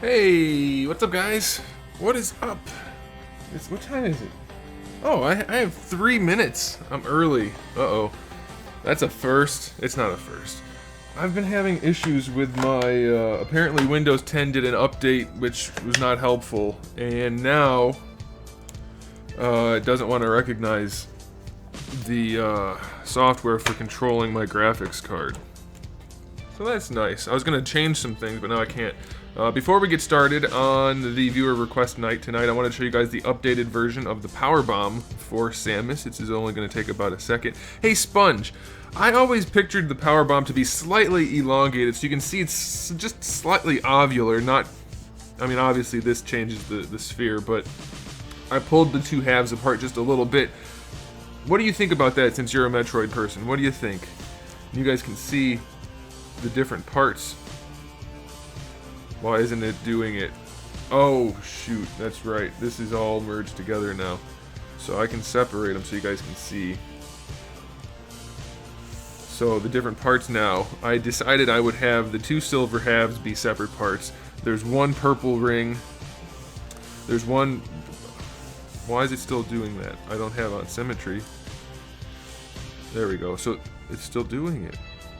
Hey, what's up, guys? What is up? What time is it? Oh, I have 3 minutes. I'm early. Uh-oh. That's a first. It's not a first. I've been having issues with my, apparently Windows 10 did an update which was not helpful, and now, it doesn't want to recognize the, software for controlling my graphics card. So that's nice. I was going to change some things, but now I can't. Before we get started on the viewer request night tonight, I want to show you guys the updated version of the Power Bomb for Samus. This is only going to take about a second. Hey, Sponge! I always pictured the Power Bomb to be slightly elongated, so you can see it's just slightly ovular, not... I mean, obviously this changes the sphere, but I pulled the two halves apart just a little bit. What do you think about that, since you're a Metroid person? What do you think? You guys can see the different parts. Why isn't it doing it? Oh, shoot, that's right. This is all merged together now. So I can separate them so you guys can see. So the different parts now. I decided I would have the two silver halves be separate parts. There's one purple ring. There's one... Why is it still doing that? I don't have on Symmetry. There we go. So it's still doing it.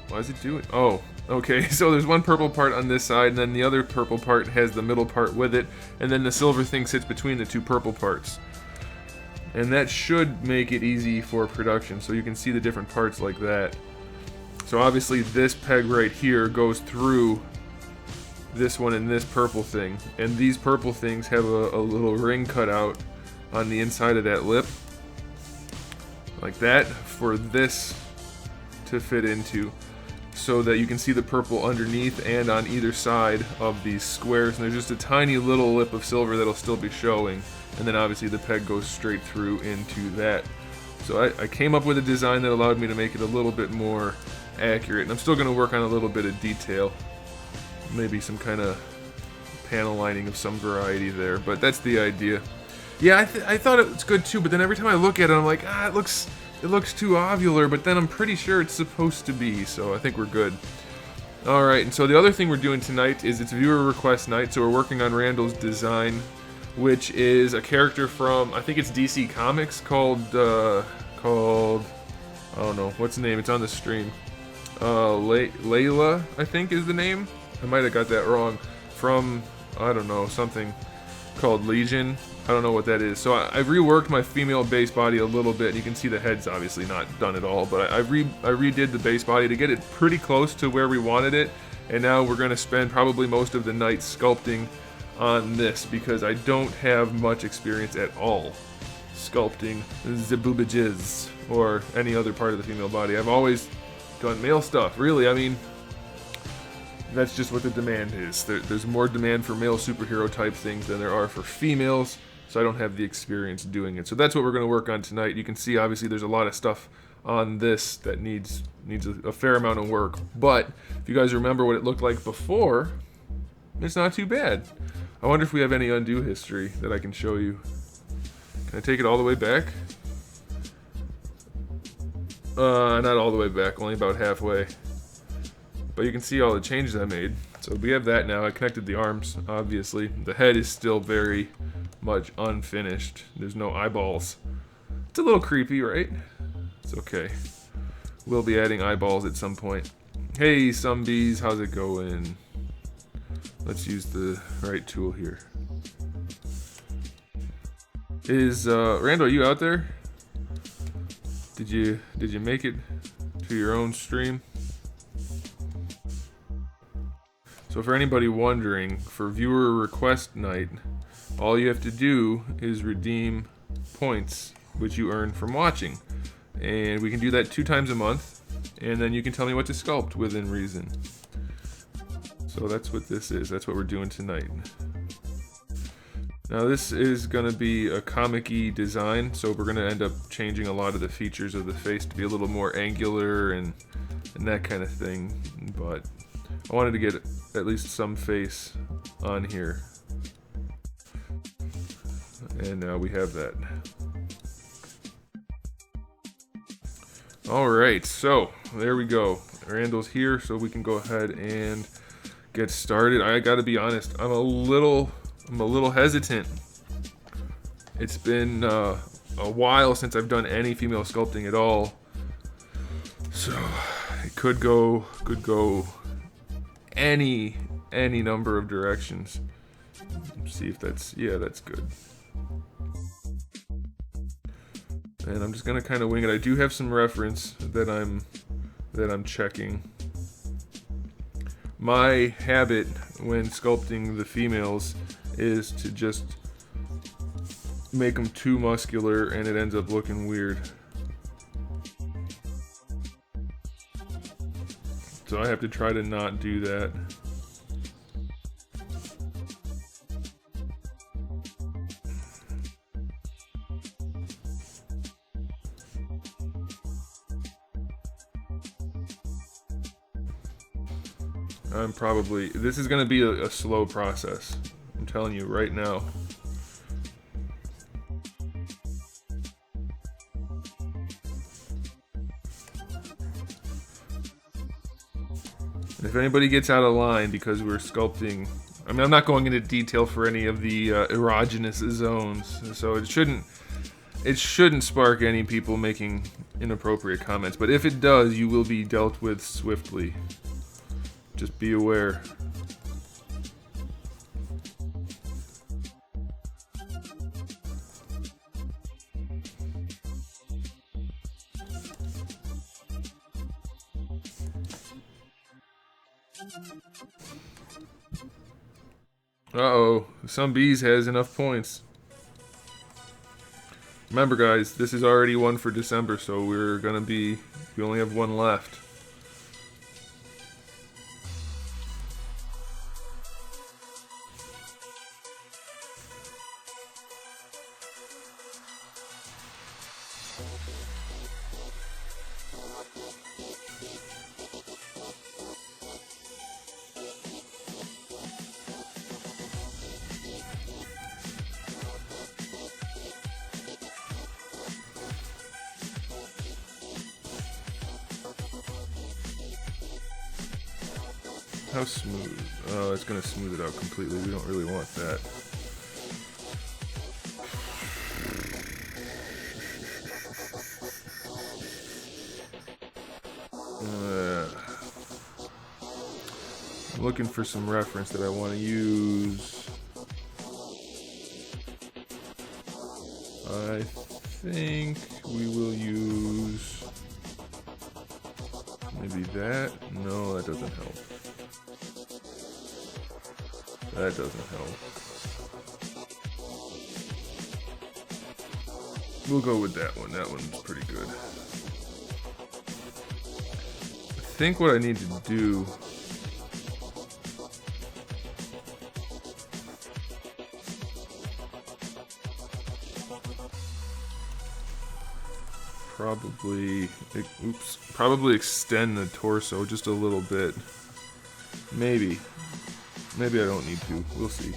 Why is it doing... Oh, okay. So there's one purple part on this side, and then the other purple part has the middle part with it, and then the silver thing sits between the two purple parts. And that should make it easy for production, so you can see the different parts like that. So obviously this peg right here goes through this one and this purple thing, and these purple things have a little ring cut out on the inside of that lip, like that, for this to fit into, so that you can see the purple underneath and on either side of these squares, and there's just a tiny little lip of silver that'll still be showing, and then obviously the peg goes straight through into that. So I came up with a design that allowed me to make it a little bit more accurate, and I'm still going to work on a little bit of detail, maybe some kind of panel lining of some variety there, but that's the idea. Yeah, I thought it was good too, but then every time I look at it, I'm like, it looks too ovular, but then I'm pretty sure it's supposed to be, so I think we're good. Alright, and so the other thing we're doing tonight is it's viewer request night, so we're working on Randall's design, which is a character from, I think it's DC Comics, called, I don't know, what's the name? It's on the stream. Layla, I think is the name. I might have got that wrong. From, I don't know, something called Legion. I don't know what that is. So I've reworked my female base body a little bit. You can see the head's obviously not done at all, but I redid the base body to get it pretty close to where we wanted it. And now we're going to spend probably most of the night sculpting on this, because I don't have much experience at all sculpting the boobages or any other part of the female body. I've always done male stuff, really. I mean, that's just what the demand is. There's more demand for male superhero type things than there are for females, so I don't have the experience doing it. So that's what we're going to work on tonight. You can see obviously there's a lot of stuff on this that needs a fair amount of work, but if you guys remember what it looked like before, it's not too bad. I wonder if we have any undo history that I can show you. Can I take it all the way back? Not all the way back, only about halfway. But you can see all the changes I made. So we have that now. I connected the arms, obviously. The head is still very much unfinished. There's no eyeballs. It's a little creepy, right? It's okay. We'll be adding eyeballs at some point. Hey, some bees, how's it going? Let's use the right tool here. Is Randall, are you out there? Did you make it to your own stream? So for anybody wondering, for viewer request night, all you have to do is redeem points which you earn from watching. And we can do that 2 times a month, and then you can tell me what to sculpt within reason. So that's what this is. That's what we're doing tonight. Now this is going to be a comic-y design, so we're going to end up changing a lot of the features of the face to be a little more angular and that kind of thing, but I wanted to get at least some face on here. And now we have that. Alright, so there we go. Randall's here, so we can go ahead and get started, I gotta be honest, I'm a little hesitant. It's been a while since I've done any female sculpting at all, so it could go any number of directions. Let's see if that's, yeah, that's good. And I'm just gonna kind of wing it. I do have some reference that I'm checking. My habit when sculpting the females is to just make them too muscular, and it ends up looking weird. So I have to try to not do that. This is going to be a slow process. I'm telling you right now. And if anybody gets out of line because we're sculpting, I mean, I'm not going into detail for any of the erogenous zones, so it shouldn't spark any people making inappropriate comments. But if it does, you will be dealt with swiftly. Just be aware. Uh-oh, some bees has enough points. Remember guys, this is already one for December, so we only have one left. How smooth? Oh, it's gonna smooth it out completely. We don't really want that. I'm looking for some reference that I want to use. I think we will use maybe that. No, that doesn't help. That doesn't help. We'll go with that one. That one's pretty good. I think what I need to do probably extend the torso just a little bit. Maybe I don't need to. We'll see.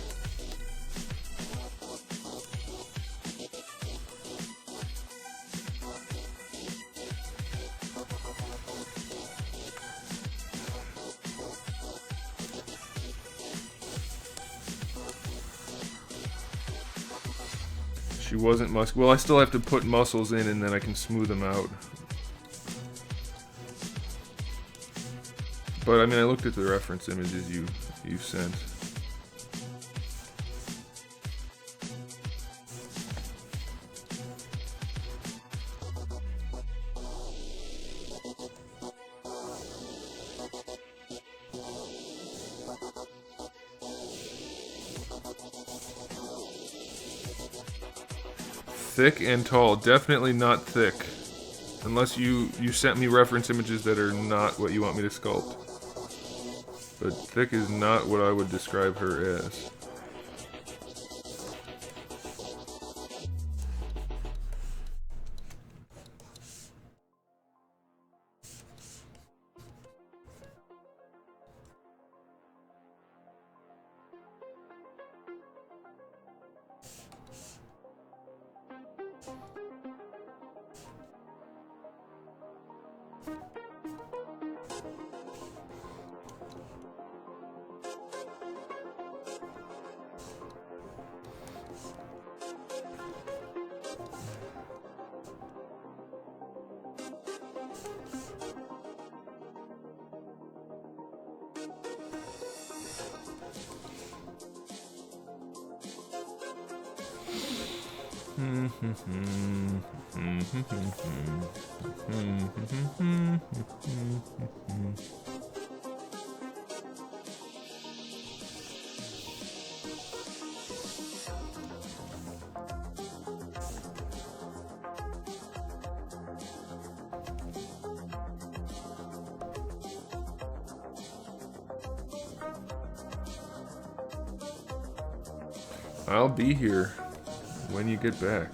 She wasn't well, I still have to put muscles in and then I can smooth them out. But I mean, I looked at the reference images you sent. Thick and tall, definitely not thick. Unless you sent me reference images that are not what you want me to sculpt. But thick is not what I would describe her as. I'll be here when you get back.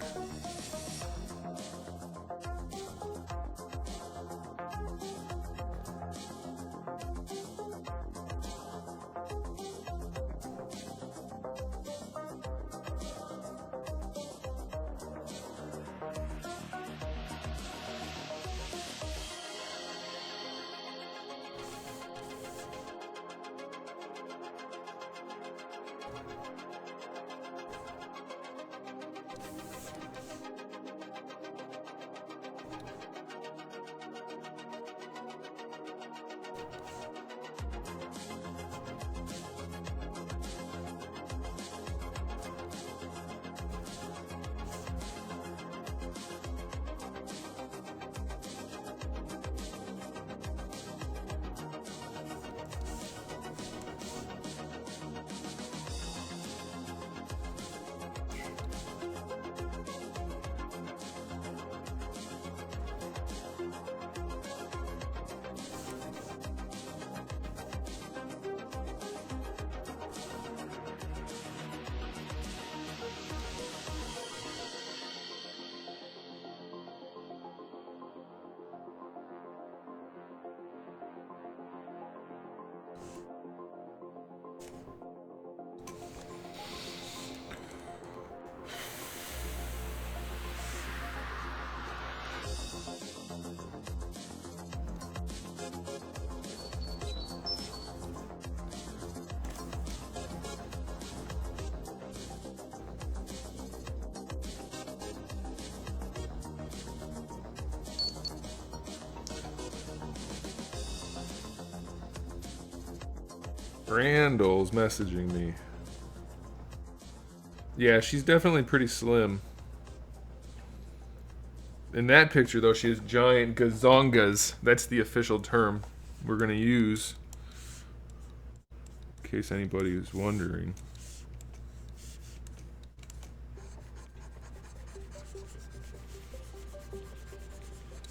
Randall's messaging me. Yeah, she's definitely pretty slim. In that picture, though, she has giant gazongas. That's the official term we're going to use. In case anybody is wondering.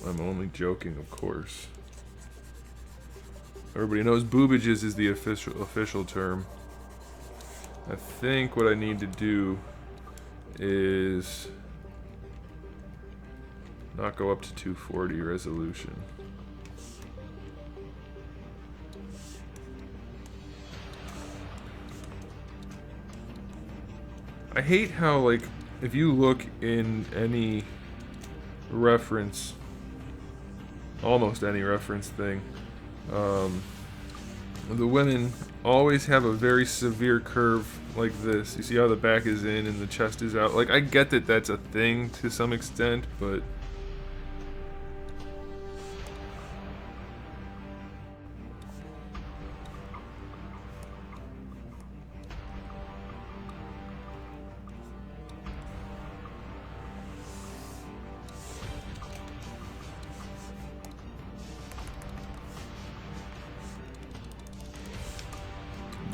I'm only joking, of course. Everybody knows boobages is the official term. I think what I need to do is not go up to 240 resolution. I hate how, like, if you look in any reference, almost any reference thing, the women always have a very severe curve like this. You see how the back is in and the chest is out. Like, I get that that's a thing to some extent, but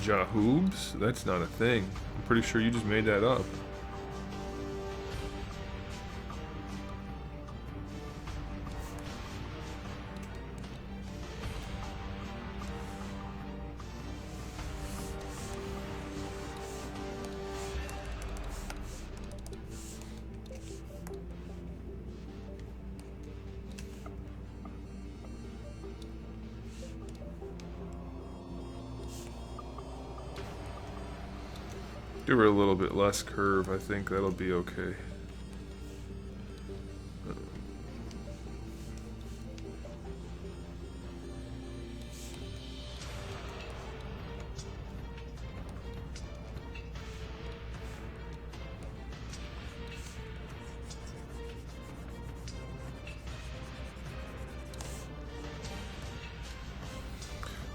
Jahoobs? That's not a thing. I'm pretty sure you just made that up. Give her a little bit less curve, I think that'll be okay.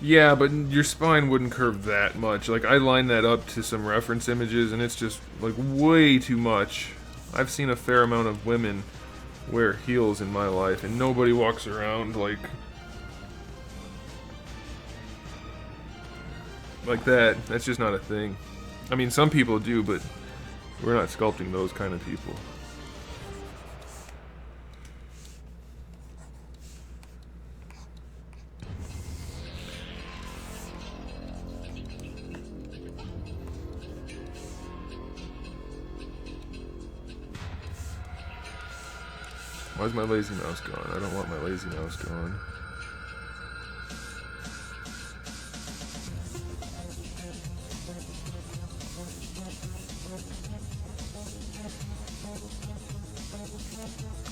Yeah, but your spine wouldn't curve that much. Like, I lined that up to some reference images, and it's just, like, way too much. I've seen a fair amount of women wear heels in my life, and nobody walks around like that. That's just not a thing. I mean, some people do, but we're not sculpting those kind of people. Why's my lazy mouse gone? I don't want my lazy mouse gone.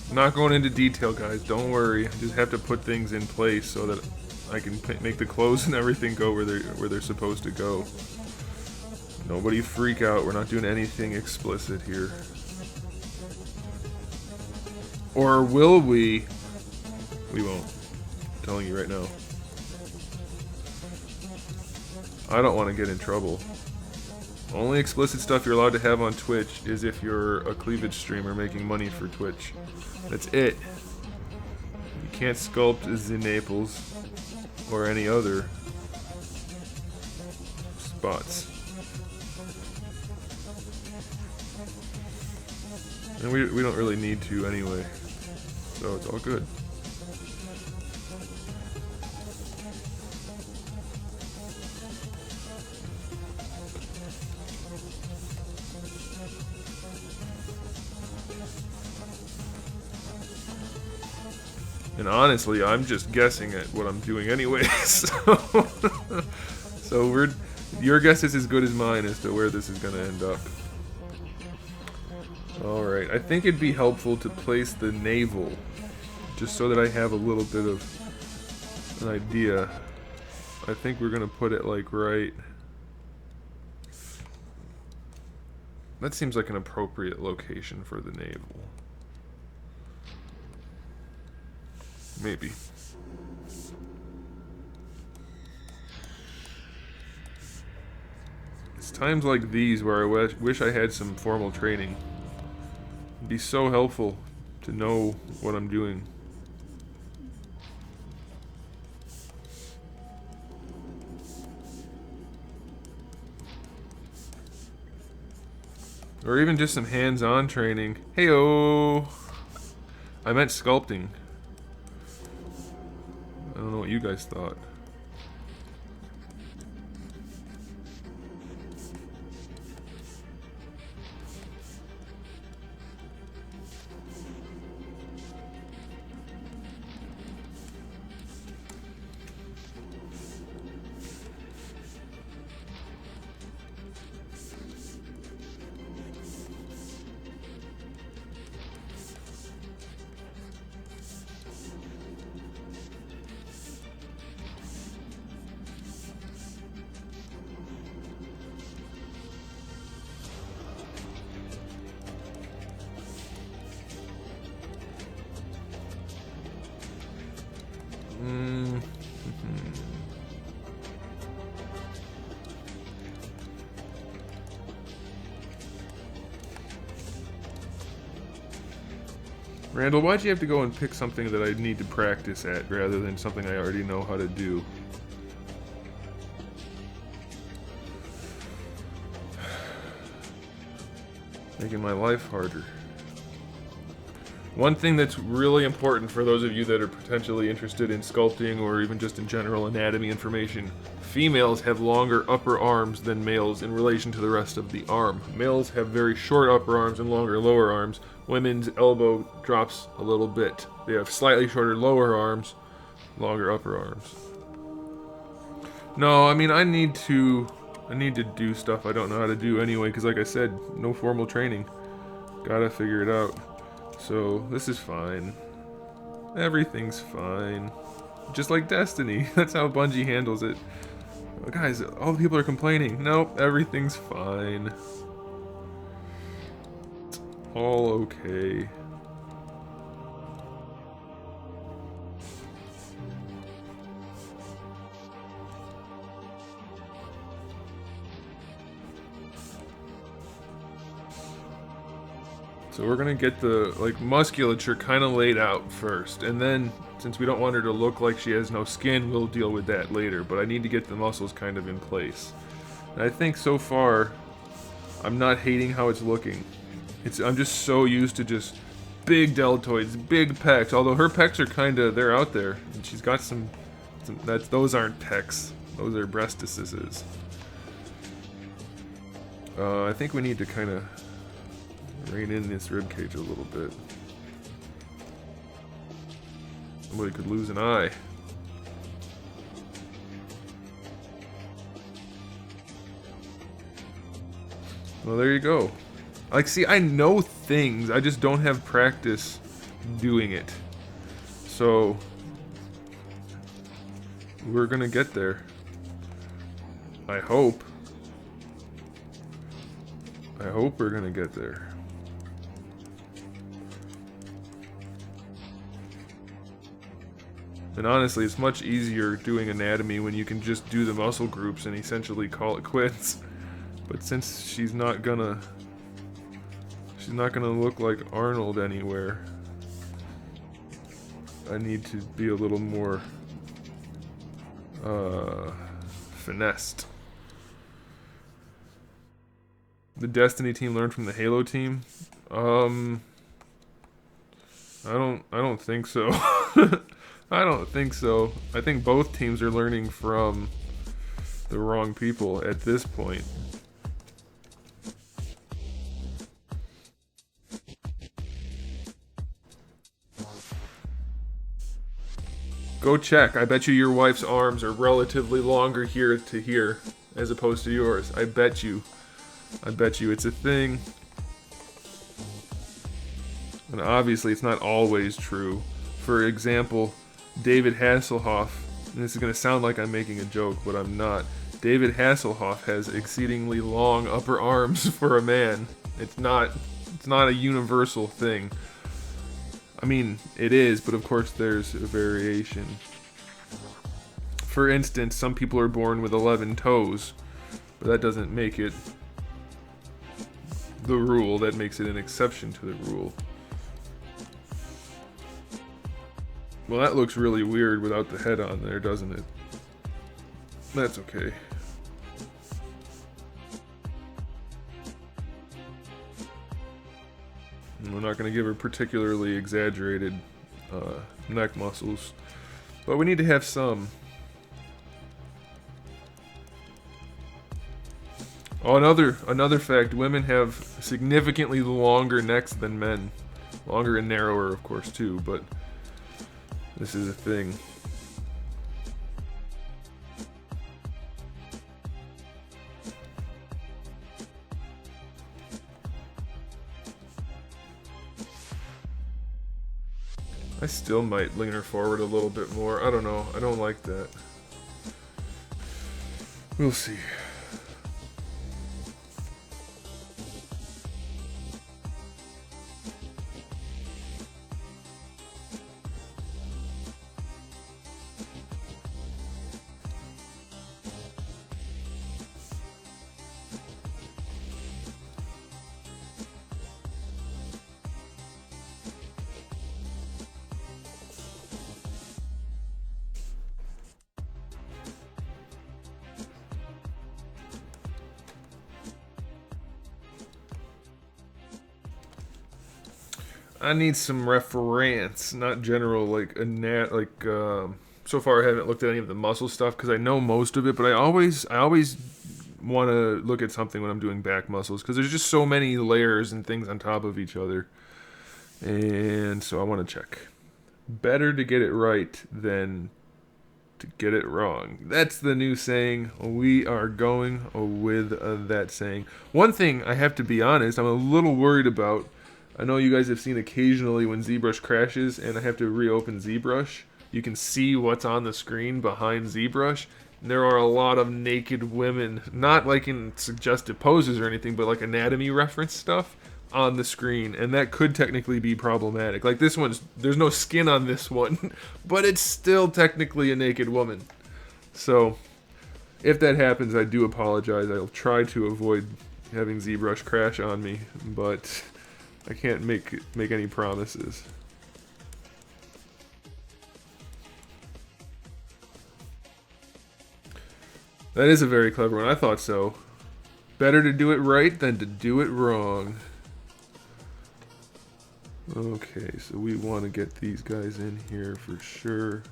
I'm not going into detail, guys. Don't worry. I just have to put things in place so that I can make the clothes and everything go where they're supposed to go. Nobody freak out. We're not doing anything explicit here. Or will we? We won't. I'm telling you right now. I don't want to get in trouble. Only explicit stuff you're allowed to have on Twitch is if you're a cleavage streamer making money for Twitch. That's it. You can't sculpt the Naples or any other spots. And we don't really need to anyway. So it's all good. And honestly, I'm just guessing at what I'm doing anyway. So your guess is as good as mine as to where this is going to end up. Alright, I think it'd be helpful to place the navel, just so that I have a little bit of an idea. I think we're going to put it like right... That seems like an appropriate location for the navel. Maybe. It's times like these where I wish I had some formal training. It'd be so helpful to know what I'm doing. Or even just some hands-on training. Heyo! I meant sculpting. I don't know what you guys thought. Randall, why'd you have to go and pick something that I need to practice at rather than something I already know how to do? Making my life harder. One thing that's really important for those of you that are potentially interested in sculpting or even just in general anatomy information, females have longer upper arms than males in relation to the rest of the arm. Males have very short upper arms and longer lower arms. Women's elbow drops a little bit. They have slightly shorter lower arms, longer upper arms. No, I mean, I need to do stuff I don't know how to do anyway, because like I said, no formal training. Gotta figure it out. So, this is fine. Everything's fine. Just like Destiny. That's how Bungie handles it. Guys, all the people are complaining. Nope, everything's fine. It's all okay. So we're gonna get the like musculature kind of laid out first, and then since we don't want her to look like she has no skin, we'll deal with that later. But I need to get the muscles kind of in place. And I think so far, I'm not hating how it's looking. I'm just so used to just big deltoids, big pecs. Although her pecs are they're out there, and she's got some those aren't pecs. Those are breastises. I think we need to kind of rein in this rib cage a little bit. Somebody could lose an eye. Well, there you go. Like, see, I know things, I just don't have practice doing it. So, we're gonna get there. I hope. I hope we're gonna get there. And honestly, it's much easier doing anatomy when you can just do the muscle groups and essentially call it quits. But since she's not gonna look like Arnold anywhere, I need to be a little more finessed. The Destiny team learned from the Halo team? I don't think so. I don't think so. I think both teams are learning from the wrong people at this point. Go check. I bet you your wife's arms are relatively longer here to here as opposed to yours. I bet you. I bet you it's a thing. And obviously it's not always true. For example, David Hasselhoff, and this is going to sound like I'm making a joke, but I'm not. David Hasselhoff has exceedingly long upper arms for a man. It's not a universal thing. I mean, it is, but of course there's a variation. For instance, some people are born with 11 toes, but that doesn't make it the rule, that makes it an exception to the rule. Well, that looks really weird without the head on there, doesn't it? That's okay. And we're not going to give her particularly exaggerated neck muscles, but we need to have some. Oh, another fact, women have significantly longer necks than men. Longer and narrower, of course, too, but this is a thing. I still might lean her forward a little bit more. I don't know. I don't like that. We'll see. I need some reference, not general like so far I haven't looked at any of the muscle stuff because I know most of it, but I always want to look at something when I'm doing back muscles because there's just so many layers and things on top of each other, and so I want to check. Better to get it right than to get it wrong. That's the new saying. We are going with that saying. One thing I have to be honest, I'm a little worried about. I know you guys have seen occasionally when ZBrush crashes and I have to reopen ZBrush, you can see what's on the screen behind ZBrush. And there are a lot of naked women, not like in suggestive poses or anything, but like anatomy reference stuff on the screen. And that could technically be problematic. Like this one's, there's no skin on this one, but it's still technically a naked woman. So if that happens, I do apologize. I'll try to avoid having ZBrush crash on me, but I can't make any promises. That is a very clever one. I thought so. Better to do it right than to do it wrong. Okay, so we want to get these guys in here for sure.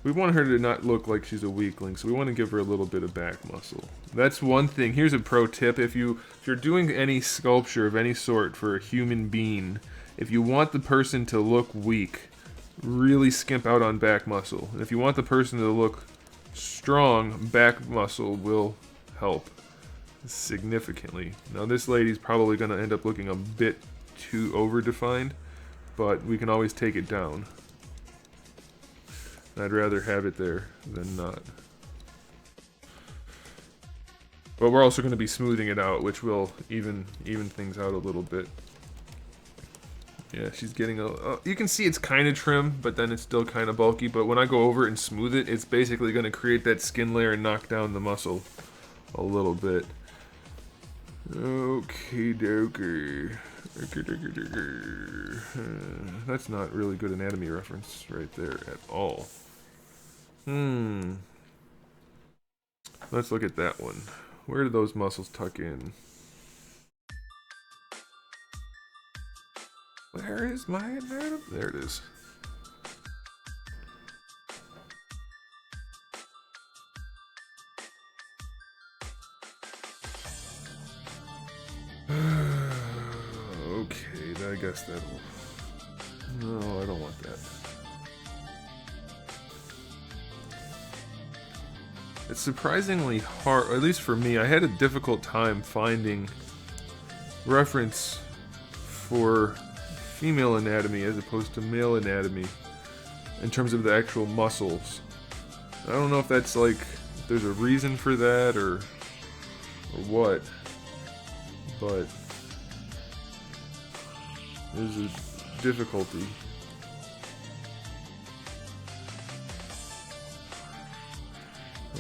We want her to not look like she's a weakling, so we want to give her a little bit of back muscle. That's one thing. Here's a pro tip. If you're doing any sculpture of any sort for a human being, if you want the person to look weak, really skimp out on back muscle. And if you want the person to look strong, back muscle will help significantly. Now this lady's probably going to end up looking a bit too over-defined, but we can always take it down. I'd rather have it there than not. But we're also going to be smoothing it out, which will even things out a little bit. Yeah, she's getting you can see it's kind of trim, but then it's still kind of bulky. But when I go over it and smooth it, it's basically going to create that skin layer and knock down the muscle a little bit. Okie dokie. That's not really good anatomy reference right there at all. Let's look at that one. Where do those muscles tuck in? Where is my anatomy? There it is. Okay, I guess that'll... No, I don't want that. It's surprisingly hard, at least for me. I had a difficult time finding reference for female anatomy as opposed to male anatomy in terms of the actual muscles. I don't know if that's like, if there's a reason for that or what, but there's a difficulty.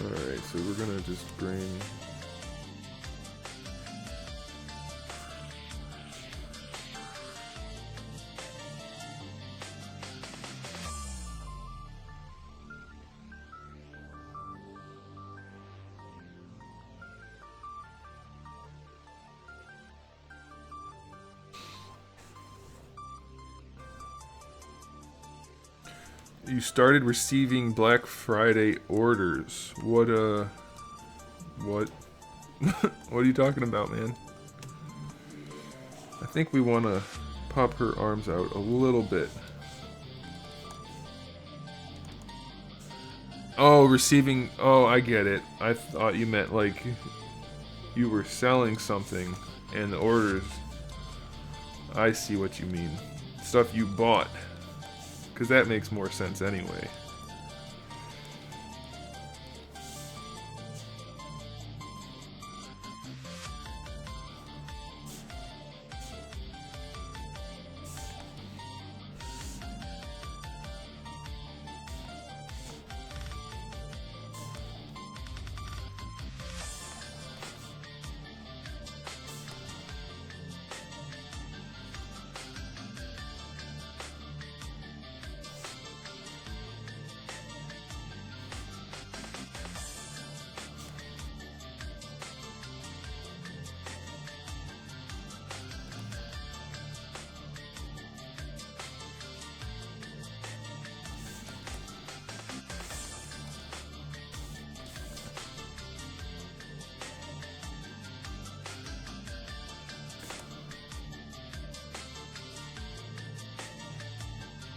Alright, so we're gonna just bring... You started receiving Black Friday orders. What what are you talking about, man? I think we want to pop her arms out a little bit. Oh, receiving... Oh, I get it. I thought you meant like you were selling something and the orders... I see what you mean. Stuff you bought. Because that makes more sense anyway.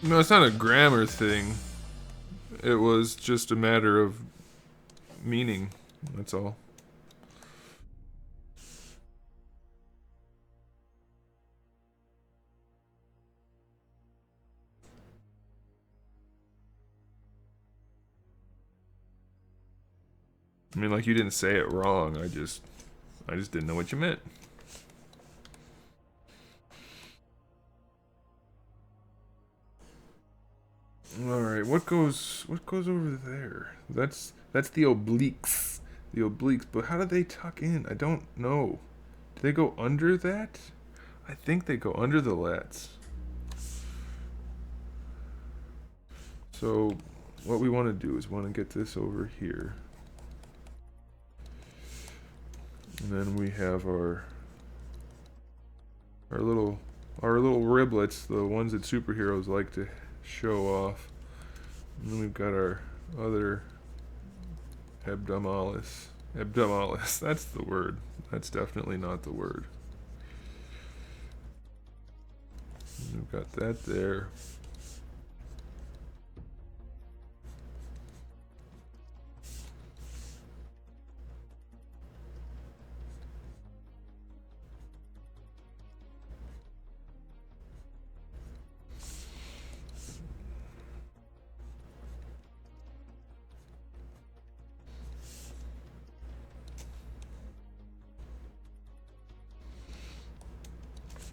No, it's not a grammar thing. It was just a matter of meaning. That's all. I mean, like, you didn't say it wrong. I just didn't know what you meant. Alright, what goes over there? That's the obliques. The obliques, but how do they tuck in? I don't know. Do they go under that? I think they go under the lats. So what we want to do is want to get this over here. And then we have our little riblets, the ones that superheroes like to show off. And then we've got our other abdominis. Abdominis, that's the word. That's definitely not the word. And we've got that there.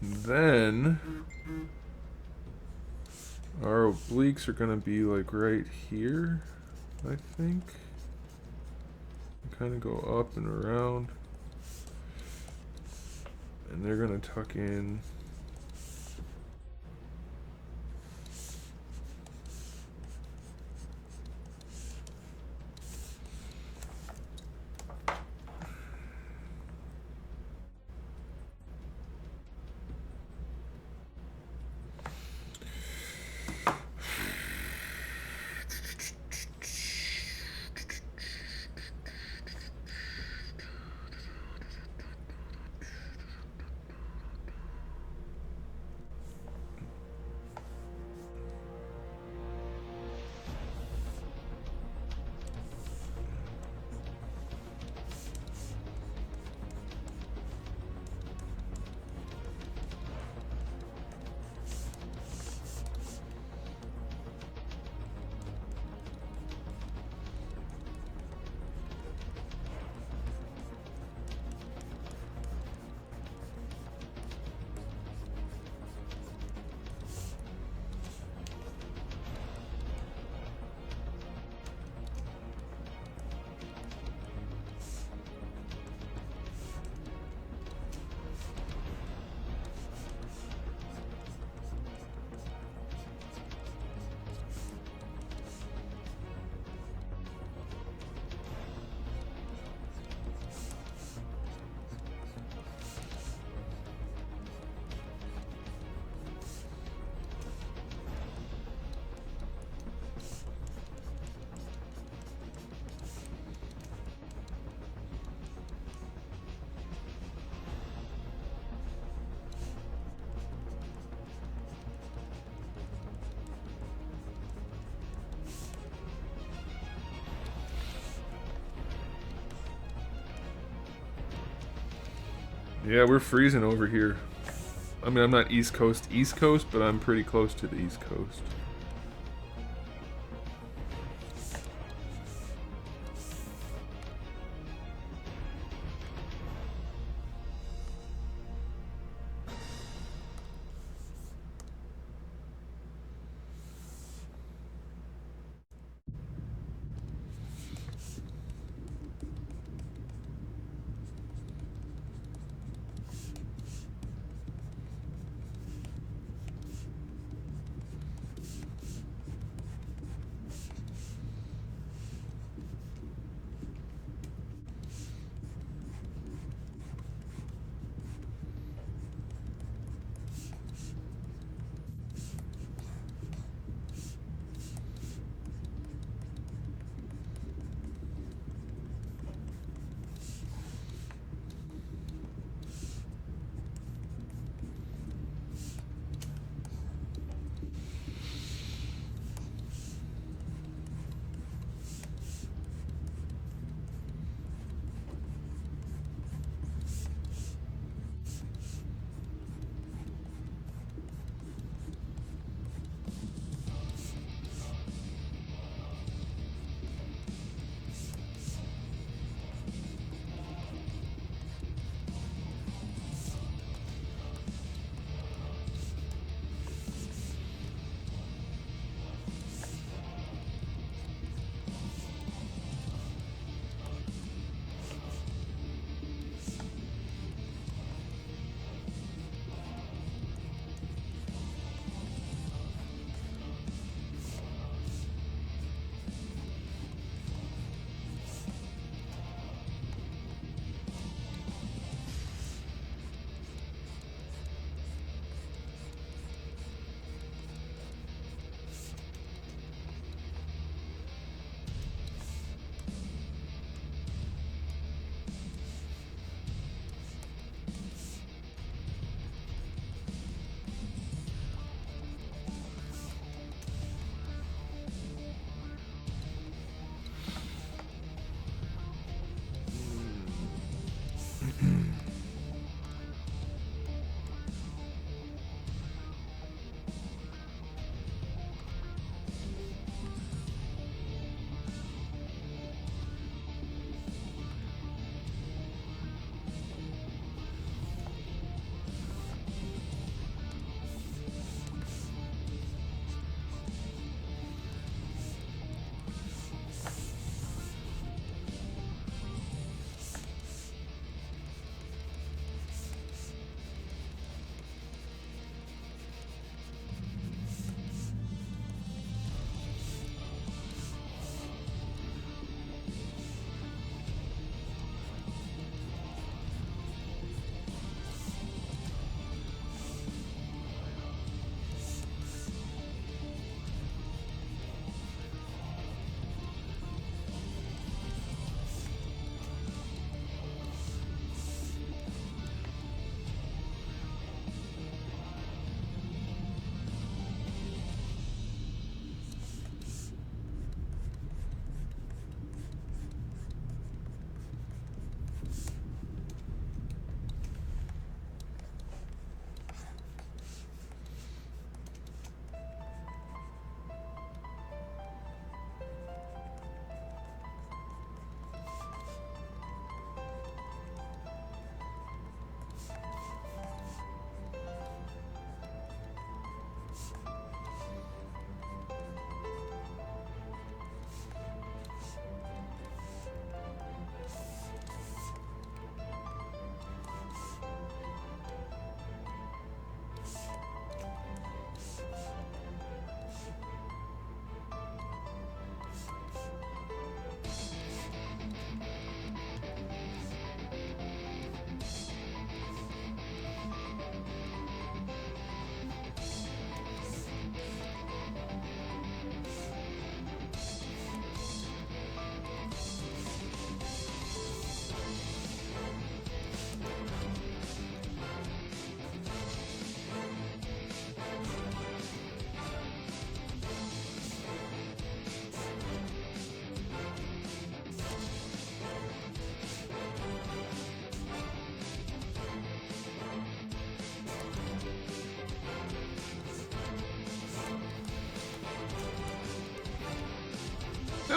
Then our obliques are going to be like right here, I think. Kind of go up and around. And they're going to tuck in. Yeah, we're freezing over here. I mean, I'm not East Coast, but I'm pretty close to the East Coast.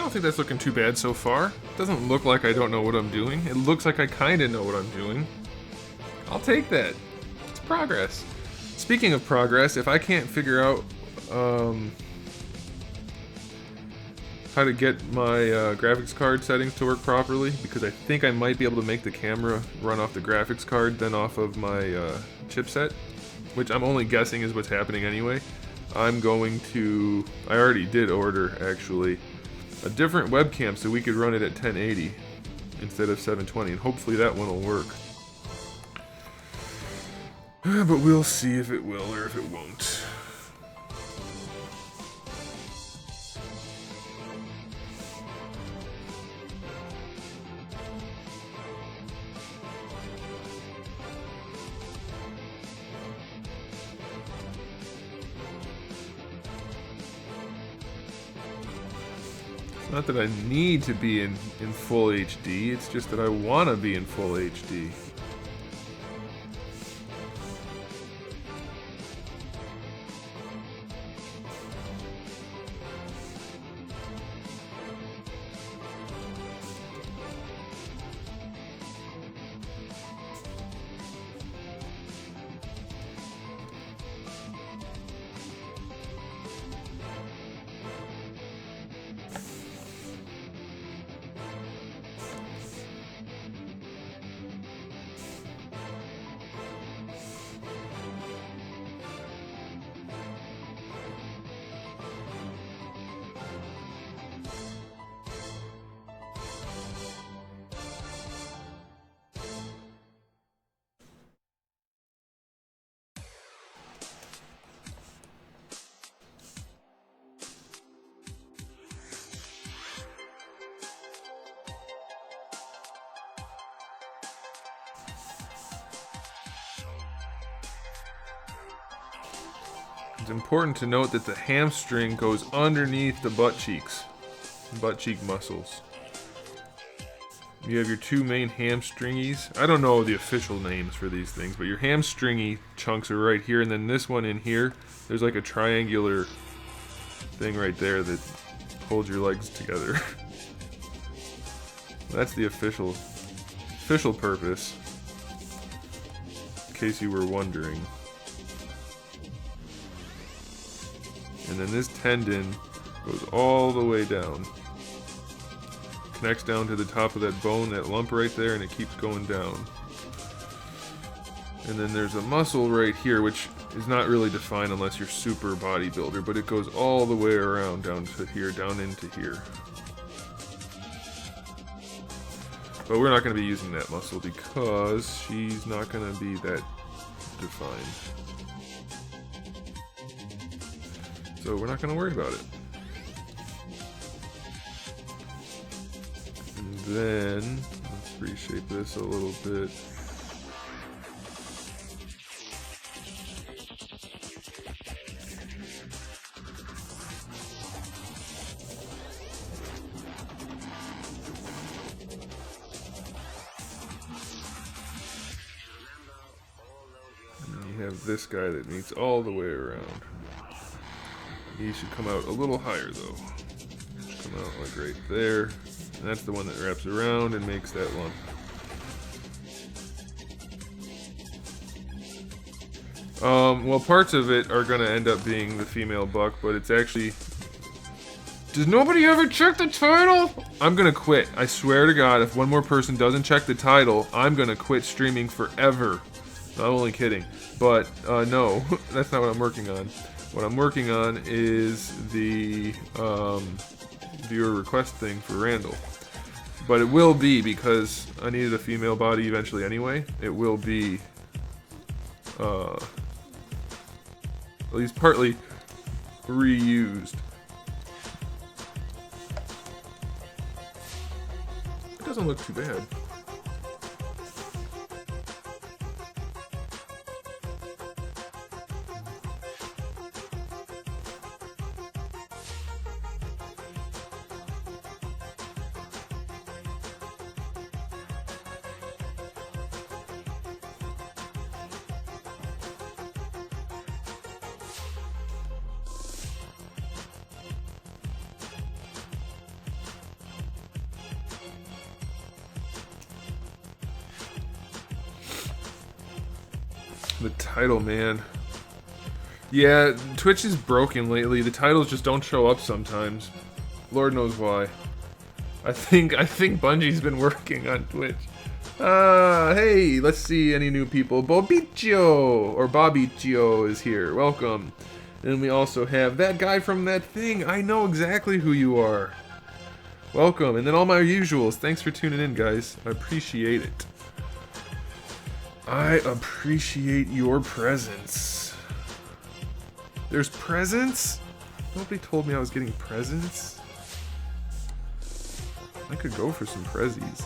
don't think that's looking too bad so far. It doesn't look like I don't know what I'm doing. It looks like I kind of know what I'm doing. I'll take that. It's progress. Speaking of progress, if I can't figure out how to get my graphics card settings to work properly, because I think I might be able to make the camera run off the graphics card, then off of my chipset, which I'm only guessing is what's happening anyway. I'm going to, I already did order actually, a different webcam so we could run it at 1080 instead of 720, and hopefully that one will work. But we'll see if it will or if it won't. Not that I need to be in full HD, it's just that I want to be in full HD. It's important to note that the hamstring goes underneath the butt cheeks, butt cheek muscles. You have your two main hamstringies. I don't know the official names for these things, but your hamstringy chunks are right here, and then this one in here, there's like a triangular thing right there that holds your legs together. That's the official purpose, in case you were wondering. And then this tendon goes all the way down. Connects down to the top of that bone, that lump right there, and it keeps going down. And then there's a muscle right here, which is not really defined unless you're super bodybuilder, but it goes all the way around down to here, down into here. But we're not going to be using that muscle because she's not going to be that defined. So we're not going to worry about it. And then, let's reshape this a little bit. And then you have this guy that meets all the way around. He should come out a little higher though. Come out like right there. And that's the one that wraps around and makes that lump. Well, parts of it are going to end up being the female buck, but it's actually... Does nobody ever check the title? I'm going to quit. I swear to God, if one more person doesn't check the title, I'm going to quit streaming forever. No, I'm only kidding. But, no, that's not what I'm working on. What I'm working on is the viewer request thing for Randall. But it will be, because I needed a female body eventually anyway, it will be at least partly reused. It doesn't look too bad. The title, man. Yeah, Twitch is broken lately. The titles just don't show up sometimes. Lord knows why. I think Bungie's been working on Twitch. Hey, let's see any new people. Bobicio is here. Welcome. And we also have that guy from that thing. I know exactly who you are. Welcome. And then all my usuals. Thanks for tuning in, guys. I appreciate it. I appreciate your presence. There's presents? Nobody told me I was getting presents. I could go for some prezzies.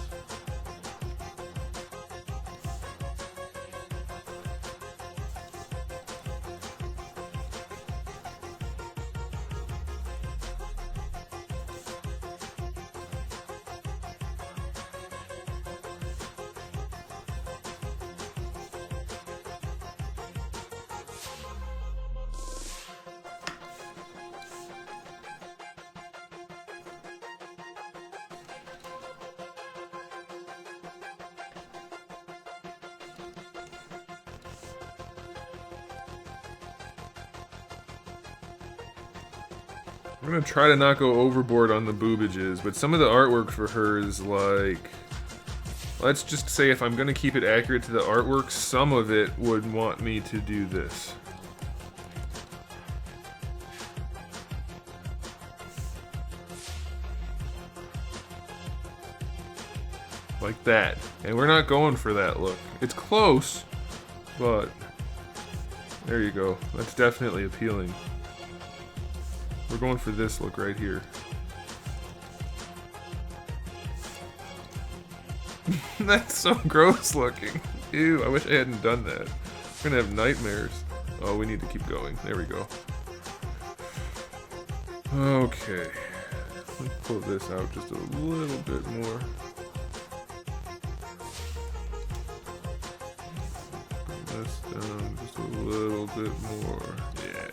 I'm gonna try to not go overboard on the boobages, but some of the artwork for her is like... Let's just say if I'm gonna keep it accurate to the artwork, some of it would want me to do this. Like that. And we're not going for that look. It's close, but... There you go. That's definitely appealing. We're going for this look right here. That's so gross looking. Ew, I wish I hadn't done that. I'm gonna have nightmares. Oh, we need to keep going. There we go. Okay. Let's pull this out just a little bit more. Bring this down just a little bit more. Yeah,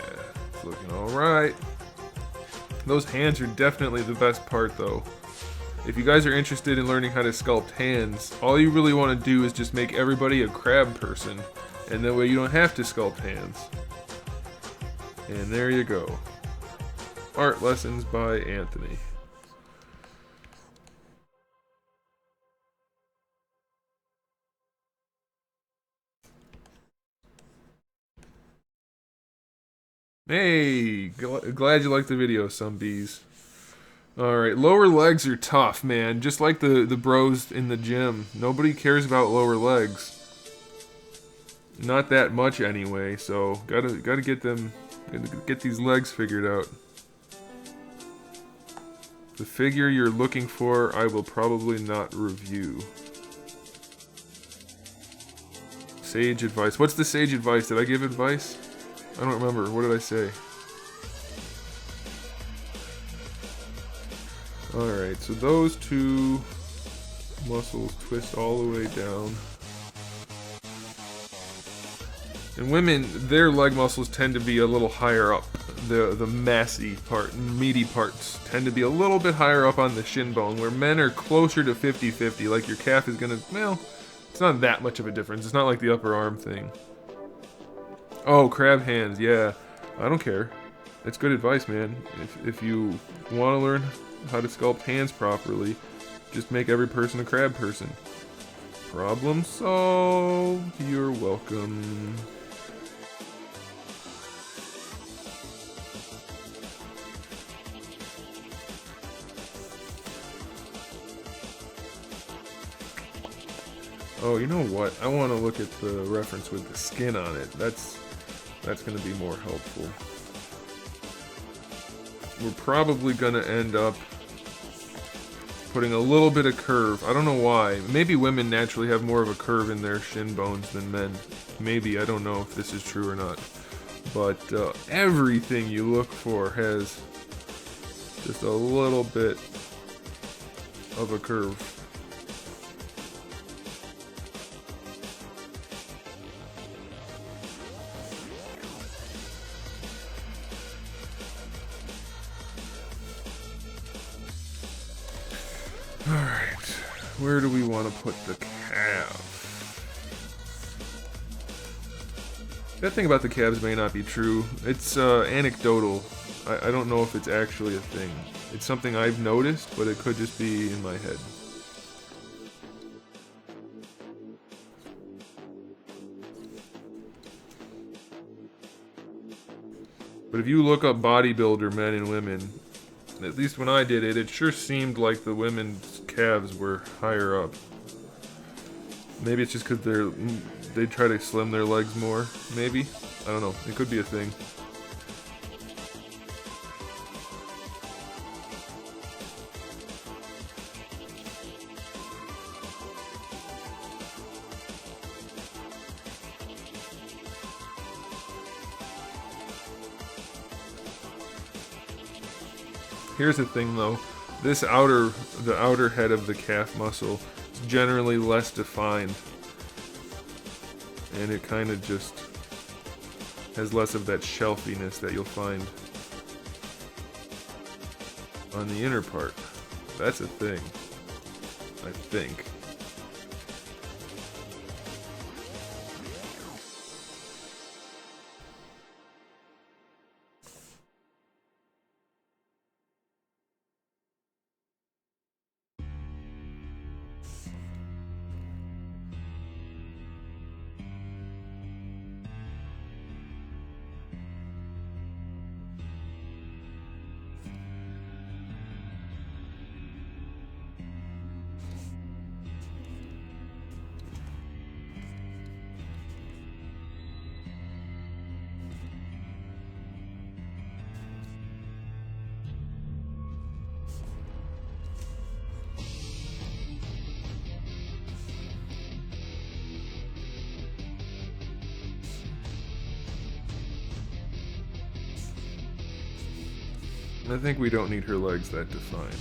it's looking alright. Those hands are definitely the best part, though. If you guys are interested in learning how to sculpt hands, all you really want to do is just make everybody a crab person, and that way you don't have to sculpt hands. And there you go. Art Lessons by Anthony. Hey, glad you liked the video, some bees. Alright, lower legs are tough, man. Just like the bros in the gym. Nobody cares about lower legs. Not that much anyway, so gotta get them, get these legs figured out. The figure you're looking for, I will probably not review. Sage advice. What's the sage advice? Did I give advice? I don't remember. What did I say? Alright, so those two muscles twist all the way down. And women, their leg muscles tend to be a little higher up. The massy part, meaty parts, tend to be a little bit higher up on the shin bone, where men are closer to 50-50. Like your calf is gonna, well, it's not that much of a difference. It's not like the upper arm thing. Oh, crab hands, yeah. I don't care. It's good advice, man. If you want to learn how to sculpt hands properly, just make every person a crab person. Problem solved. You're welcome. Oh, you know what? I want to look at the reference with the skin on it. That's going to be more helpful. We're probably going to end up putting a little bit of curve. I don't know why. Maybe women naturally have more of a curve in their shin bones than men. Maybe. I don't know if this is true or not. But everything you look for has just a little bit of a curve. Alright, where do we want to put the calf? That thing about the calves may not be true. It's anecdotal. I don't know if it's actually a thing. It's something I've noticed, but it could just be in my head. But if you look up bodybuilder men and women, at least when I did it, it sure seemed like the women's calves were higher up. Maybe it's just because they try to slim their legs more, maybe? I don't know. It could be a thing. Here's the thing though, the outer head of the calf muscle is generally less defined, and it kind of just has less of that shelfiness that you'll find on the inner part. That's a thing, I think. I think we don't need her legs that defined.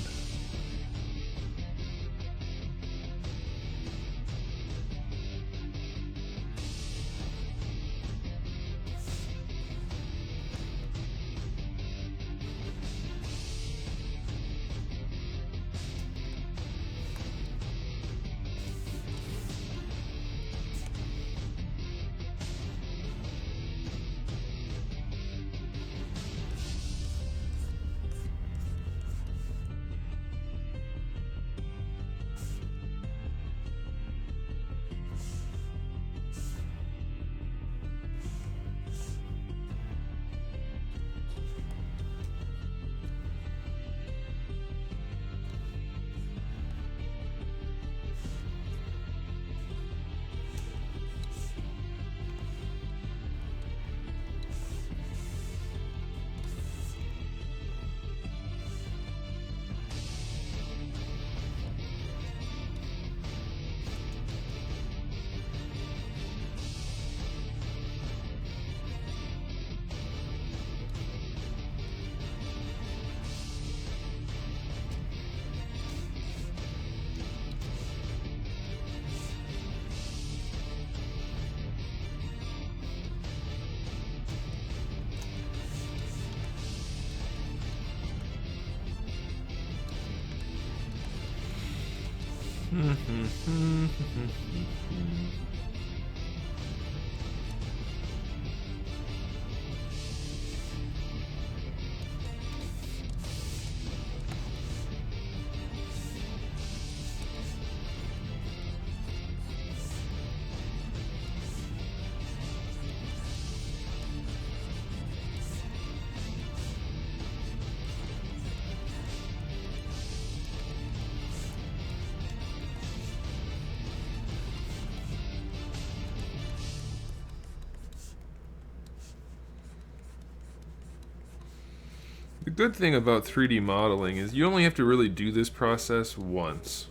The good thing about 3D modeling is you only have to really do this process once.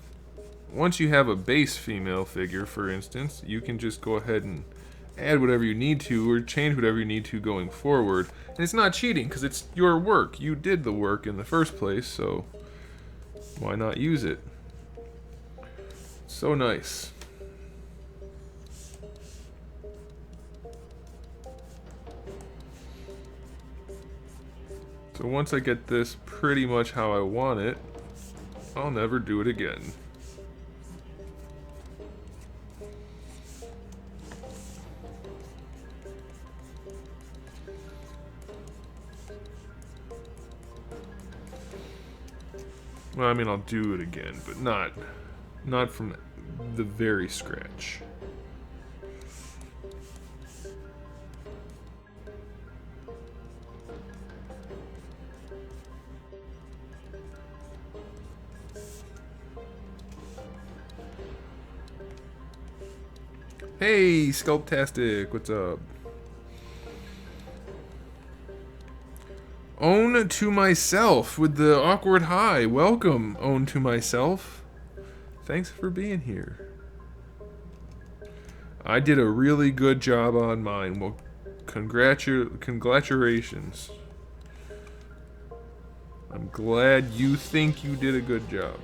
Once you have a base female figure, for instance, you can just go ahead and add whatever you need to or change whatever you need to going forward. And it's not cheating because it's your work. You did the work in the first place, so why not use it? So nice. So once I get this pretty much how I want it, I'll never do it again. Well, I mean, I'll do it again, but not from the very scratch. Hey, Sculptastic, what's up? Own to myself with the awkward hi. Welcome, own to myself. Thanks for being here. I did a really good job on mine. Well, congratulations. I'm glad you think you did a good job.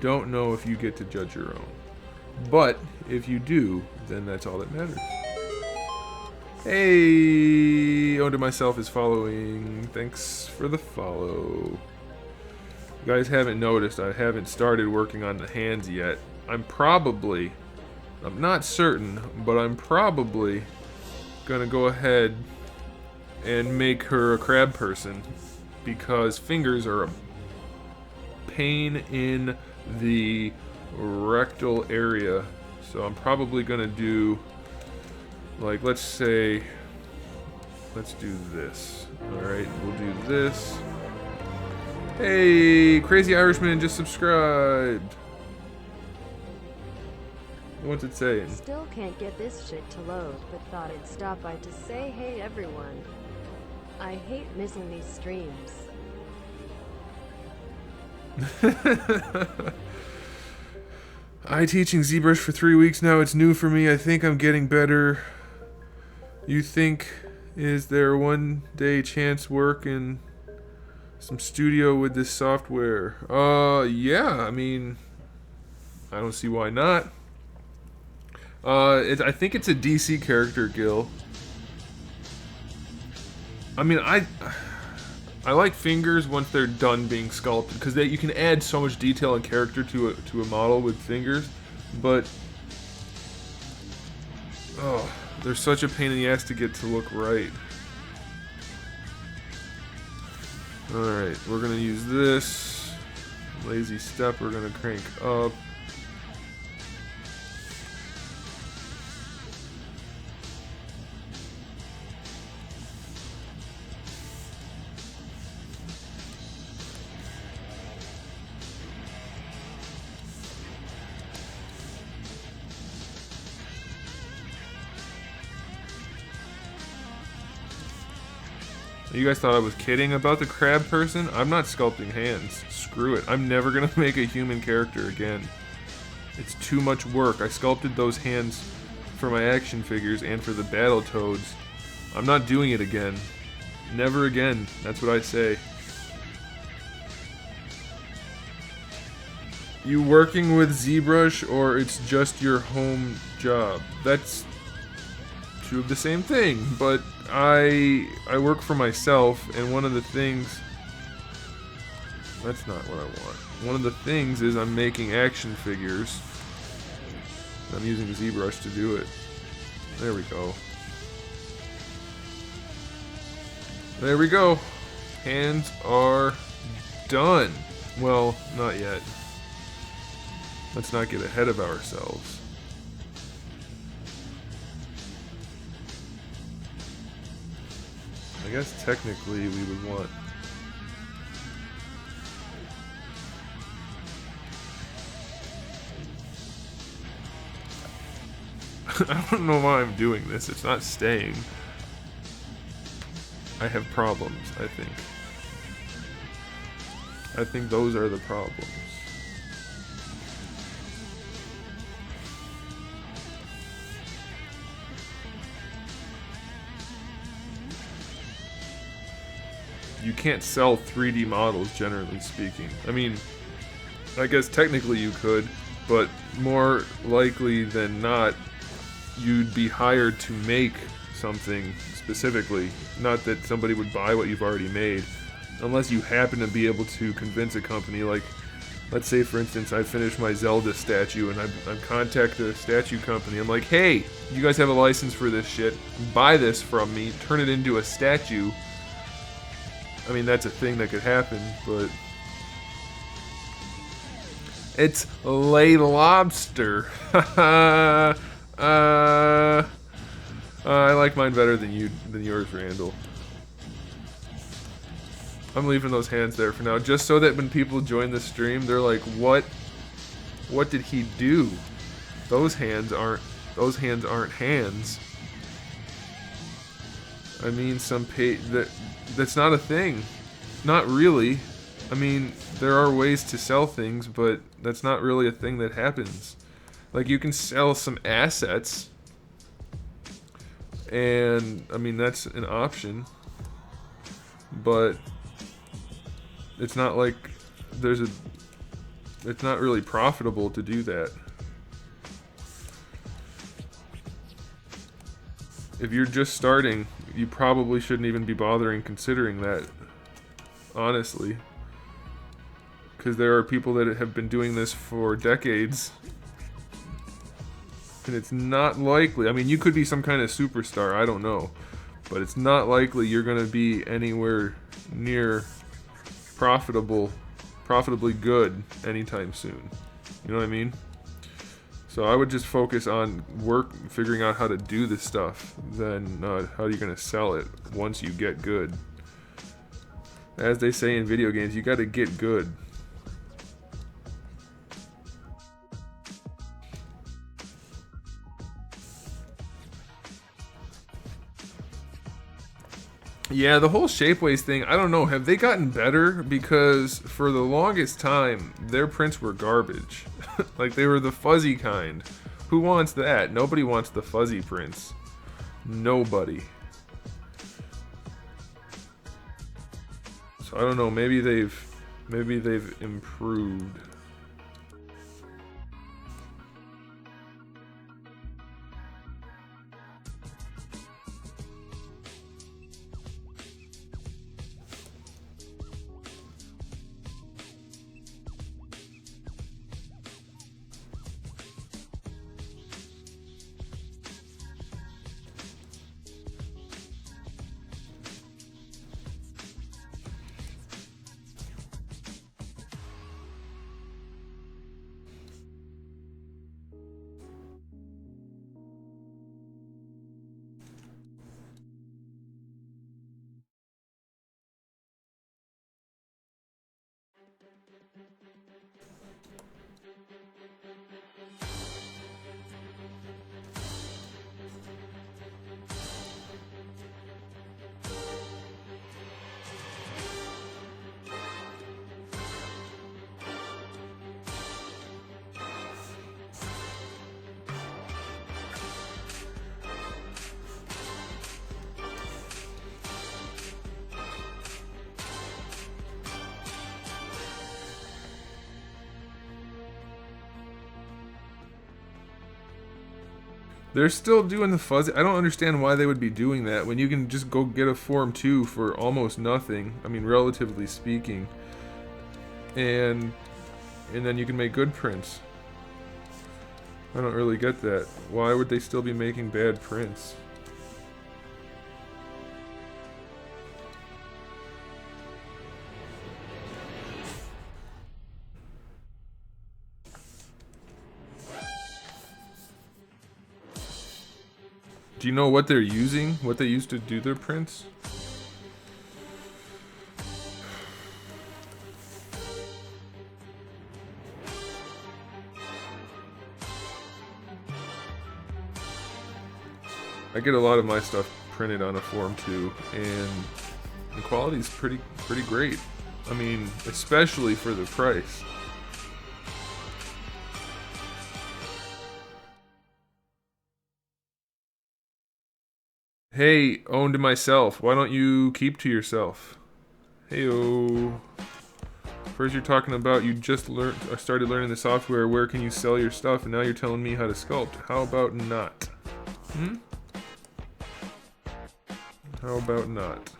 Don't know if you get to judge your own. But if you do, then that's all that matters. Hey, own to myself is following. Thanks for the follow. You guys haven't noticed, I haven't started working on the hands yet. I'm not certain, but I'm probably gonna go ahead and make her a crab person, because fingers are a pain in the rectal area. So I'm probably gonna do, like, let's do this. Alright, we'll do this. Hey, Crazy Irishman just subscribed. What's it saying? Still can't get this shit to load, but thought I'd stop by to say hey everyone. I hate missing these streams. I teaching ZBrush for 3 weeks now. It's new for me. I think I'm getting better. You think, is there one day chance work in some studio with this software? Yeah, I mean, I don't see why not. I think it's a DC character, Gil. I mean, I like fingers once they're done being sculpted, because you can add so much detail and character to a model with fingers, but oh, they're such a pain in the ass to get to look right. Alright, we're gonna use this lazy step, we're gonna crank up. You guys thought I was kidding about the crab person? I'm not sculpting hands. Screw it. I'm never gonna make a human character again. It's too much work. I sculpted those hands for my action figures and for the battle toads. I'm not doing it again. Never again. That's what I say. You working with ZBrush, or it's just your home job? That's two of the same thing, but I work for myself, and one of the things, that's not what I want. One of the things is I'm making action figures. I'm using ZBrush to do it. There we go. There we go. Hands are done. Well, not yet. Let's not get ahead of ourselves. I guess technically we would want... I don't know why I'm doing this. It's not staying. I have problems, I think. I think those are the problems. You can't sell 3D models, generally speaking. I mean, I guess technically you could, but more likely than not, you'd be hired to make something specifically. Not that somebody would buy what you've already made, unless you happen to be able to convince a company. Like, let's say, for instance, I finish my Zelda statue, and I contact a statue company. I'm like, hey, you guys have a license for this shit. Buy this from me, turn it into a statue. I mean, that's a thing that could happen, but it's Layla lobster. I like mine better than yours, Randall. I'm leaving those hands there for now, just so that when people join the stream, they're like, "What did he do? Those hands aren't hands." I mean, that's not a thing. Not really. I mean, there are ways to sell things, but that's not really a thing that happens. Like, you can sell some assets, and I mean, that's an option, but it's not like it's not really profitable to do that. If you're just starting, you probably shouldn't even be bothering considering that, honestly. Because there are people that have been doing this for decades. And it's not likely, I mean, you could be some kind of superstar, I don't know. But it's not likely you're going to be anywhere near profitably good anytime soon. You know what I mean? So I would just focus on figuring out how to do this stuff, then how are you going to sell it once you get good. As they say in video games, you got to get good. Yeah, the whole Shapeways thing, I don't know, have they gotten better? Because for the longest time, their prints were garbage. Like, they were the fuzzy kind. Who wants that? Nobody wants the fuzzy prints. Nobody. So I don't know, maybe they've improved. They're still doing the fuzzy. I don't understand why they would be doing that when you can just go get a Form 2 for almost nothing. I mean, relatively speaking. And then you can make good prints. I don't really get that. Why would they still be making bad prints? Do you know what they're using? What they used to do their prints? I get a lot of my stuff printed on a Form 2, and the quality's pretty great. I mean, especially for the price. Hey, owned to myself. Why don't you keep to yourself? Heyo. First you're talking about you just started learning the software. Where can you sell your stuff? And now you're telling me how to sculpt. How about not? How about not?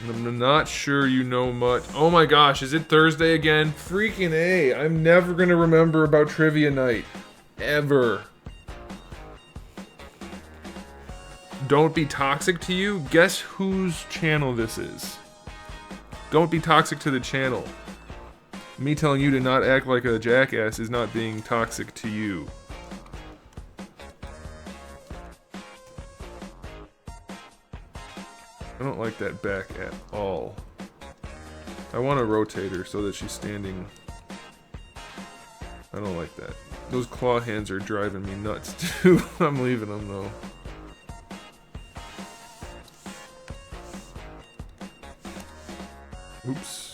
I'm not sure you know much. Oh my gosh, is it Thursday again? Freaking A. I'm never gonna remember about trivia night. Ever. Don't be toxic to you? Guess whose channel this is? Don't be toxic to the channel. Me telling you to not act like a jackass is not being toxic to you. I don't like that back at all. I want to rotate her so that she's standing. I don't like that. Those claw hands are driving me nuts too. I'm leaving them though. Oops.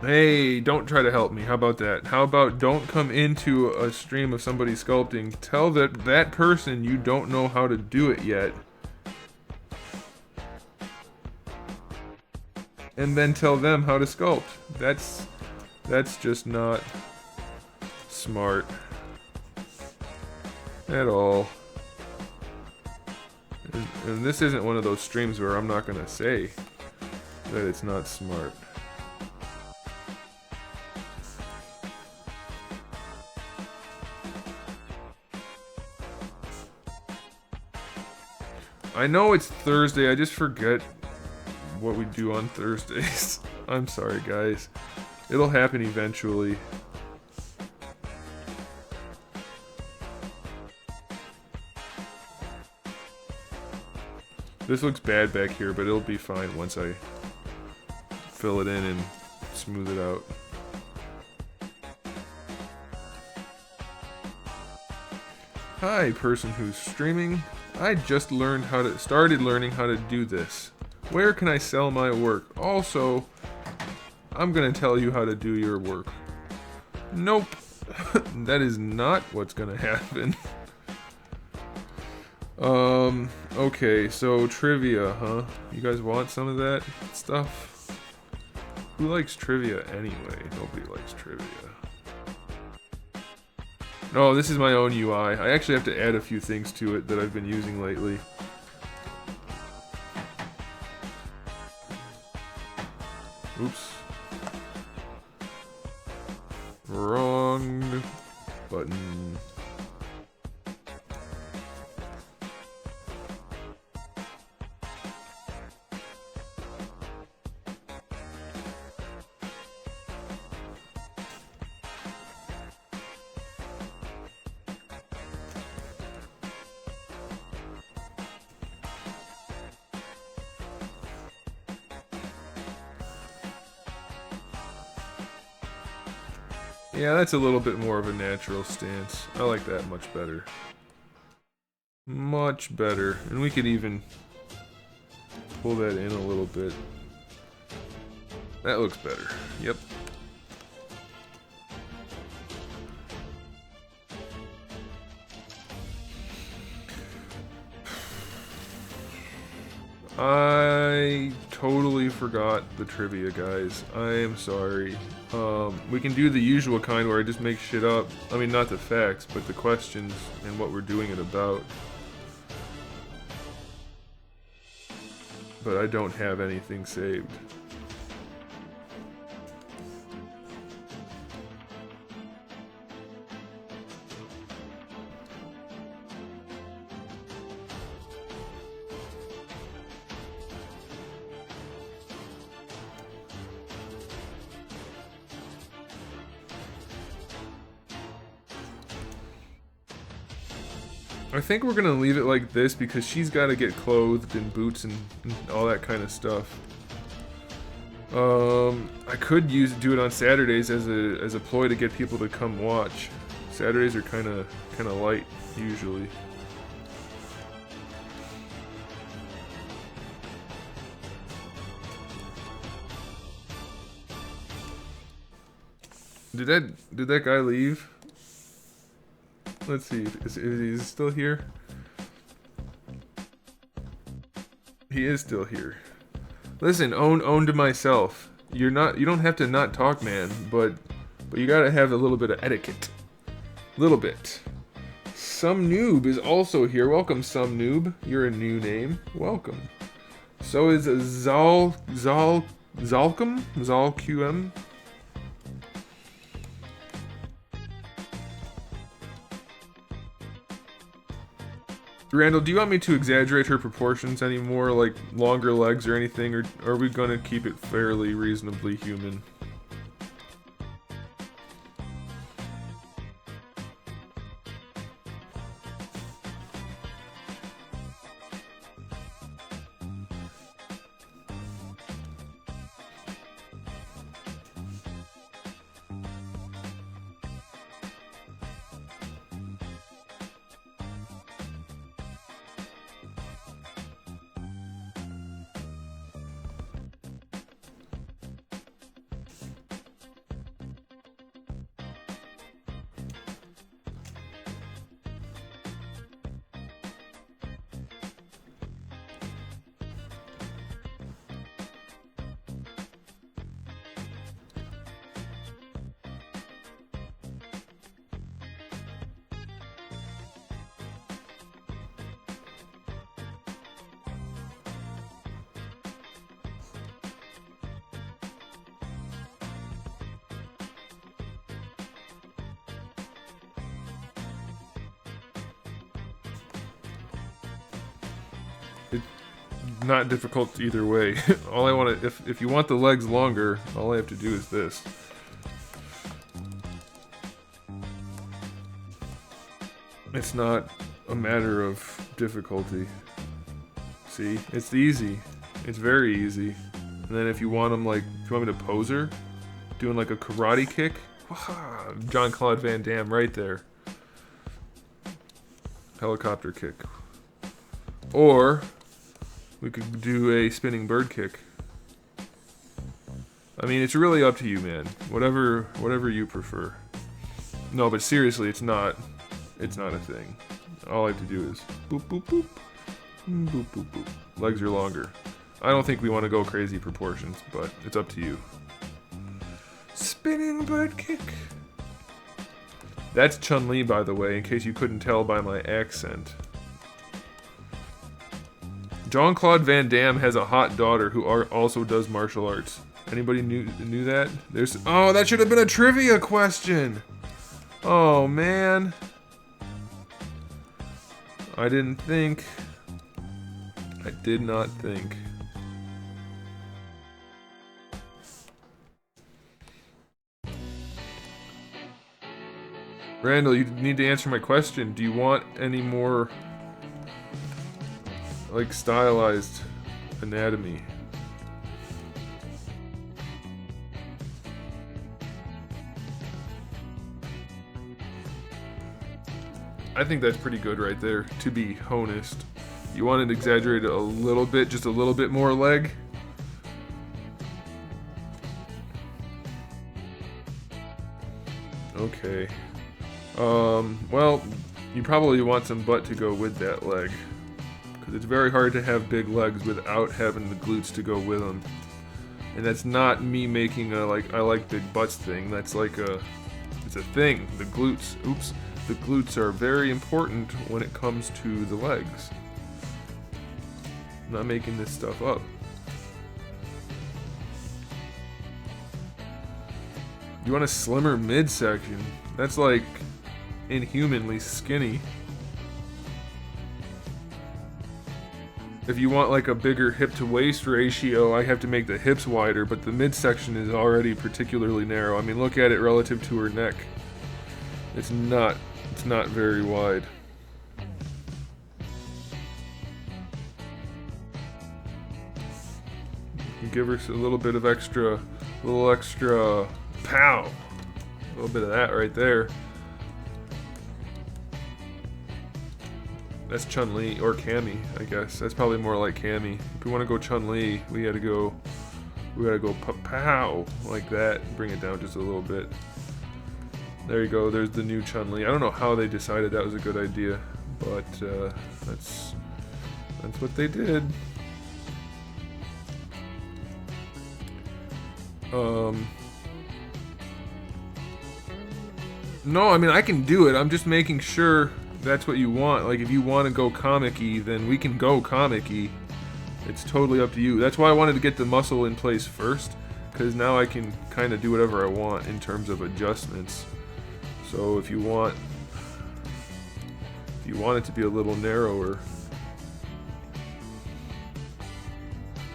Hey, don't try to help me. How about that? How about don't come into a stream of somebody sculpting. Tell that person you don't know how to do it yet. And then tell them how to sculpt. That's just not smart at all. And this isn't one of those streams where I'm not gonna say that it's not smart. I know it's Thursday, I just forget what we do on Thursdays. I'm sorry, guys. It'll happen eventually. This looks bad back here, but it'll be fine once I fill it in and smooth it out. Hi, person who's streaming. I just started learning how to do this. Where can I sell my work? Also, I'm gonna tell you how to do your work. Nope. That is not what's gonna happen. Okay, so trivia, huh? You guys want some of that stuff? Who likes trivia anyway? Nobody likes trivia. No, this is my own UI. I actually have to add a few things to it that I've been using lately. Oops. Wrong button. Yeah, that's a little bit more of a natural stance. I like that much better. Much better. And we could even pull that in a little bit. That looks better. Yep. I totally forgot the trivia, guys. I am sorry. We can do the usual kind where I just make shit up. I mean, not the facts, but the questions and what we're doing it about. But I don't have anything saved. I think we're gonna leave it like this because she's got to get clothed in boots and all that kind of stuff. I could do it on Saturdays as a ploy to get people to come watch. Saturdays are kind of light usually. Did that guy leave? Let's see. Is he still here? He is still here. Listen, own to myself. You don't have to not talk, man, but you gotta have a little bit of etiquette. Little bit. Some Noob is also here. Welcome, Some Noob. You're a new name. Welcome. So is Zalqm? Randall, do you want me to exaggerate her proportions anymore, like longer legs or anything, or are we gonna keep it fairly reasonably human? Not difficult either way. All I want to, if you want the legs longer, all I have to do is this. It's not a matter of difficulty. See, it's easy. It's very easy. And then if you want them like, if you want me to pose her, doing like a karate kick, Jean-Claude Van Damme right there. Helicopter kick. Or we could do a spinning bird kick. I mean, it's really up to you, man. Whatever you prefer. No, but seriously, it's not a thing. All I have to do is boop, boop, boop. Boop, boop, boop. Legs are longer. I don't think we want to go crazy proportions, but it's up to you. Spinning bird kick. That's Chun-Li, by the way, in case you couldn't tell by my accent. Jean-Claude Van Damme has a hot daughter who also does martial arts. Anybody knew that? Oh, that should have been a trivia question. Oh man, I didn't think. I did not think. Randall, you need to answer my question. Do you want any more like stylized anatomy? I think that's pretty good right there, to be honest. You want it exaggerated a little bit, just a little bit more leg? Okay. Well, you probably want some butt to go with that leg. Because it's very hard to have big legs without having the glutes to go with them. And that's not me making a, like, I like big butts thing. That's like it's a thing. The glutes, oops. The glutes are very important when it comes to the legs. I'm not making this stuff up. You want a slimmer midsection? That's like inhumanly skinny. If you want like a bigger hip to waist ratio, I have to make the hips wider, but the midsection is already particularly narrow. I mean, look at it relative to her neck. It's not very wide. Give her a little bit of extra, pow. A little bit of that right there. That's Chun-Li or Cammy, I guess. That's probably more like Cammy. If we want to go Chun-Li, we gotta go pow like that. Bring it down just a little bit. There you go. There's the new Chun-Li. I don't know how they decided that was a good idea, but that's what they did. No, I mean, I can do it. I'm just making sure that's what you want. Like, if you want to go comic-y, then we can go comic-y. It's totally up to you. That's why I wanted to get the muscle in place first, because now I can kind of do whatever I want in terms of adjustments. So if you want you want it to be a little narrower,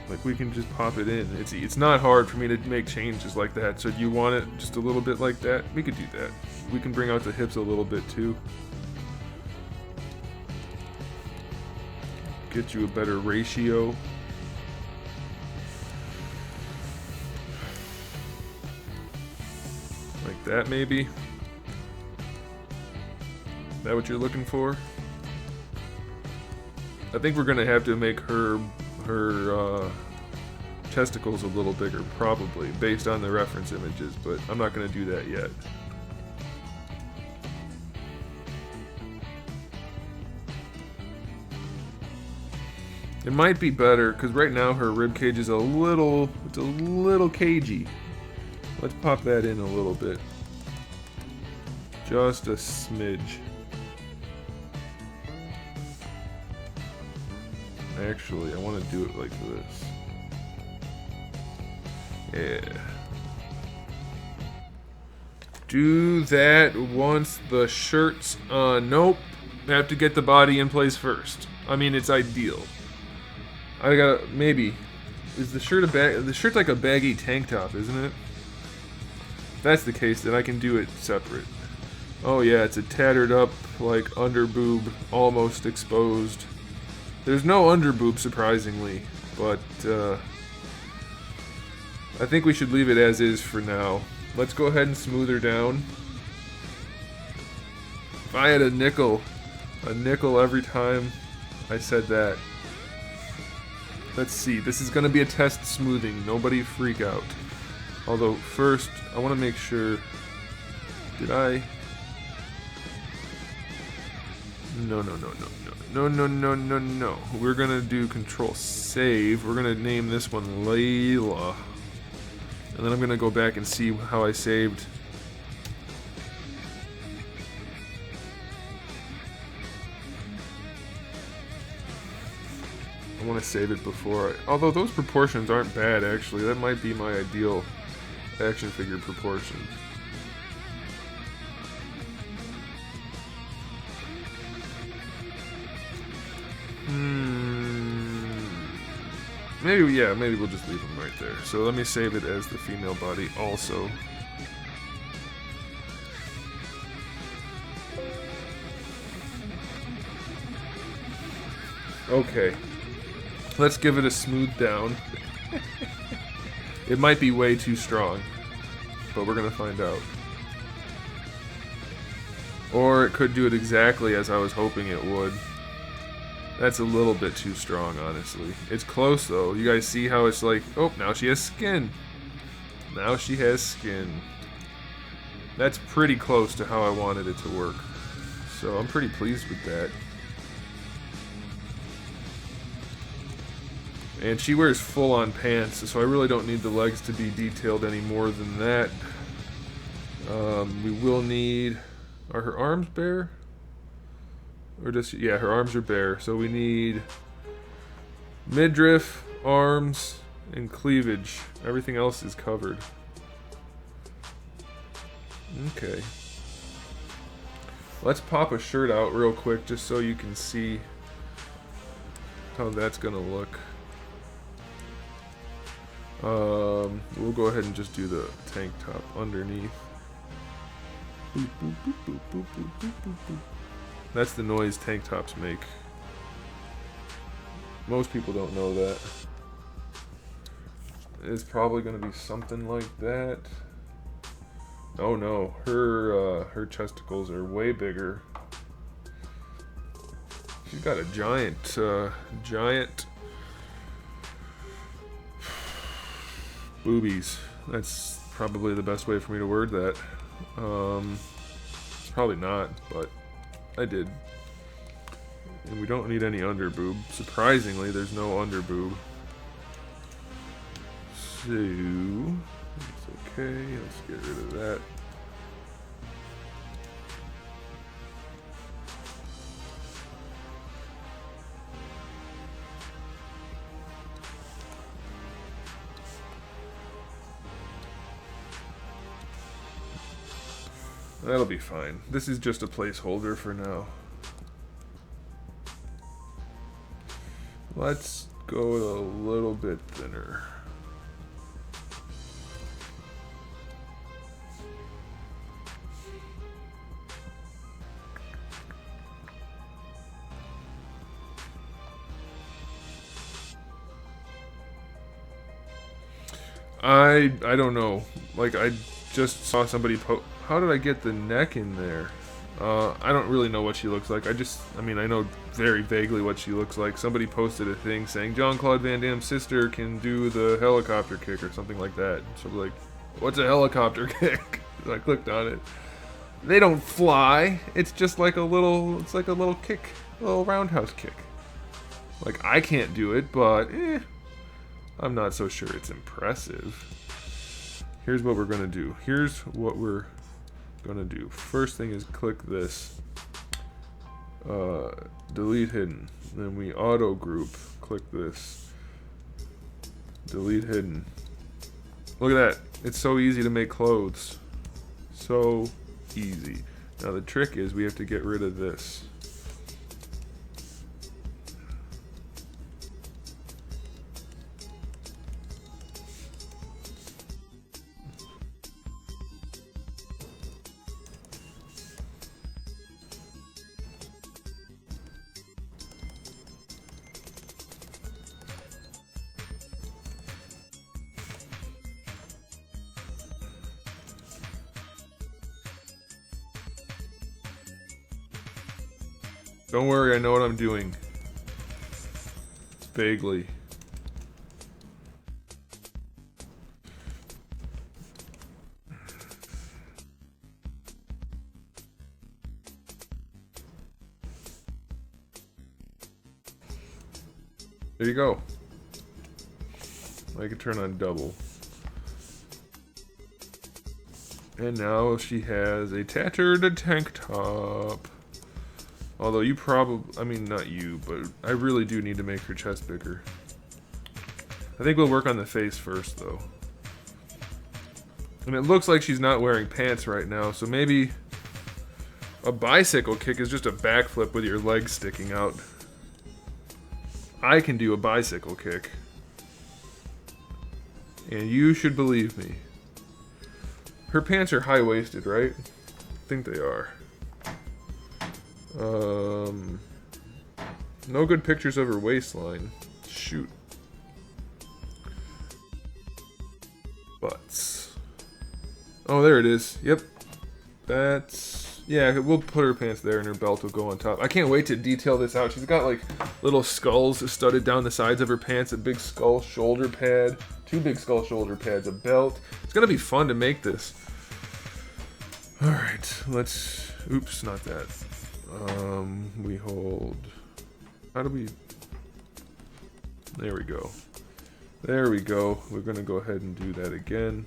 like we can just pop it in. It's not hard for me to make changes like that. So do you want it just a little bit like that? We could do that. We can bring out the hips a little bit too. Get you a better ratio. Like that maybe? Is that what you're looking for? I think we're gonna have to make her testicles a little bigger, probably, based on the reference images, but I'm not gonna do that yet. It might be better, because right now her rib cage is a little cagey. Let's pop that in a little bit. Just a smidge. Actually, I want to do it like this. Yeah. Do that once the shirt's on. Nope. I have to get the body in place first. I mean, it's ideal. I gotta, maybe. Is the shirt a bag? The shirt's like a baggy tank top, isn't it? If that's the case, then I can do it separate. Oh yeah, it's a tattered up, like, under boob, almost exposed. There's no under boob, surprisingly, but I think we should leave it as is for now. Let's go ahead and smooth her down. If I had a nickel every time I said that. Let's see, this is gonna be a test smoothing, nobody freak out. Although, first, I wanna make sure, did I? No. We're gonna do Control Save. We're gonna name this one Layla. And then I'm gonna go back and see how I saved. I want to save it before although those proportions aren't bad, actually. That might be my ideal action figure proportions. Maybe we'll just leave them right there. So let me save it as the female body also. Okay. Let's give it a smooth down. It might be way too strong, but we're gonna find out. Or it could do it exactly as I was hoping it would. That's a little bit too strong, honestly. It's close, though. You guys see how it's like, oh, now she has skin. Now she has skin. That's pretty close to how I wanted it to work. So I'm pretty pleased with that. And she wears full-on pants, so I really don't need the legs to be detailed any more than that. We will need... Are her arms bare? Or just, yeah, her arms are bare. So we need midriff, arms, and cleavage. Everything else is covered. Okay. Let's pop a shirt out real quick just so you can see how that's gonna look. We'll go ahead and just do the tank top underneath. Boop, boop, boop, boop, boop, boop, boop, boop, boop. That's the noise tank tops make. Most people don't know that. It's probably going to be something like that. Oh no, her chesticles are way bigger. She's got a giant boobies. That's probably the best way for me to word that. It's probably not, but I did. And we don't need any under boob. Surprisingly, there's no under boob. So, it's okay. Let's get rid of that. That'll be fine. This is just a placeholder for now. Let's go a little bit thinner. I don't know. Like, I just saw somebody how did I get the neck in there? I don't really know what she looks like. I mean, I know very vaguely what she looks like. Somebody posted a thing saying Jean-Claude Van Damme's sister can do the helicopter kick or something like that. So like, what's a helicopter kick? So I clicked on it. They don't fly. It's just like a little kick, a little roundhouse kick. Like, I can't do it, but I'm not so sure it's impressive. Here's what we're gonna do. First thing is click this. Delete hidden. Then we auto group. Click this. Delete hidden. Look at that. It's so easy to make clothes. So easy. Now the trick is we have to get rid of this. Don't worry, I know what I'm doing. Vaguely. There you go. I can turn on double. And now she has a tattered tank top. Although you probably, I mean not you, but I really do need to make her chest bigger. I think we'll work on the face first though. And it looks like she's not wearing pants right now, so maybe a bicycle kick is just a backflip with your legs sticking out. I can do a bicycle kick. And you should believe me. Her pants are high-waisted, right? I think they are. No good pictures of her waistline. Shoot. Butts. Oh, there it is. Yep. That's... yeah, we'll put her pants there and her belt will go on top. I can't wait to detail this out. She's got like little skulls studded down the sides of her pants, a big skull shoulder pad, 2 big skull shoulder pads, a belt. It's gonna be fun to make this. Alright, let's... oops, not that. We hold... how do we... there we go. There we go. We're gonna go ahead and do that again.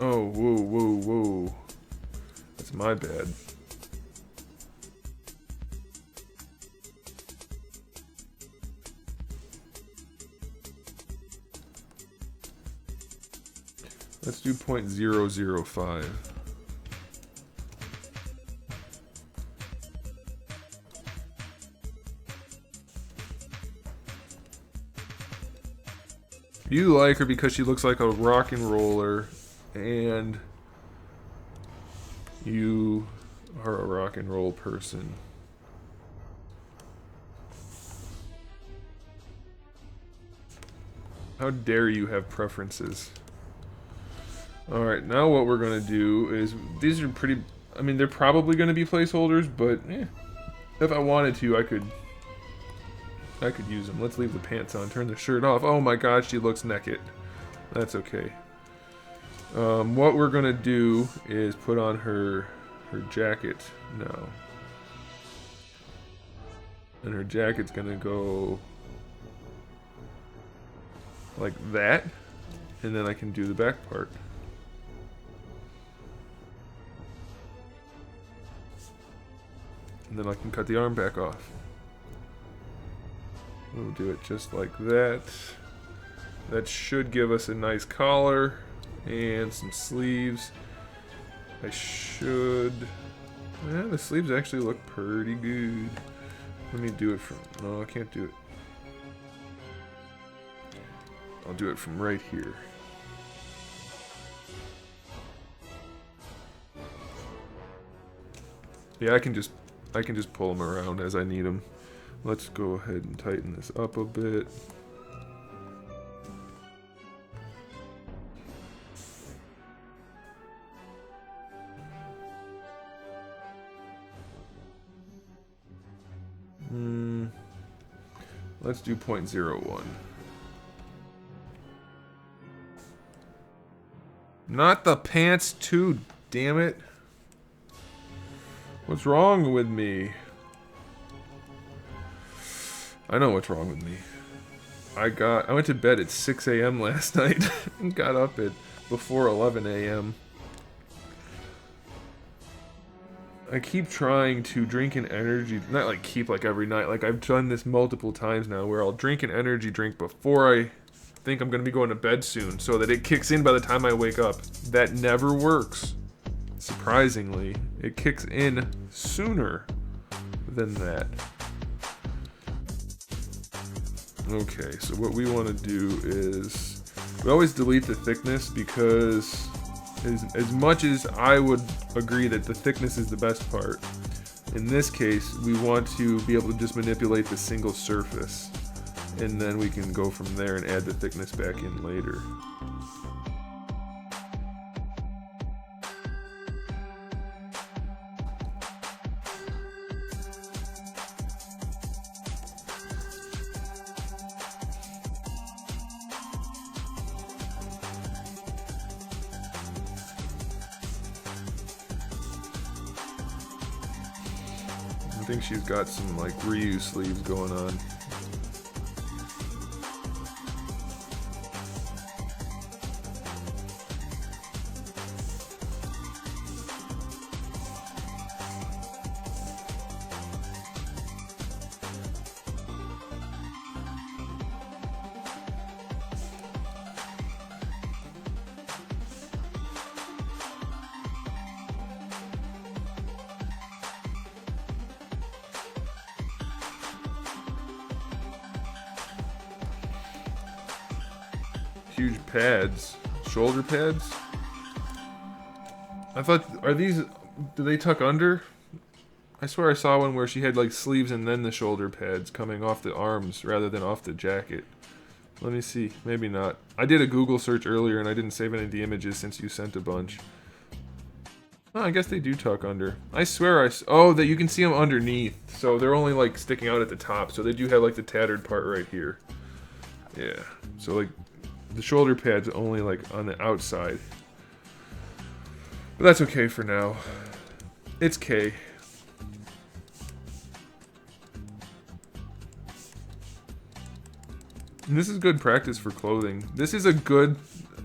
Oh, whoa, whoa, whoa. That's my bad. Let's do 0.005. You like her because she looks like a rock and roller, and you are a rock and roll person. How dare you have preferences? Alright, now what we're going to do is, these are pretty, I mean, they're probably going to be placeholders, but if I wanted to, I could use them. Let's leave the pants on, turn the shirt off. Oh my god, she looks naked. That's okay. What we're going to do is put on her jacket now. And her jacket's going to go like that, and then I can do the back part. And then I can cut the arm back off. We'll do it just like that. That should give us a nice collar and some sleeves. I should Yeah, the sleeves actually look pretty good. Let me do it from... No, I can't do it. I'll do it from right here. Yeah, I can just pull them around as I need them. Let's go ahead and tighten this up a bit. Let's do 0.01. Not the pants too, damn it. What's wrong with me? I know what's wrong with me. I went to bed at 6 a.m. last night and got up at before 11 a.m. I keep trying to drink an energy, not like keep like every night, like I've done this multiple times now where I'll drink an energy drink before I think I'm going to be going to bed soon so that it kicks in by the time I wake up. That never works. Surprisingly, it kicks in sooner than that. Okay, so what we want to do is, we always delete the thickness because as much as I would agree that the thickness is the best part, in this case, we want to be able to just manipulate the single surface. And then we can go from there and add the thickness back in later. I think she's got some like reuse sleeves going on. Huge pads. Shoulder pads? I thought, are these, do they tuck under? I swear I saw one where she had like sleeves and then the shoulder pads coming off the arms rather than off the jacket. Let me see, maybe not. I did a Google search earlier and I didn't save any of the images since you sent a bunch. Oh, I guess they do tuck under. I swear oh, that you can see them underneath. So they're only like sticking out at the top. So they do have like the tattered part right here. Yeah, so like, the shoulder pad's only like on the outside. But that's okay for now. It's K. And this is good practice for clothing. This is a good...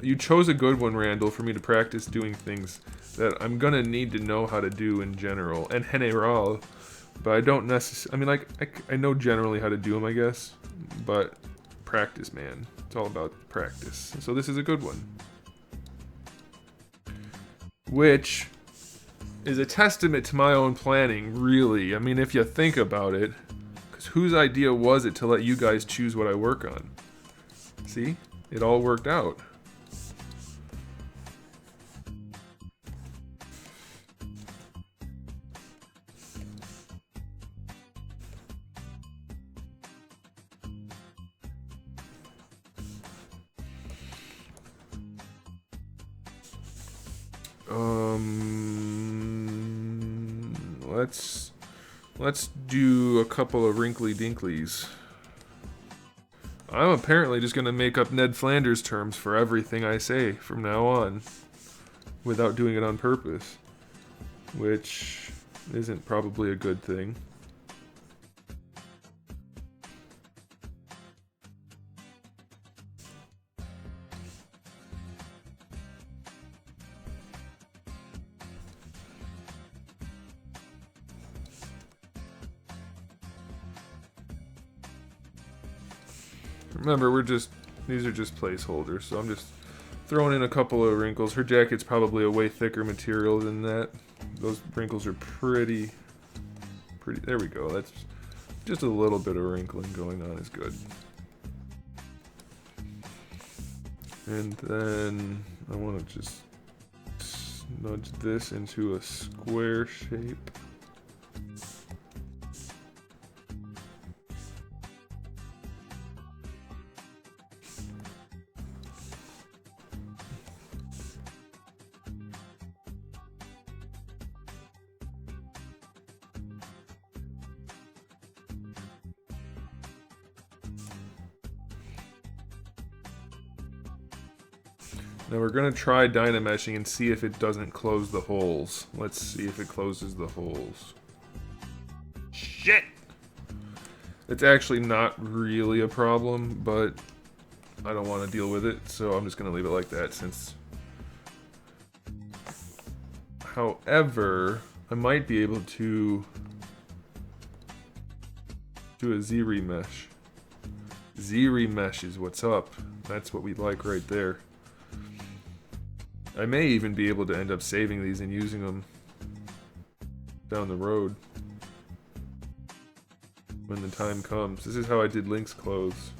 You chose a good one, Randall, for me to practice doing things that I'm gonna need to know how to do in general. En general. But I don't necessarily... I mean, like, I know generally how to do them, I guess. But practice, man. It's all about practice. So this is a good one. Which is a testament to my own planning, really. I mean, if you think about it. Because whose idea was it to let you guys choose what I work on? See? It all worked out. Let's do a couple of wrinkly dinklies. I'm apparently just gonna make up Ned Flanders terms for everything I say from now on, without doing it on purpose, which isn't probably a good thing. Remember, these are just placeholders, so I'm just throwing in a couple of wrinkles. Her jacket's probably a way thicker material than that, those wrinkles are pretty, there we go. That's just a little bit of wrinkling going on is good. And then I want to just nudge this into a square shape. Now we're going to try dynameshing and see if it doesn't close the holes. Let's see if it closes the holes. Shit! It's actually not really a problem, but I don't want to deal with it, so I'm just going to leave it like that since... However, I might be able to do a ZBrush. ZBrush is what's up. That's what we like right there. I may even be able to end up saving these and using them down the road when the time comes. This is how I did Link's clothes.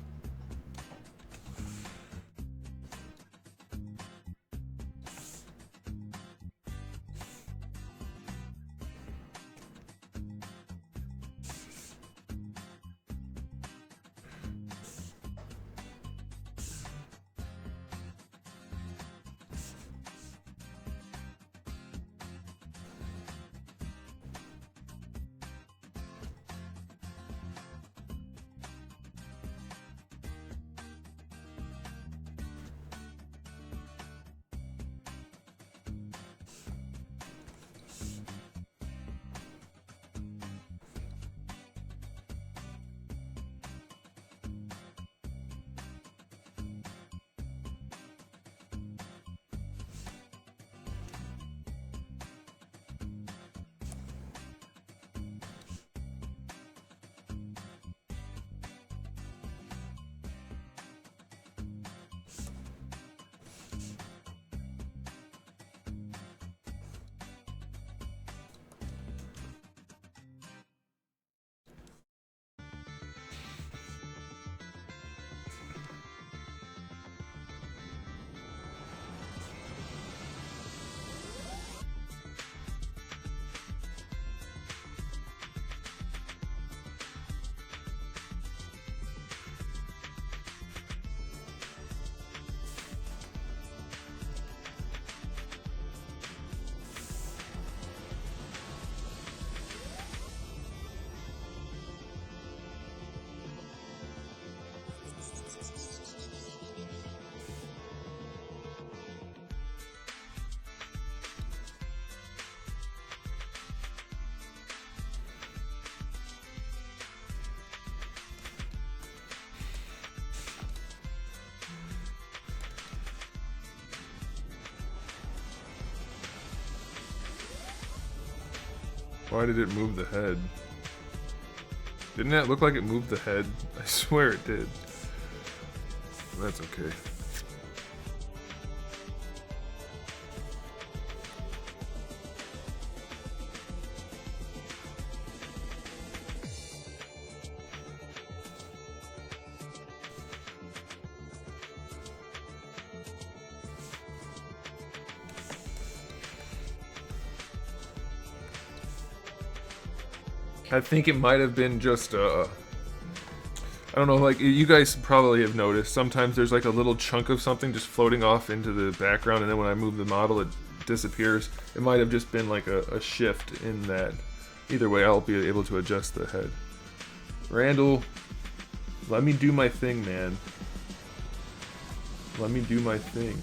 Why did it move the head? Didn't that look like it moved the head? I swear it did. That's okay. I think it might have been just I don't know, like you guys probably have noticed sometimes there's like a little chunk of something just floating off into the background, and then when I move the model it disappears. It might have just been like a shift in that. Either way, I'll be able to adjust the head. Randall, let me do my thing, man. Let me do my thing.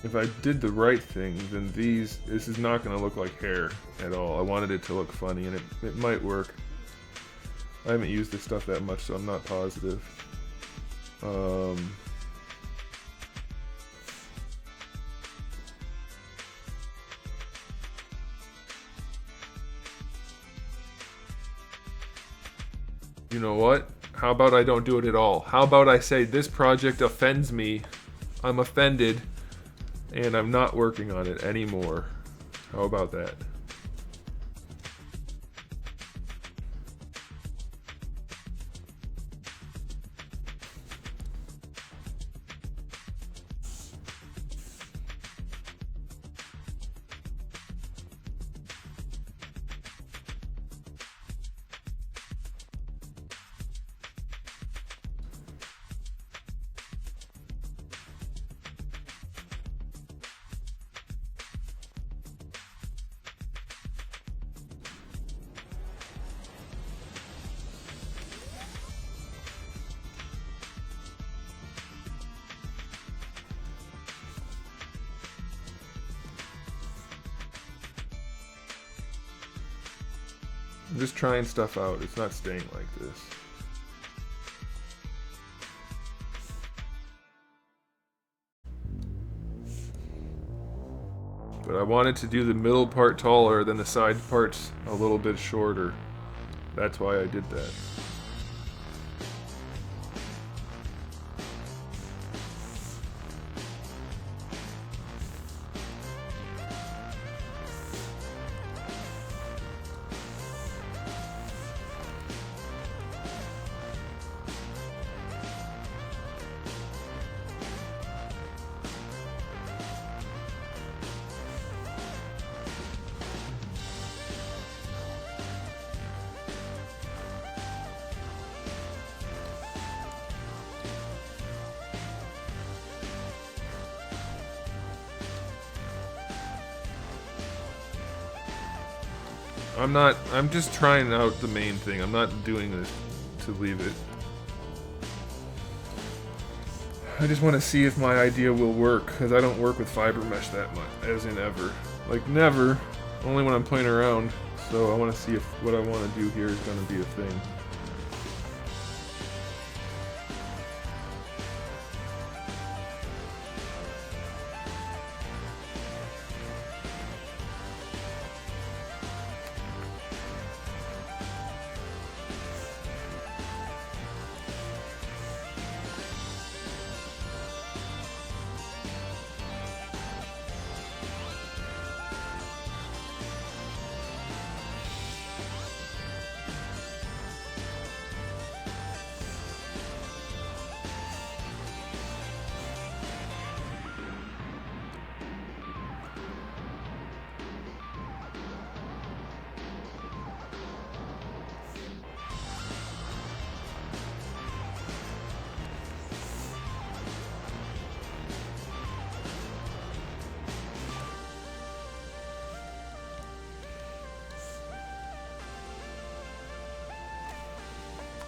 if I did the right thing, then this is not going to look like hair at all. I wanted it to look funny, and it might work. I haven't used this stuff that much, so I'm not positive. You know what? How about I don't do it at all? How about I say this project offends me, I'm offended, and I'm not working on it anymore? How about that? I'm just trying stuff out. It's not staying like this. But I wanted to do the middle part taller, then the side parts a little bit shorter. That's why I did that. I'm just trying out the main thing. I'm not doing this to leave it. I just want to see if my idea will work, because I don't work with fiber mesh that much, as in ever. Like, never. Only when I'm playing around. So I want to see if what I want to do here is going to be a thing.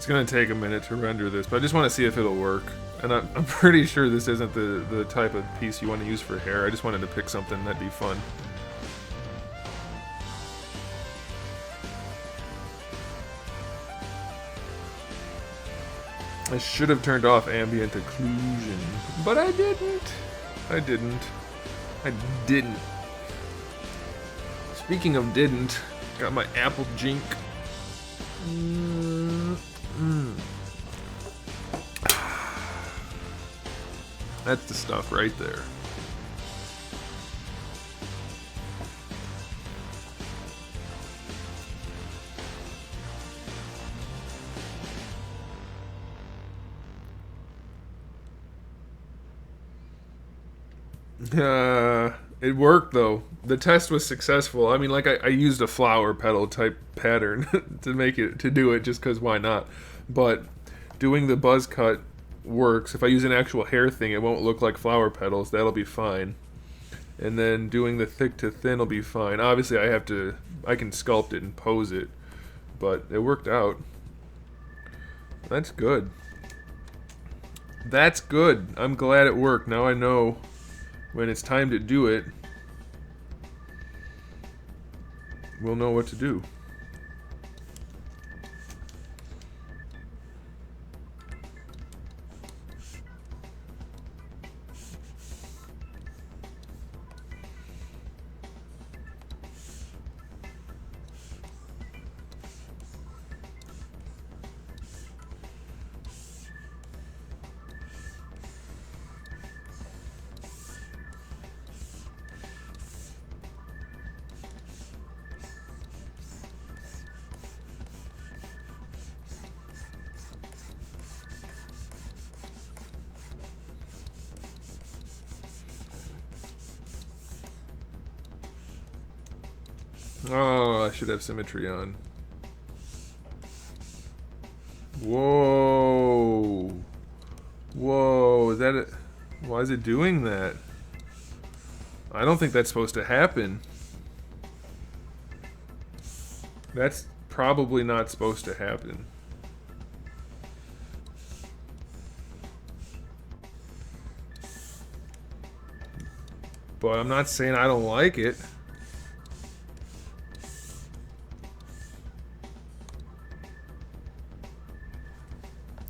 It's gonna take a minute to render this, but I just want to see if it'll work. And I'm pretty sure this isn't the type of piece you want to use for hair. I just wanted to pick something that'd be fun. I should have turned off ambient occlusion, but I didn't. I didn't. Speaking of didn't, got my apple jink. That's the stuff right there. It worked though. The test was successful. I mean, like I used a flower petal type pattern to do it just because why not? But doing the buzz cut works. If I use an actual hair thing, it won't look like flower petals. That'll be fine. And then doing the thick to thin will be fine. Obviously, I can sculpt it and pose it, but it worked out. That's good. That's good. I'm glad it worked. Now I know when it's time to do it, we'll know what to do. Oh, I should have symmetry on. Whoa. Whoa, is that it? Why is it doing that? I don't think that's supposed to happen. That's probably not supposed to happen. But I'm not saying I don't like it.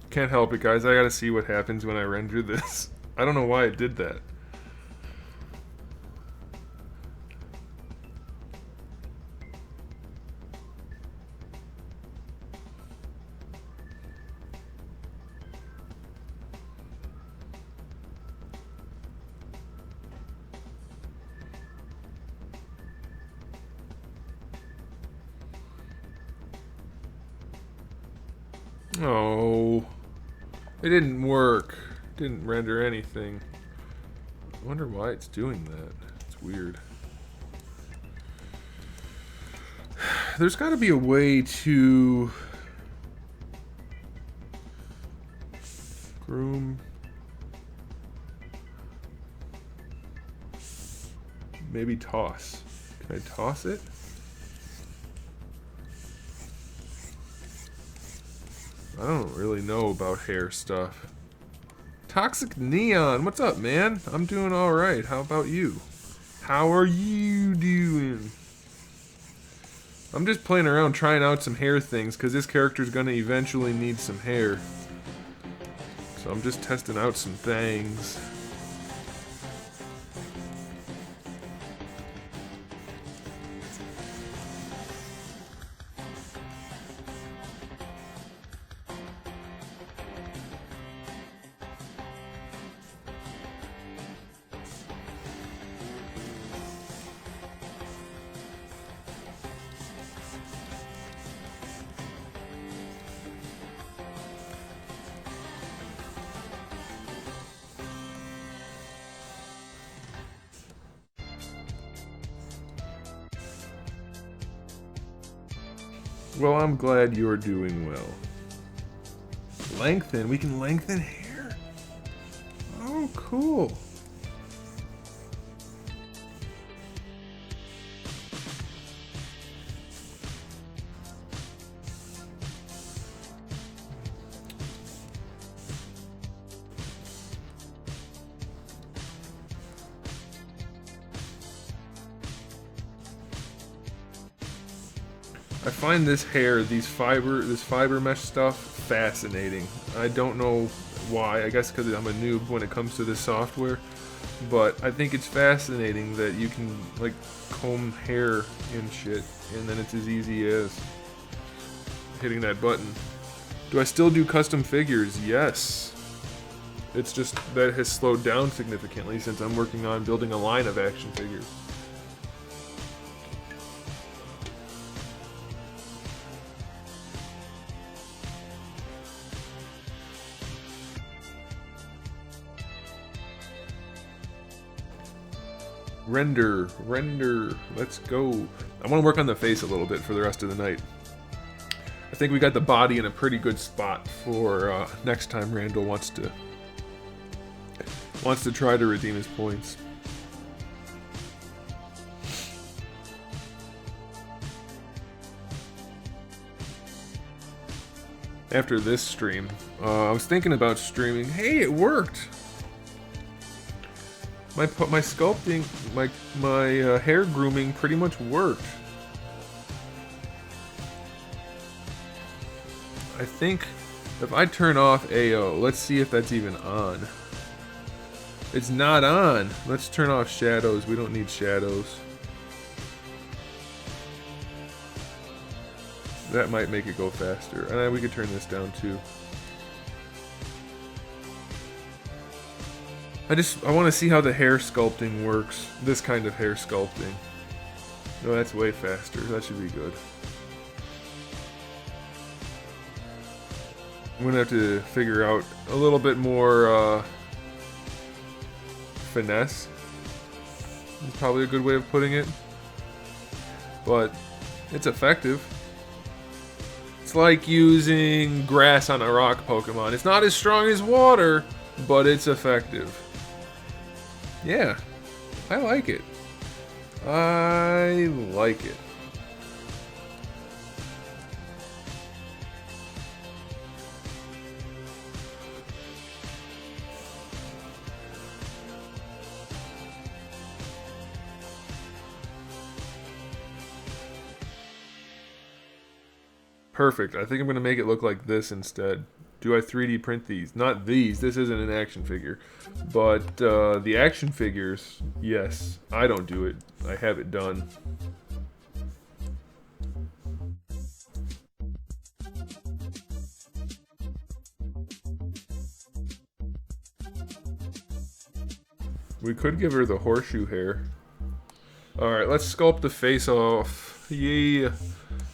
Can't help it, guys. I gotta see what happens when I render this. I don't know why it did that. Oh, it didn't work. Didn't render anything. I wonder why it's doing that. It's weird. There's got to be a way to groom. Maybe toss. Can I toss it? I don't really know about hair stuff. Toxic Neon, what's up, man? I'm doing alright. How about you? How are you doing? I'm just playing around trying out some hair things because this character's gonna eventually need some hair. So I'm just testing out some things. Well, I'm glad you're doing well. Lengthen? We can lengthen hair? Oh, cool. I find this hair, this fiber mesh stuff, fascinating. I don't know why. I guess because I'm a noob when it comes to this software, but I think it's fascinating that you can like comb hair and shit, and then it's as easy as hitting that button. Do I still do custom figures? Yes. It's just that it has slowed down significantly since I'm working on building a line of action figures. Render, let's go. I want to work on the face a little bit for the rest of the night. I think we got the body in a pretty good spot for next time Randall wants to try to redeem his points. After this stream, I was thinking about streaming. Hey, it worked! My sculpting, my hair grooming pretty much worked. I think if I turn off AO, let's see if that's even on. It's not on. Let's turn off shadows. We don't need shadows. That might make it go faster. And we could turn this down too. I want to see how the hair sculpting works. This kind of hair sculpting. No, that's way faster. That should be good. I'm gonna have to figure out a little bit more finesse. Is probably a good way of putting it. But it's effective. It's like using grass on a rock Pokemon. It's not as strong as water, but it's effective. Yeah, I like it. I like it. Perfect. I think I'm going to make it look like this instead. Do I 3D print these? Not these. This isn't an action figure. But the action figures, yes. I don't do it. I have it done. We could give her the horseshoe hair. Alright, let's sculpt the face off. Yeah.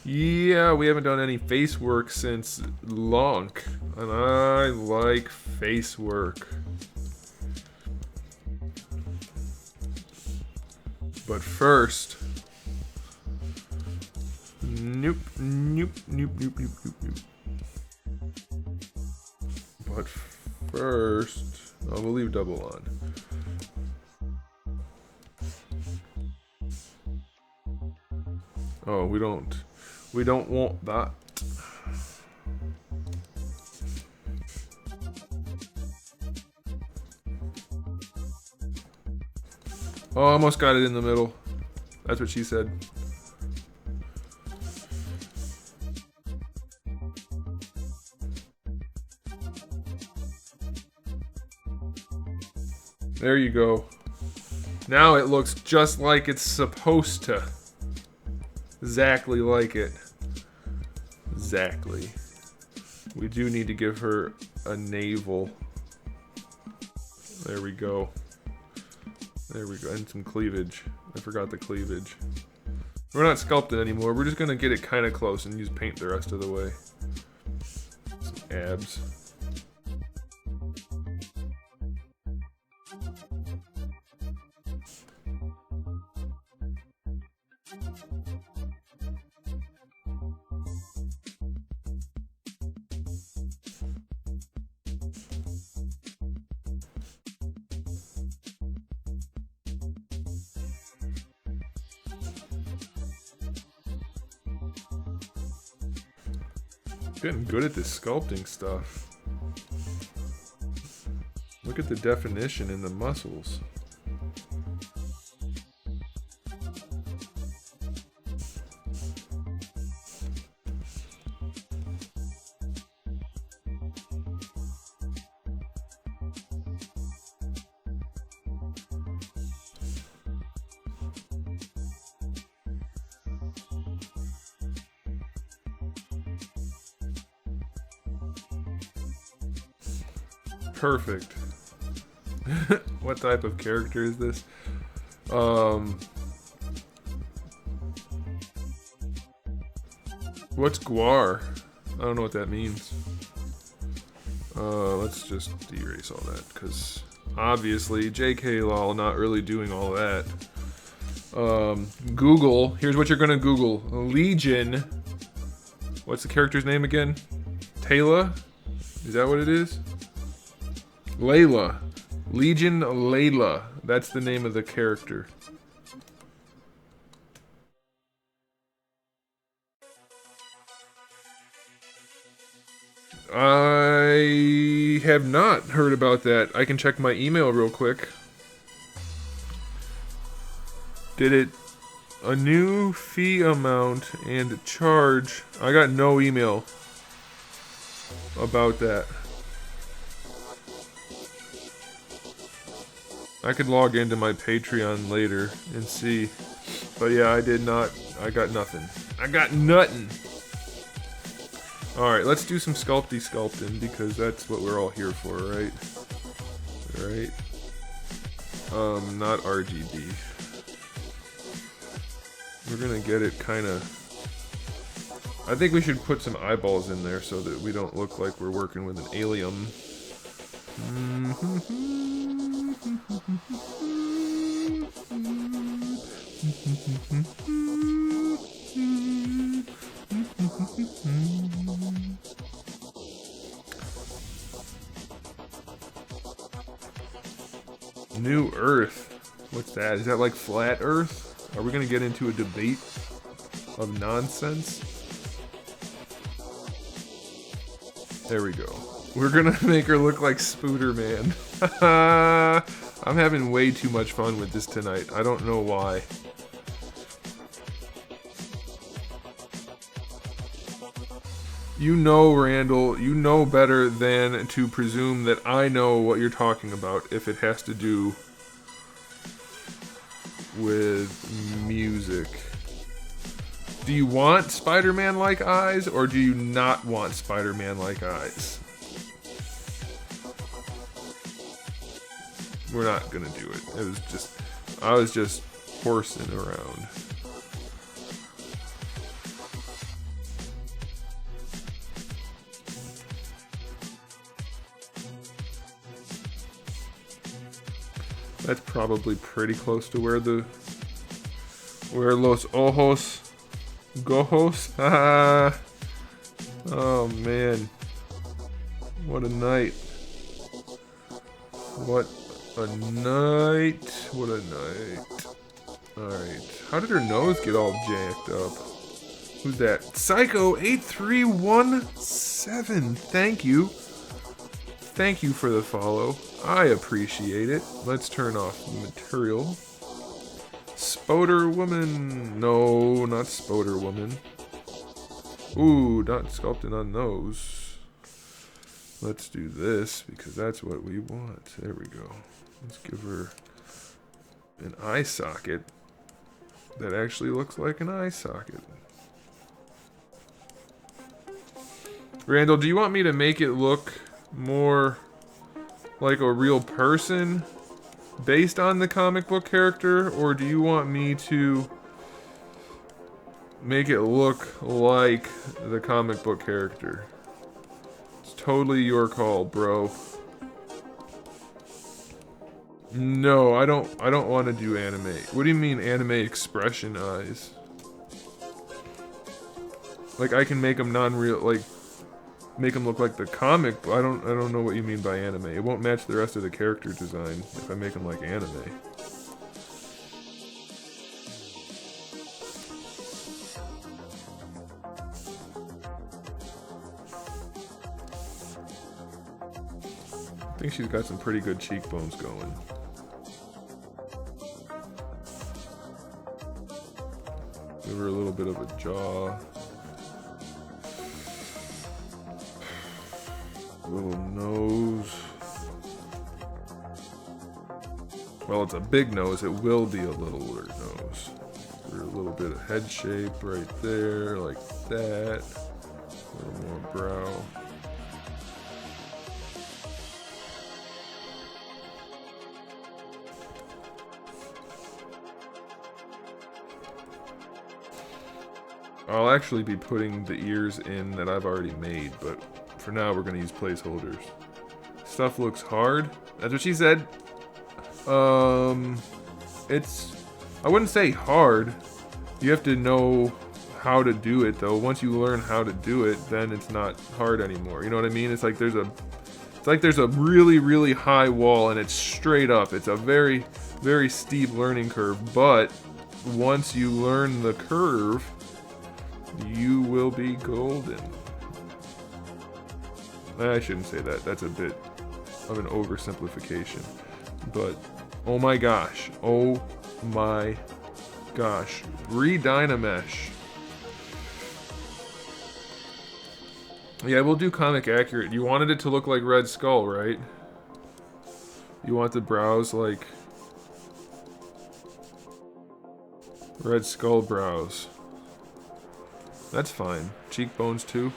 Yeah, we haven't done any face work since long, and I like face work. But first, nope. But first, oh, we'll leave double on. Oh, we don't want that. Oh, I almost got it in the middle. That's what she said. There you go. Now it looks just like it's supposed to. Exactly like it. Exactly. We do need to give her a navel. There we go. There we go. And some cleavage. I forgot the cleavage. We're not sculpting anymore. We're just going to get it kind of close and use paint the rest of the way. Some abs. Getting good at this sculpting stuff. Look at the definition in the muscles. Perfect. What type of character is this? What's guar? I don't know what that means. Let's just erase all that, because obviously JK lol, not really doing all that. Google, here's what you're gonna Google. Legion. What's the character's name again? Layla? Is that what it is? Layla. Legion Layla. That's the name of the character. I have not heard about that. I can check my email real quick. Did it a new fee amount and charge? I got no email about that. I could log into my Patreon later and see. But yeah, I did not. I got nothing. I got nothing. Alright, let's do some sculpting because that's what we're all here for, right? Right? Not RGB. We're gonna get it kinda... I think we should put some eyeballs in there so that we don't look like we're working with an alien. New Earth. What's that? Is that like flat Earth? Are we gonna get into a debate of nonsense? There we go. We're gonna make her look like Spooder Man. I'm having way too much fun with this tonight. I don't know why. You know, Randall, you know better than to presume that I know what you're talking about if it has to do with music. Do you want Spider-Man-like eyes, or do you not want Spider-Man-like eyes? We're not gonna do it. It was just, I was just horsing around. That's probably pretty close to where los ojos gojos. Ah, oh man, what a night! What a night! What a night! All right, how did her nose get all jacked up? Who's that? Psycho8317. Thank you. Thank you for the follow. I appreciate it. Let's turn off the material. Spoder Woman. No, not Spoder Woman. Ooh, not sculpting on those. Let's do this because that's what we want. There we go. Let's give her an eye socket that actually looks like an eye socket. Randall, do you want me to make it look more like a real person based on the comic book character, or do you want me to make it look like the comic book character? It's totally your call, bro. No, I don't want to do anime. What do you mean anime expression eyes? Like I can make them non-real, like make them look like the comic. I don't know what you mean by anime. It won't match the rest of the character design if I make them like anime. I think she's got some pretty good cheekbones going. Give her a little bit of a jaw. Little nose. Well, it's a big nose. It will be a littler nose. A little bit of head shape right there, like that. A little more brow. I'll actually be putting the ears in that I've already made, but for now we're gonna use placeholders. Stuff looks hard. That's what she said. It's, I wouldn't say hard. You have to know how to do it though. Once you learn how to do it, then it's not hard anymore. You know what I mean? It's like there's a really, really high wall and it's straight up. It's a very, very steep learning curve, but once you learn the curve, you will be golden. I shouldn't say that. That's a bit of an oversimplification. But, oh my gosh. Oh my Gosh. Dynamesh. Yeah, we'll do comic accurate. You wanted it to look like Red Skull, right? You want the brows like Red Skull brows. That's fine. Cheekbones too.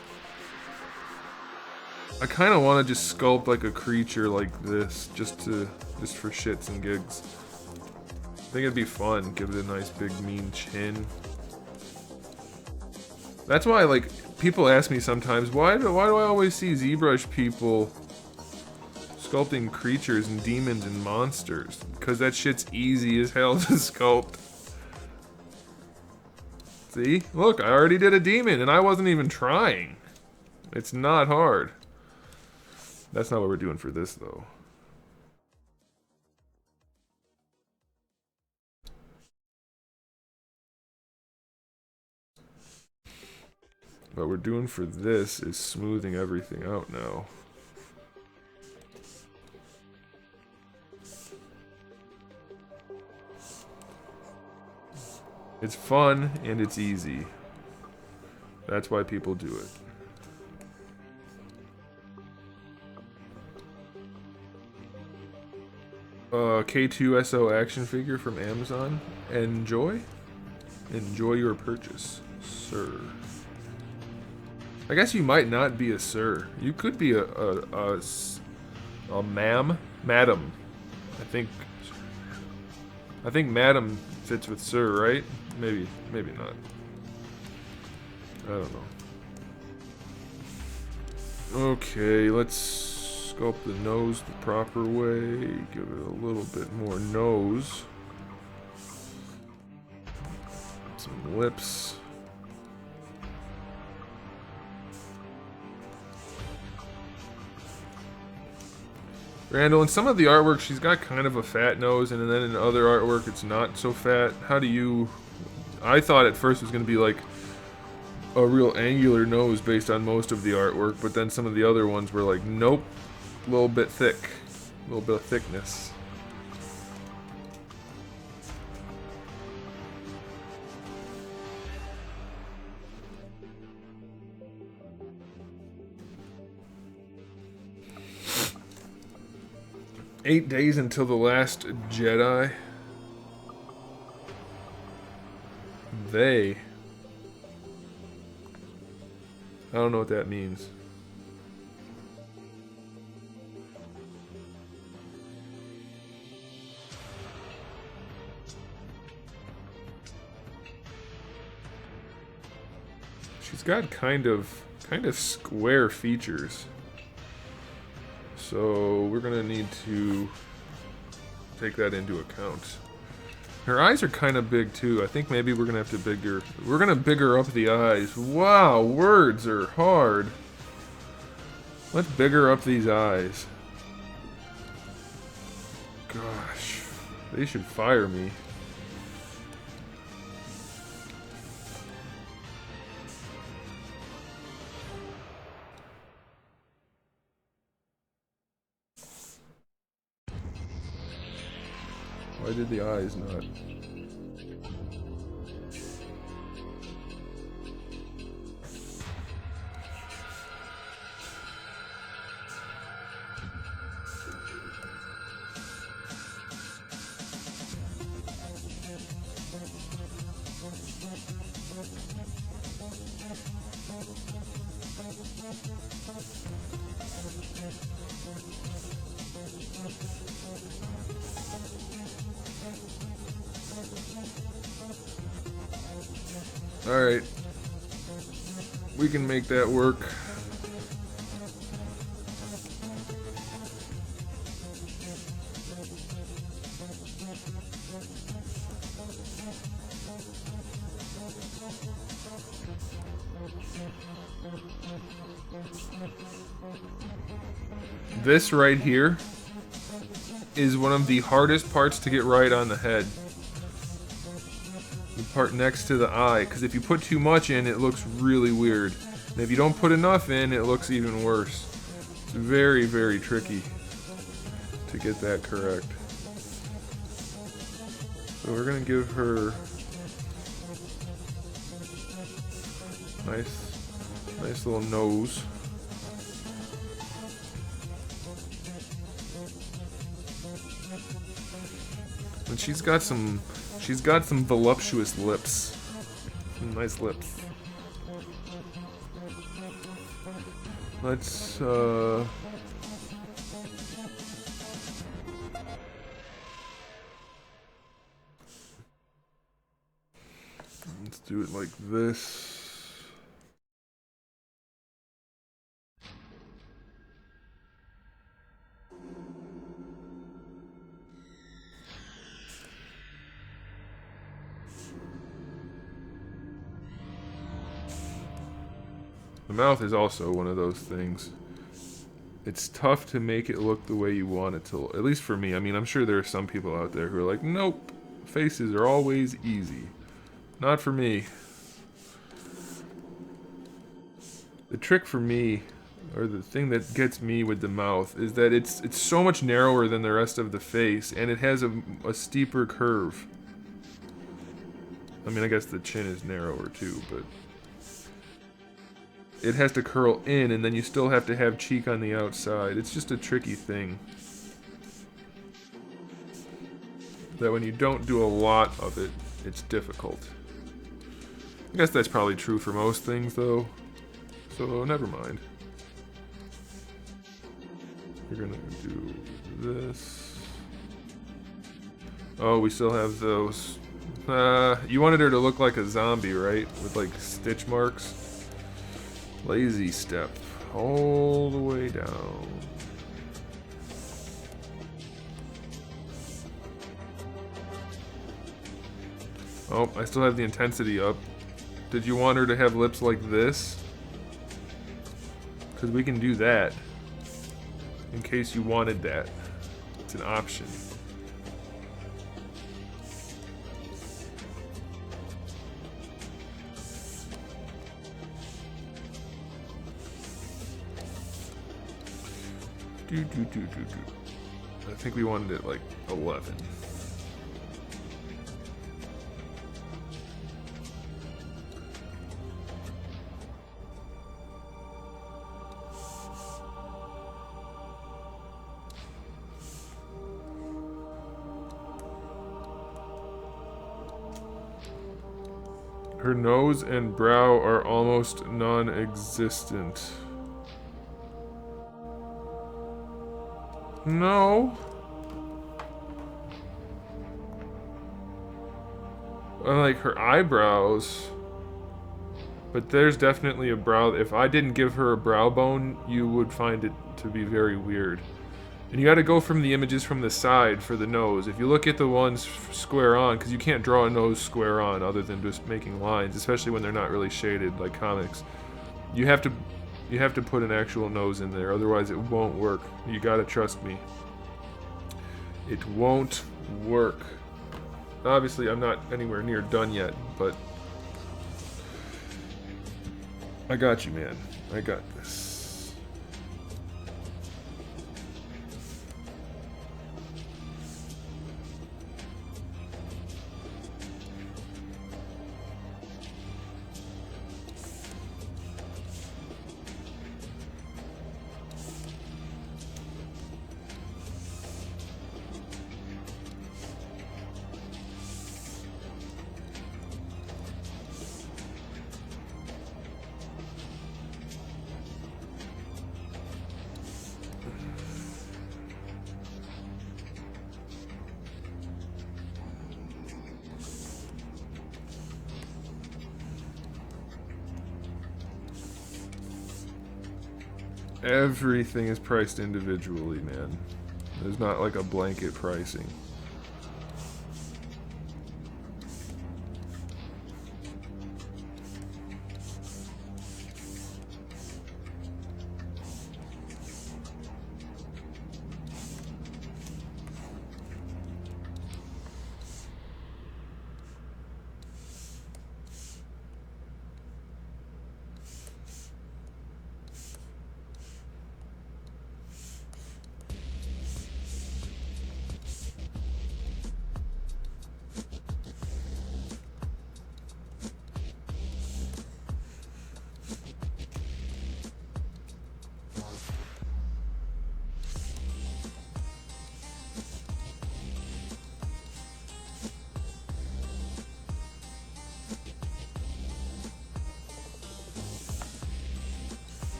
I kind of want to just sculpt like a creature like this, just for shits and gigs. I think it'd be fun. Give it a nice big mean chin. That's why, like, people ask me sometimes, why do I always see ZBrush people sculpting creatures and demons and monsters? Because that shit's easy as hell to sculpt. See? Look, I already did a demon and I wasn't even trying. It's not hard. That's not what we're doing for this, though. What we're doing for this is smoothing everything out now. It's fun and it's easy. That's why people do it. K2SO action figure from Amazon. Enjoy your purchase, sir. I guess you might not be a sir. You could be a madam. I think madam fits with sir, right? Maybe not. I don't know. Okay, let's sculpt the nose the proper way. Give it a little bit more nose. Some lips. Randall, in some of the artwork, she's got kind of a fat nose, and then in other artwork, it's not so fat. How do you... I thought at first it was going to be like a real angular nose based on most of the artwork, but then some of the other ones were like, nope, a little bit thick. A little bit of thickness. "8 days until the last Jedi." They. I don't know what that means. She's got kind of square features. So we're gonna need to take that into account. Her eyes are kind of big too. I think maybe we're gonna have to bigger up the eyes. Wow, words are hard. Let's bigger up these eyes. Gosh, they should fire me. Why did the eyes not? Alright. We can make that work. This right here is one of the hardest parts to get right on the head. The part next to the eye, because if you put too much in, it looks really weird. And if you don't put enough in, it looks even worse. It's very, very tricky to get that correct. So we're gonna give her Nice little nose. And she's got some voluptuous lips. Some nice lips. Let's do it like this. The mouth is also one of those things. It's tough to make it look the way you want it to, at least for me. I mean, I'm sure there are some people out there who are like, nope, faces are always easy. Not for me. The trick for me, or the thing that gets me with the mouth, is that it's so much narrower than the rest of the face, and it has a steeper curve. I mean, I guess the chin is narrower too, but it has to curl in, and then you still have to have cheek on the outside. It's just a tricky thing. That when you don't do a lot of it, it's difficult. I guess that's probably true for most things, though. So, never mind. We're gonna do this. Oh, we still have those. You wanted her to look like a zombie, right? With, like, stitch marks. Lazy step. All the way down. Oh, I still have the intensity up. Did you want her to have lips like this? Because we can do that. In case you wanted that. It's an option. I think we wanted it like 11. Her nose and brow are almost non-existent. No. I like her eyebrows. But there's definitely a brow. If I didn't give her a brow bone, you would find it to be very weird. And you gotta go from the images from the side for the nose. If you look at the ones square on, because you can't draw a nose square on other than just making lines, especially when they're not really shaded like comics. You have to put an actual nose in there, otherwise it won't work. You gotta trust me. It won't work. Obviously, I'm not anywhere near done yet, but I got you, man. I got this. Everything is priced individually, man. There's not like a blanket pricing.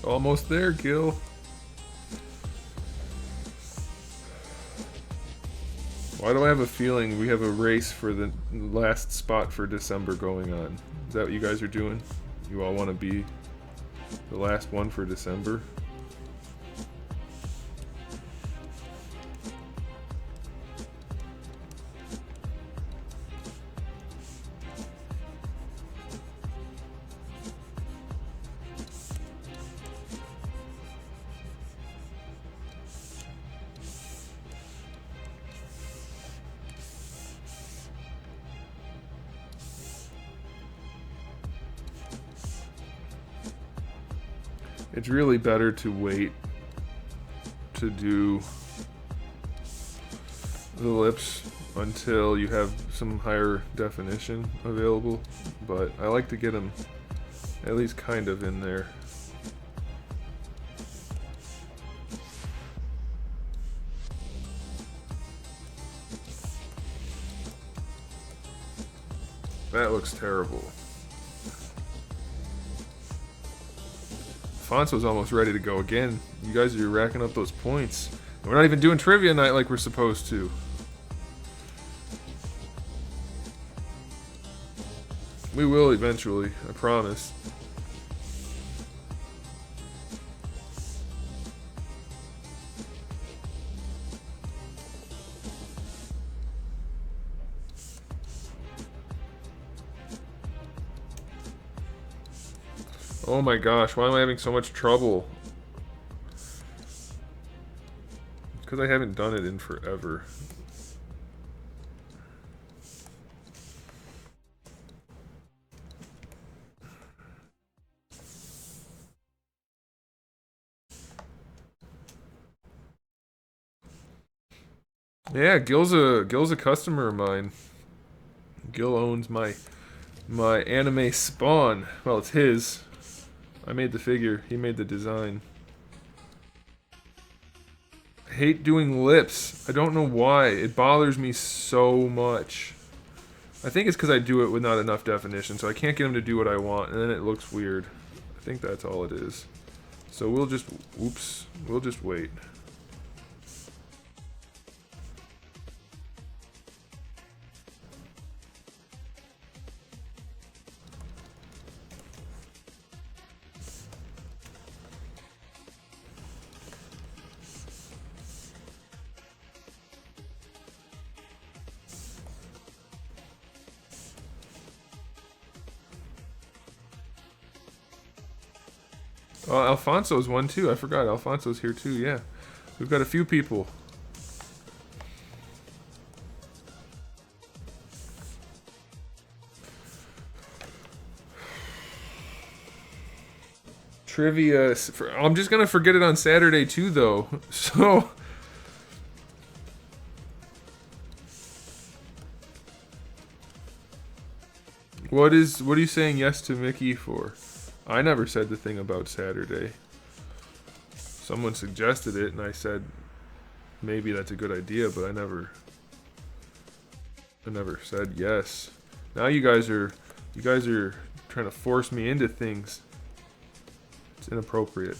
Almost there, Gil. Why do I have a feeling we have a race for the last spot for December going on? Is that what you guys are doing? You all want to be the last one for December? It's really better to wait to do the lips until you have some higher definition available, but I like to get them at least kind of in there. That looks terrible. Fonzo's almost ready to go again. You guys are racking up those points. And we're not even doing trivia night like we're supposed to. We will eventually, I promise. Oh my gosh, why am I having so much trouble? It's because I haven't done it in forever. Yeah, Gil's a customer of mine. Gil owns my anime Spawn. Well, it's his. I made the figure. He made the design. I hate doing lips. I don't know why. It bothers me so much. I think it's because I do it with not enough definition, so I can't get him to do what I want, and then it looks weird. I think that's all it is. So we'll just... Oops. We'll just wait. Oh, Alfonso's one too. I forgot. Alfonso's here too. Yeah. We've got a few people. Trivia. I'm just going to forget it on Saturday too, though. So. What are you saying yes to Mickey for? I never said the thing about Saturday. Someone suggested it, and I said maybe that's a good idea, but I never said yes. Now you guys are trying to force me into things. It's inappropriate.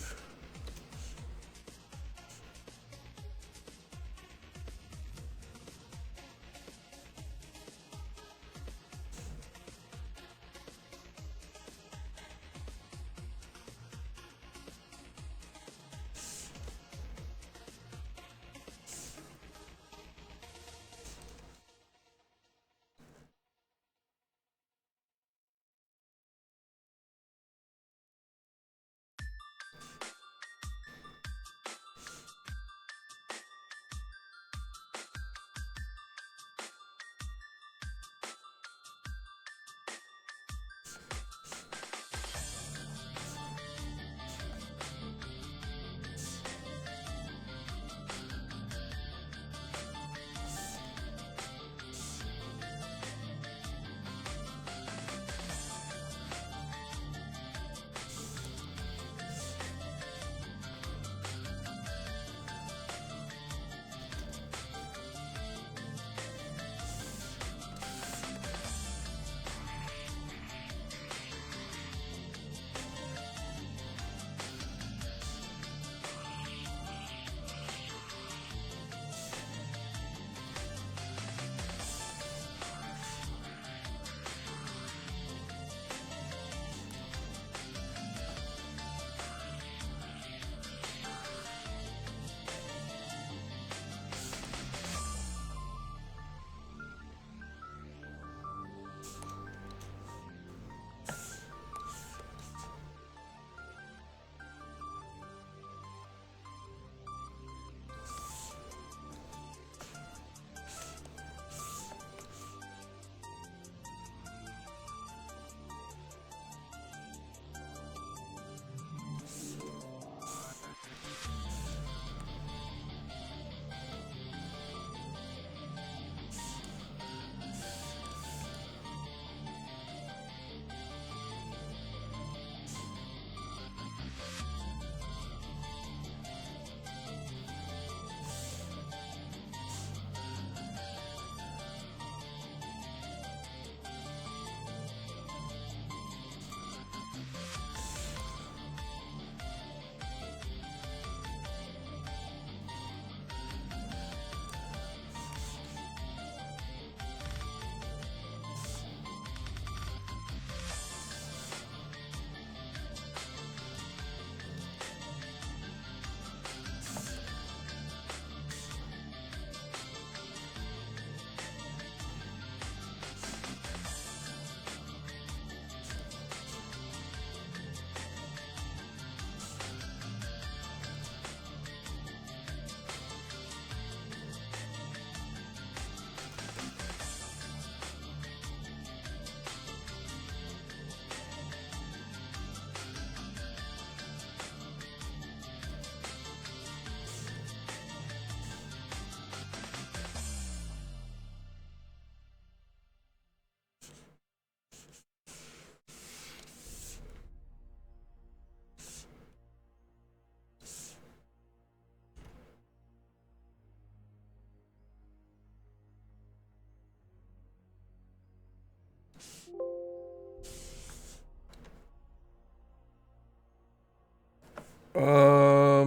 I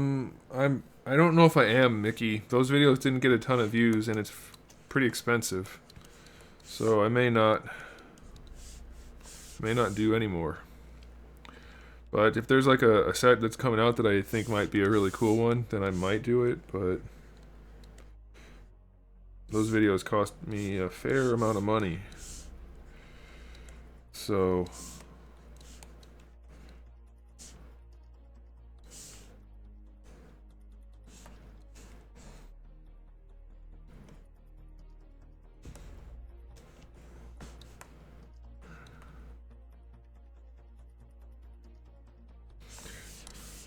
don't know if I am, Mickey. Those videos didn't get a ton of views, and it's pretty expensive. So I may not do any more. But if there's like a set that's coming out that I think might be a really cool one, then I might do it. But those videos cost me a fair amount of money. So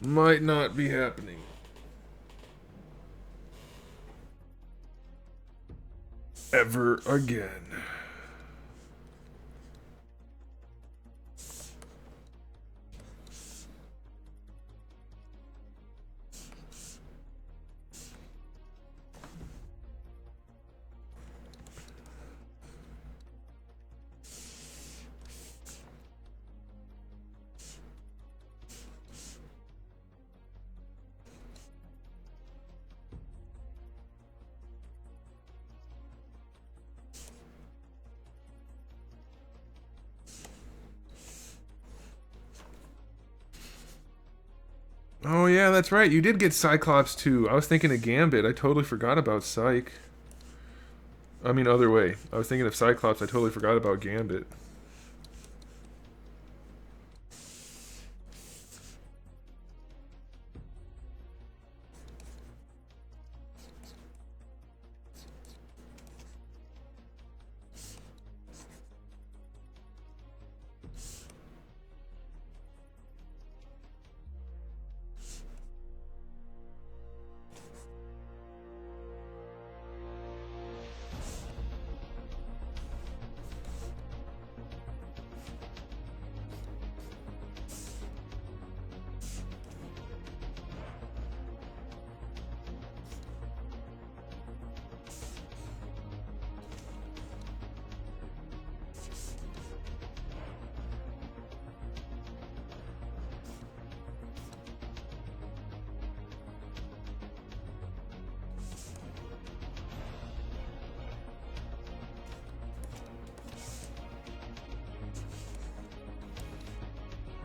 might not be happening. Ever again. Oh yeah, that's right. You did get Cyclops too. I was thinking of Gambit. I totally forgot about Psych. I mean, other way. I was thinking of Cyclops. I totally forgot about Gambit.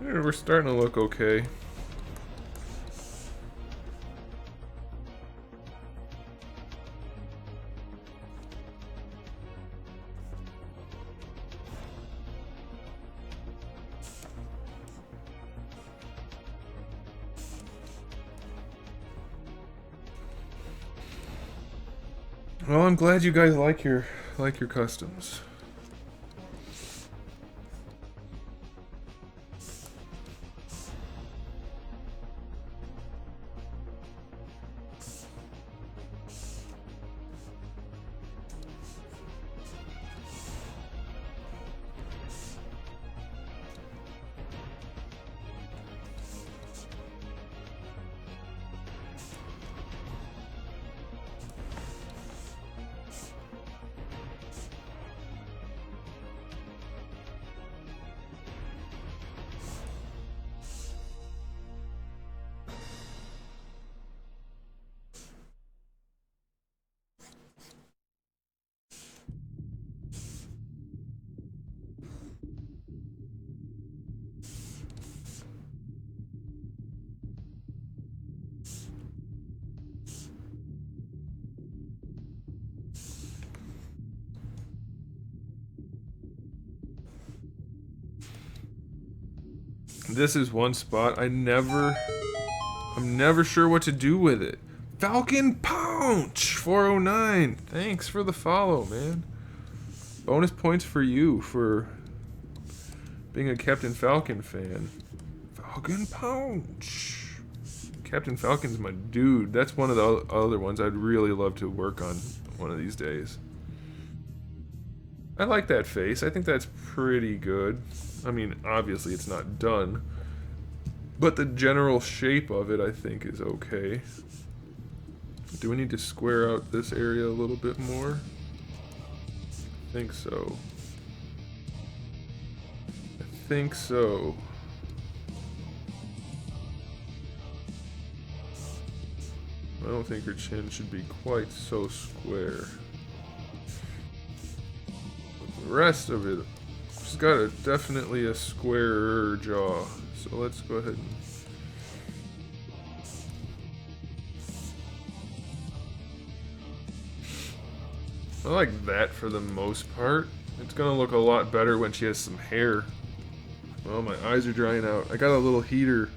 Yeah, we're starting to look okay. Well, I'm glad you guys like your customs. This is one spot I'm never sure what to do with it. Falcon Punch 409. Thanks for the follow, man. Bonus points for you for being a Captain Falcon fan. Falcon Punch. Captain Falcon's my dude. That's one of the other ones I'd really love to work on one of these days. I like that face. I think that's pretty good. I mean, obviously it's not done, but the general shape of it I think is okay. Do we need to square out this area a little bit more? I think so. I think so. I don't think her chin should be quite so square. But the rest of it, she's got definitely a squarer jaw. So let's go ahead and I like that for the most part. It's gonna look a lot better when she has some hair. Oh, my eyes are drying out. I got a little heater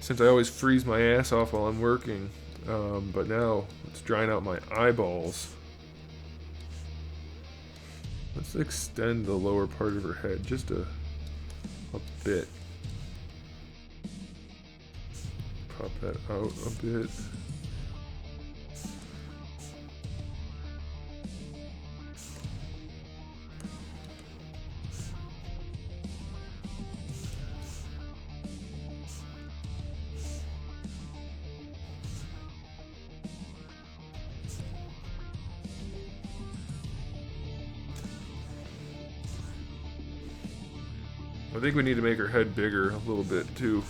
since I always freeze my ass off while I'm working. But now it's drying out my eyeballs. Let's extend the lower part of her head just a bit. Pop that out a bit. I think we need to make her head bigger a little bit too.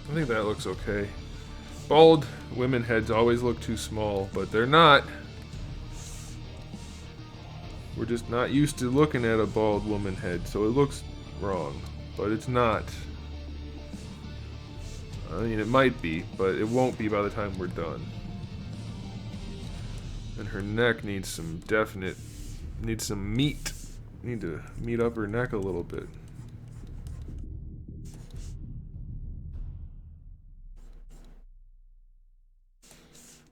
I think that looks okay. Bald women heads always look too small, but they're not. We're just not used to looking at a bald woman head, so it looks wrong, but it's not. I mean, it might be, but it won't be by the time we're done. And her neck needs some needs some meat. Need to meat up her neck a little bit.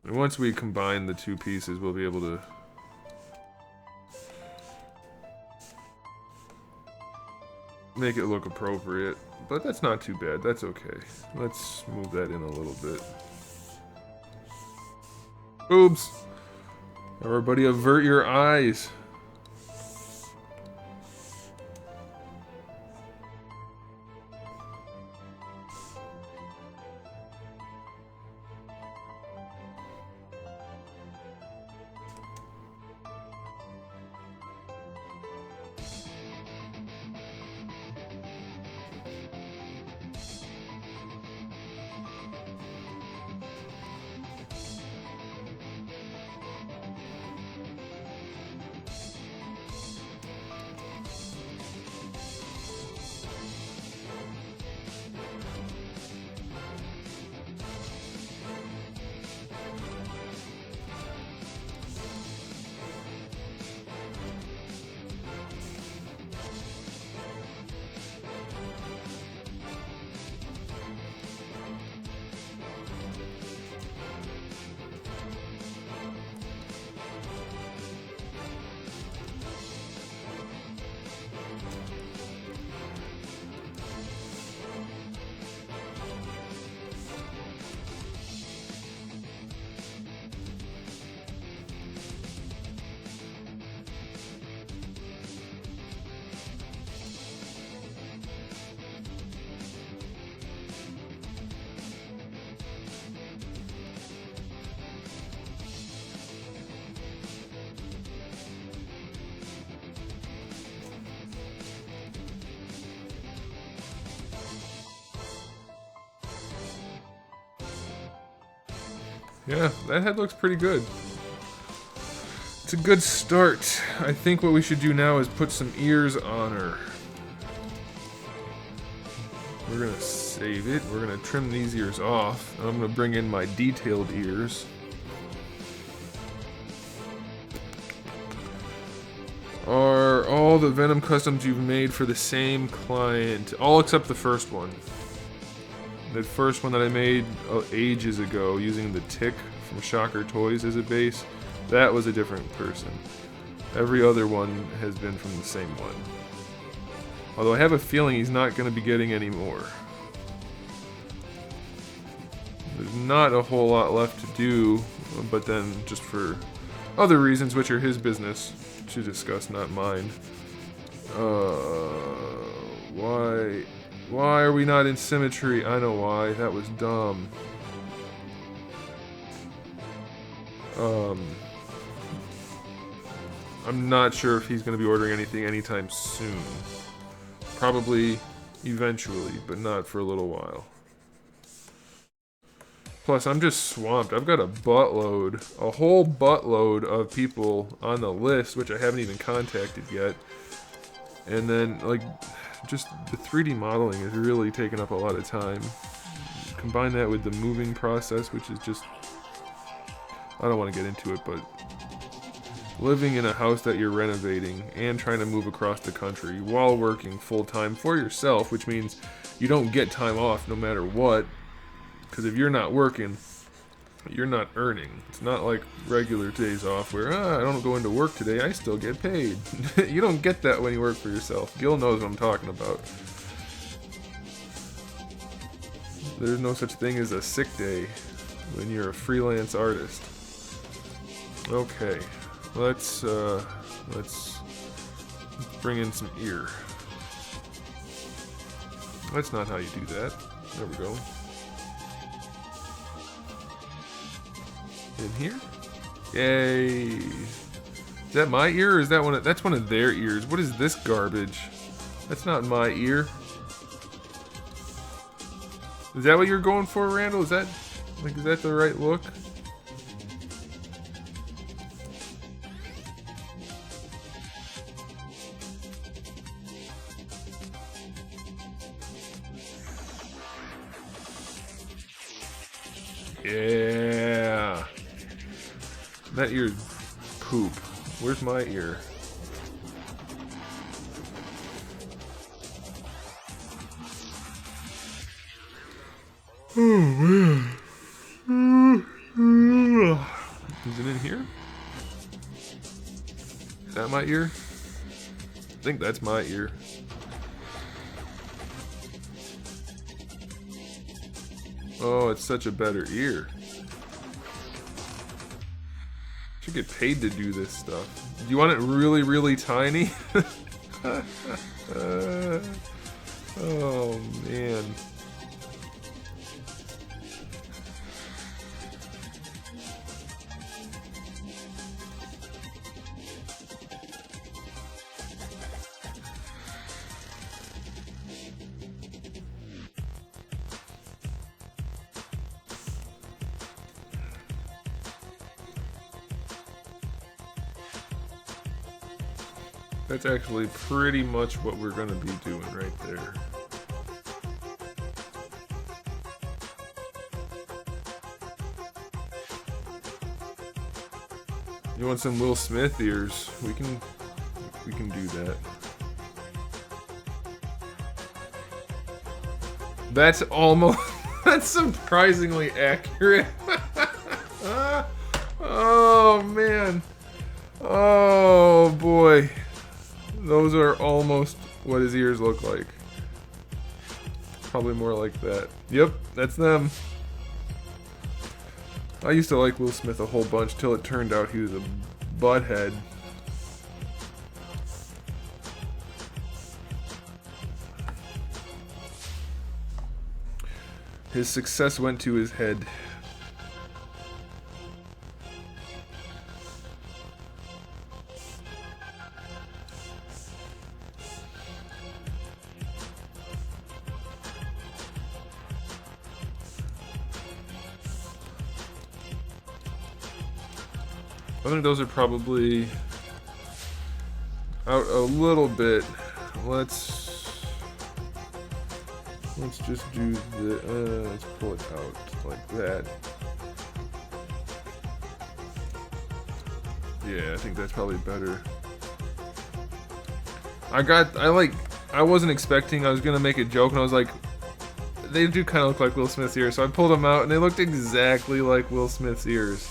And once we combine the two pieces, we'll be able to make it look appropriate. But that's not too bad. That's okay. Let's move that in a little bit. Boobs! Everybody avert your eyes. Yeah, that head looks pretty good. It's a good start. I think what we should do now is put some ears on her. We're gonna save it. We're gonna trim these ears off. And I'm gonna bring in my detailed ears. Are all the Venom customs you've made for the same client? All except the first one. The first one that I made ages ago using the Tick from Shocker Toys as a base, that was a different person. Every other one has been from the same one. Although I have a feeling he's not going to be getting any more. There's not a whole lot left to do, but then just for other reasons, which are his business to discuss, not mine. Why are we not in Symmetry? I know why. That was dumb. I'm not sure if he's going to be ordering anything anytime soon. Probably eventually, but not for a little while. Plus, I'm just swamped. I've got a whole buttload of people on the list, which I haven't even contacted yet. And then, like, just the 3D modeling is really taking up a lot of time. Combine that with the moving process, which is just... I don't want to get into it, but... living in a house that you're renovating and trying to move across the country while working full-time for yourself, which means you don't get time off no matter what. Because if you're not working, you're not earning. It's not like regular days off where, I don't go into work today, I still get paid. You don't get that when you work for yourself. Gil knows what I'm talking about. There's no such thing as a sick day when you're a freelance artist. Okay, let's bring in some ear. That's not how you do that. There we go. In here? Yay! Is that my ear or is that that's one of their ears? What is this garbage? That's not my ear. Is that what you're going for, Randall? Is that the right look? Yeah. That ear's poop. Where's my ear? Oh man. Is it in here? Is that my ear? I think that's my ear. Oh, it's such a better ear. Should get paid to do this stuff. Do you want it really, really tiny? Oh, man. That's actually pretty much what we're going to be doing right there. You want some Will Smith ears? We can do that. That's almost that's surprisingly accurate. Oh man. Oh boy. Those are almost what his ears look like. Probably more like that. Yep, that's them. I used to like Will Smith a whole bunch till it turned out he was a butthead. His success went to his head. I think those are probably out a little bit. Let's just do the let's pull it out like that. Yeah, I think that's probably better. I wasn't expecting, I was gonna make a joke and I was like, they do kind of look like Will Smith's ears, so I pulled them out and they looked exactly like Will Smith's ears.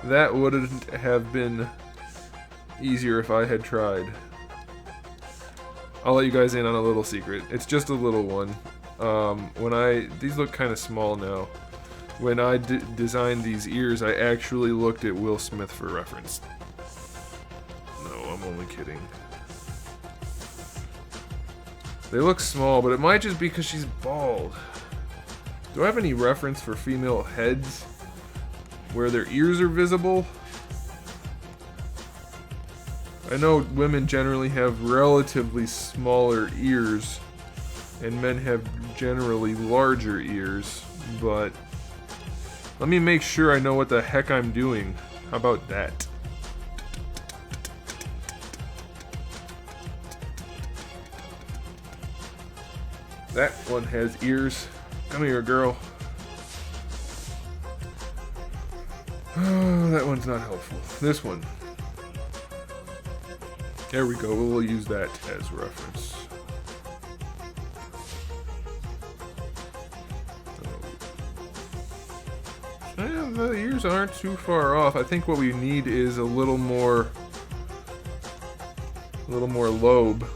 That wouldn't have been easier if I had tried. I'll let you guys in on a little secret. It's just a little one. These look kind of small now. when I designed these ears, I actually looked at Will Smith for reference. No, I'm only kidding. They look small, but it might just be because she's bald. Do I have any reference for female heads where their ears are visible? I know women generally have relatively smaller ears, and men have generally larger ears, but let me make sure I know what the heck I'm doing. How about that? That one has ears. Come here, girl. Oh, that one's not helpful. This one. There we go. We'll use that as reference. Yeah, the ears aren't too far off. I think what we need is a little more lobe.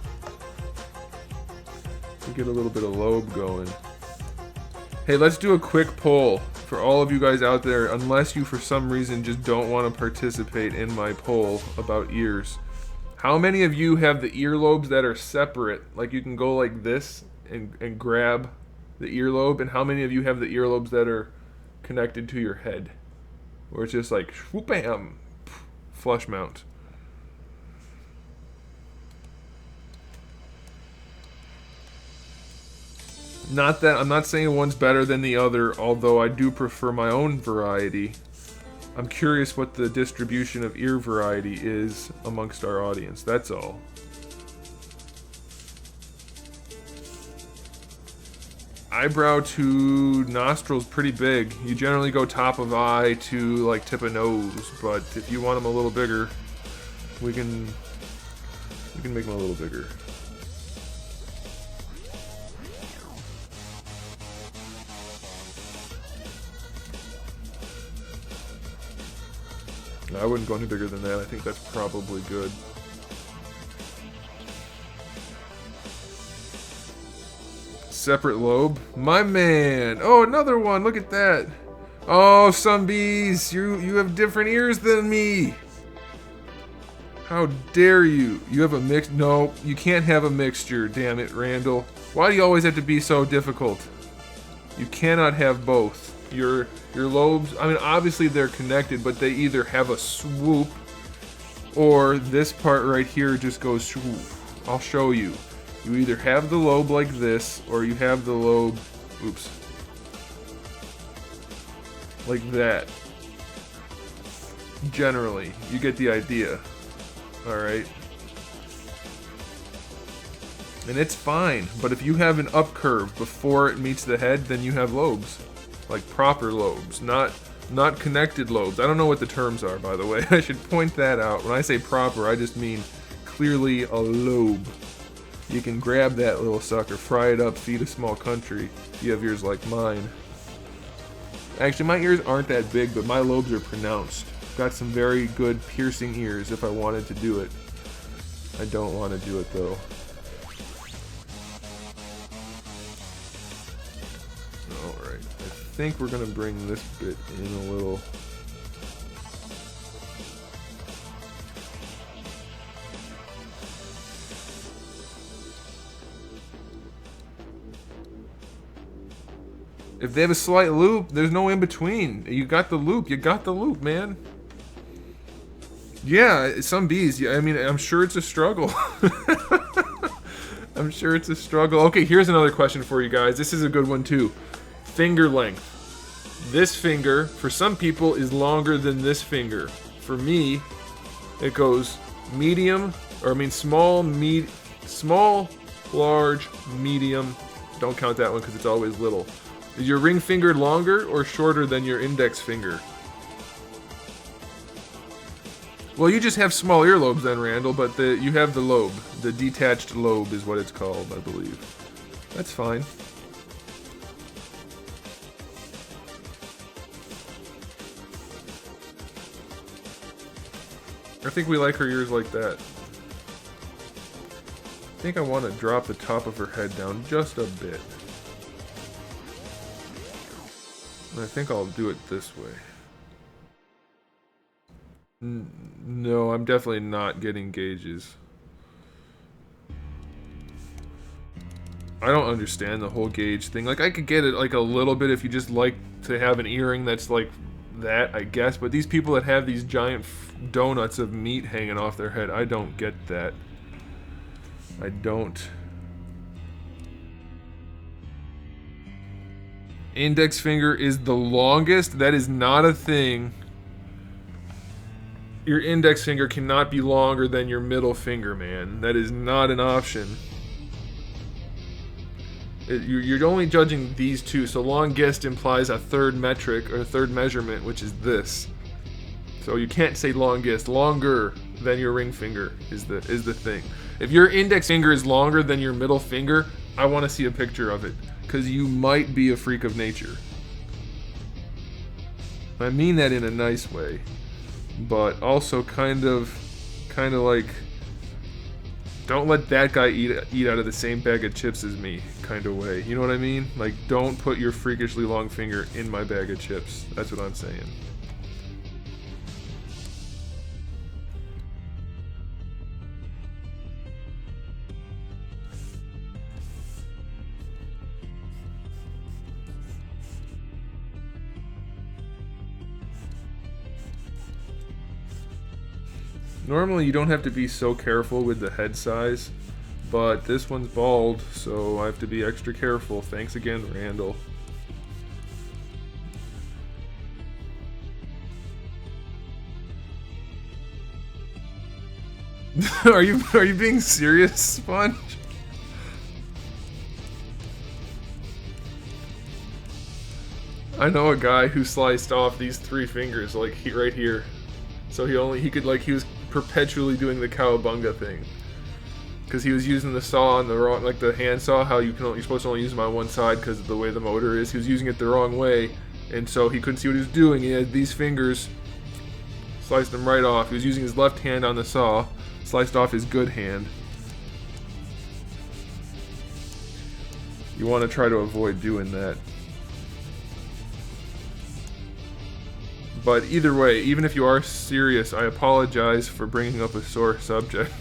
We get a little bit of lobe going. Hey, let's do a quick poll for all of you guys out there, unless you for some reason just don't want to participate in my poll about ears. How many of you have the earlobes that are separate? Like you can go like this and grab the earlobe, and how many of you have the earlobes that are connected to your head? Where it's just like, whoop, bam, flush mount. Not that, I'm not saying one's better than the other, although I do prefer my own variety. I'm curious what the distribution of ear variety is amongst our audience, that's all. Eyebrow to nostrils pretty big. You generally go top of eye to like tip of nose, but if you want them a little bigger, we can make them a little bigger. I wouldn't go any bigger than that. I think that's probably good. Separate lobe. My man. Oh, another one. Look at that. Oh, some bees. You have different ears than me. How dare you? You have a mix. No, you can't have a mixture. Damn it, Randall. Why do you always have to be so difficult? You cannot have both. Your lobes, I mean, obviously they're connected, but they either have a swoop or this part right here just goes swoop. I'll show you. You either have the lobe like this or you have the lobe, oops, like that. Generally, you get the idea. Alright? And it's fine, but if you have an up curve before it meets the head, then you have lobes. Like proper lobes, not connected lobes. I don't know what the terms are, by the way. I should point that out. When I say proper, I just mean clearly a lobe. You can grab that little sucker, fry it up, feed a small country. You have ears like mine. Actually, my ears aren't that big, but my lobes are pronounced. Got some very good piercing ears if I wanted to do it. I don't want to do it though. Alright, I think we're going to bring this bit in a little. If they have a slight loop, there's no in between. You got the loop. You got the loop, man. Yeah, some bees. I mean, I'm sure it's a struggle. I'm sure it's a struggle. Okay, here's another question for you guys. This is a good one too. Finger length. This finger, for some people, is longer than this finger. For me, it goes medium, or I mean small, large, medium. Don't count that one because it's always little. Is your ring finger longer or shorter than your index finger? Well, you just have small earlobes then, Randall, but you have the lobe. The detached lobe is what it's called, I believe. That's fine. I think we like her ears like that. I think I want to drop the top of her head down just a bit. I think I'll do it this way. No, I'm definitely not getting gauges. I don't understand the whole gauge thing. Like, I could get it like a little bit if you just like to have an earring that's like that, I guess. But these people that have these giant donuts of meat hanging off their head, I don't get that. I don't. Index finger is the longest? That is not a thing. Your index finger cannot be longer than your middle finger, man. That is not an option. You're only judging these two, so longest implies a third metric or a third measurement, which is this. So you can't say longest. Longer than your ring finger is the thing. If your index finger is longer than your middle finger, I want to see a picture of it, because you might be a freak of nature. I mean that in a nice way, but also kind of like, don't let that guy eat out of the same bag of chips as me kind of way. You know what I mean? Like, don't put your freakishly long finger in my bag of chips. That's what I'm saying. Normally you don't have to be so careful with the head size, but this one's bald, so I have to be extra careful. Thanks again, Randall. Are you being serious, Sponge? I know a guy who sliced off these 3 fingers, like right here. So he was perpetually doing the cowabunga thing, because he was using the saw on the wrong, like the hand saw, how you're supposed to only use them on one side because of the way the motor is. He was using it the wrong way, and so he couldn't see what he was doing. He had these fingers, sliced them right off. He was using his left hand on the saw, sliced off his good hand. You want to try to avoid doing that. But either way, even if you are serious, I apologize for bringing up a sore subject.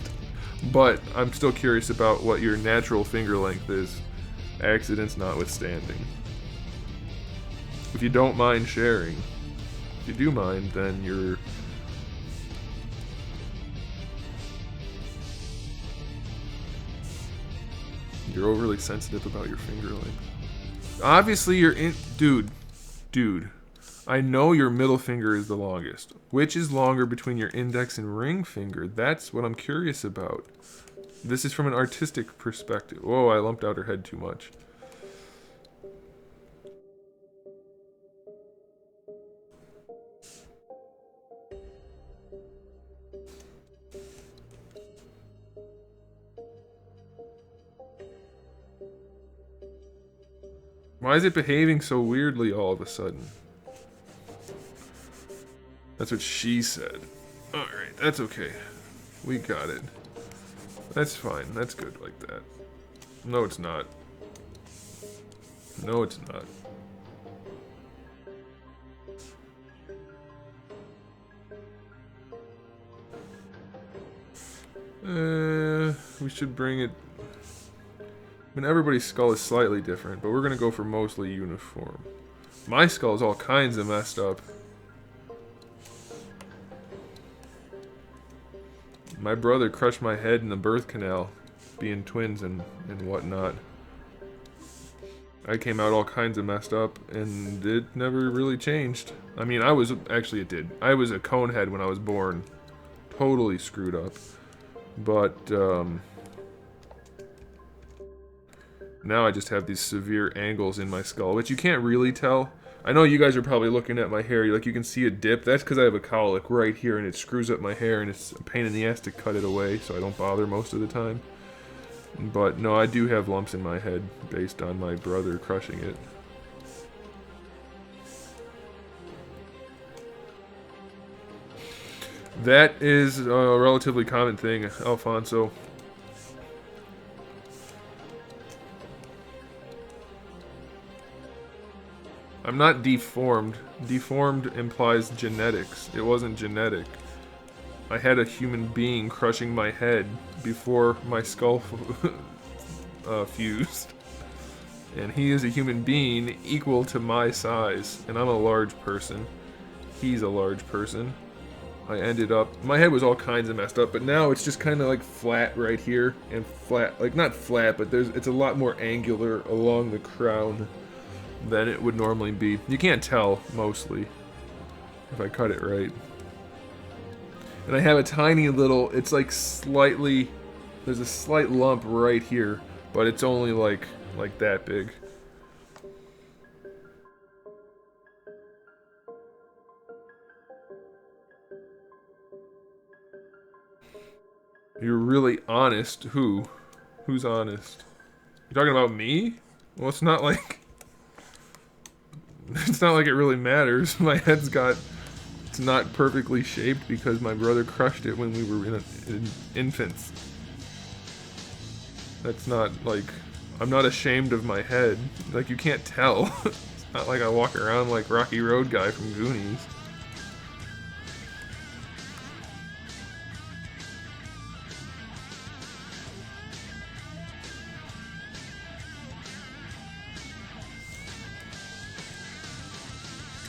But I'm still curious about what your natural finger length is, accidents notwithstanding. If you don't mind sharing. If you do mind, then you're overly sensitive about your finger length. Obviously you're in... Dude. I know your middle finger is the longest. Which is longer between your index and ring finger? That's what I'm curious about. This is from an artistic perspective. Whoa, I lumped out her head too much. Why is it behaving so weirdly all of a sudden? That's what she said. Alright, that's okay. We got it. That's fine. That's good like that. No, it's not. No, it's not. We should bring it... I mean, everybody's skull is slightly different, but we're gonna go for mostly uniform. My skull is all kinds of messed up. My brother crushed my head in the birth canal, being twins and whatnot. I came out all kinds of messed up, and it never really changed. I mean, actually it did. I was a cone head when I was born. Totally screwed up. But, now I just have these severe angles in my skull, which you can't really tell. I know you guys are probably looking at my hair, like you can see a dip. That's because I have a cowlick right here and it screws up my hair and it's a pain in the ass to cut it away, so I don't bother most of the time. But no, I do have lumps in my head based on my brother crushing it. That is a relatively common thing, Alfonso. I'm not deformed. Deformed implies genetics. It wasn't genetic. I had a human being crushing my head before my skull fused. And he is a human being equal to my size. And I'm a large person. He's a large person. I ended up... My head was all kinds of messed up, but now it's just kind of like flat right here. And flat, like not flat, but it's a lot more angular along the crown than it would normally be. You can't tell, mostly, if I cut it right. And I have a tiny little, it's like slightly, there's a slight lump right here, but it's only like that big. You're really honest. Who? Who's honest? You talking about me? Well, it's not like it really matters. My head's got, it's not perfectly shaped because my brother crushed it when we were infants. That's not like, I'm not ashamed of my head. Like, you can't tell. It's not like I walk around like Rocky Road guy from Goonies.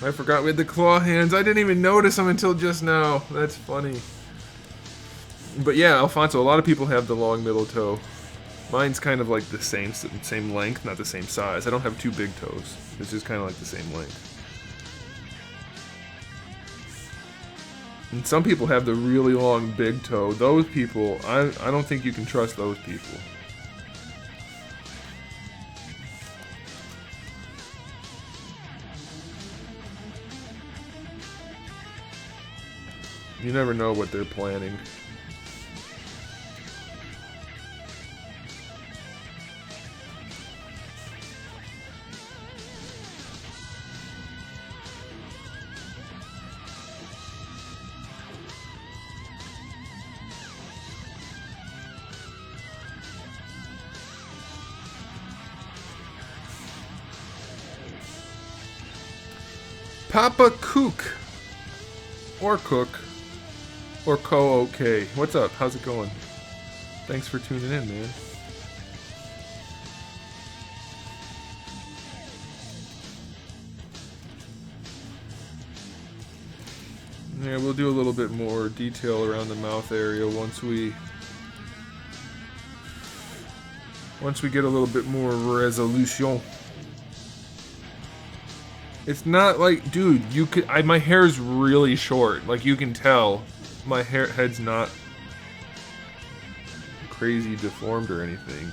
I forgot we had the claw hands. I didn't even notice them until just now. That's funny. But yeah, Alfonso, a lot of people have the long middle toe. Mine's kind of like the same length, not the same size. I don't have two big toes. It's just kind of like the same length. And some people have the really long big toe. Those people, I don't think you can trust those people. You never know what they're planning. Papa Kook. Or Cook. Or Co-OK. What's up? How's it going? Thanks for tuning in, man. Yeah, we'll do a little bit more detail around the mouth area once we get a little bit more resolution. It's not like, dude, you could. My hair's really short. Like, you can tell, my head's not crazy deformed or anything.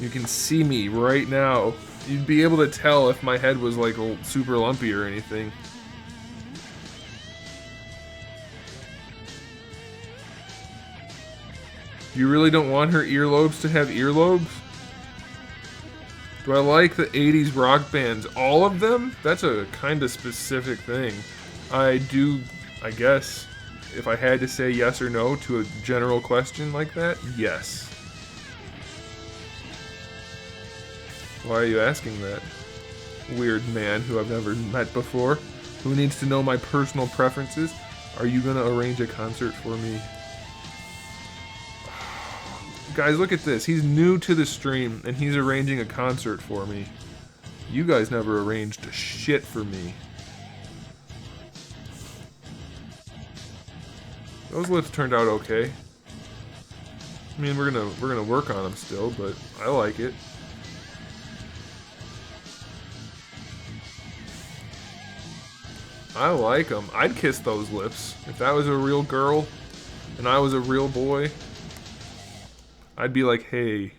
You can see me right now. You'd be able to tell if my head was like super lumpy or anything. You really don't want her earlobes to have earlobes? Do I like the 80s rock bands? All of them? That's a kind of specific thing. I do, I guess, if I had to say yes or no to a general question like that, yes. Why are you asking that? Weird man who I've never met before, who needs to know my personal preferences. Are you gonna arrange a concert for me? Guys, look at this. He's new to the stream, and he's arranging a concert for me. You guys never arranged a shit for me. Those lips turned out okay. I mean, we're gonna work on them still, but I like it. I like them. I'd kiss those lips if that was a real girl, and I was a real boy. I'd be like, hey,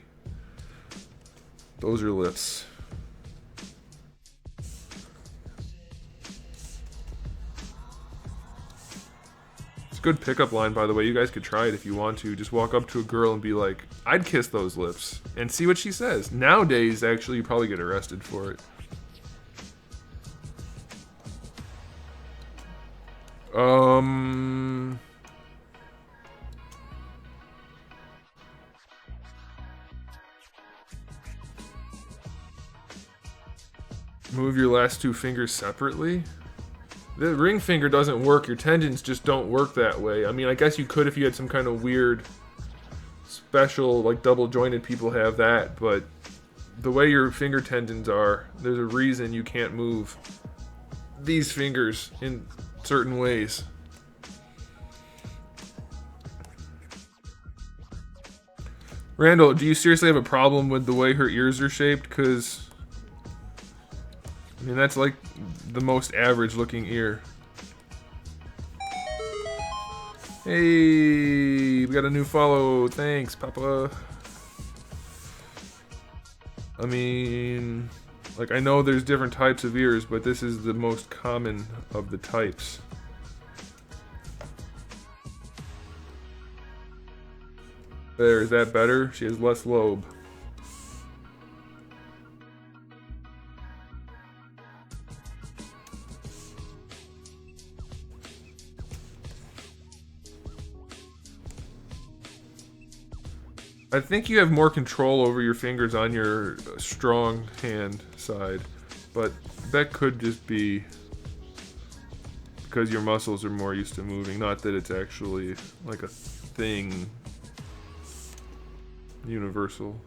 those are lips. It's a good pickup line, by the way. You guys could try it if you want to. Just walk up to a girl and be like, I'd kiss those lips, and see what she says. Nowadays, actually, you probably get arrested for it. Move your last two fingers separately. The ring finger doesn't work. Your tendons just don't work that way. I mean, I guess you could if you had some kind of weird, special, like double jointed people have that, but the way your finger tendons are, there's a reason you can't move these fingers in certain ways. Randall, do you seriously have a problem with the way her ears are shaped? Because, I mean, that's like the most average looking ear. Hey, we got a new follow. Thanks, Papa. I mean, like, I know there's different types of ears, but this is the most common of the types. There, is that better? She has less lobe. I think you have more control over your fingers on your strong hand side, but that could just be because your muscles are more used to moving, not that it's actually like a thing. Universal.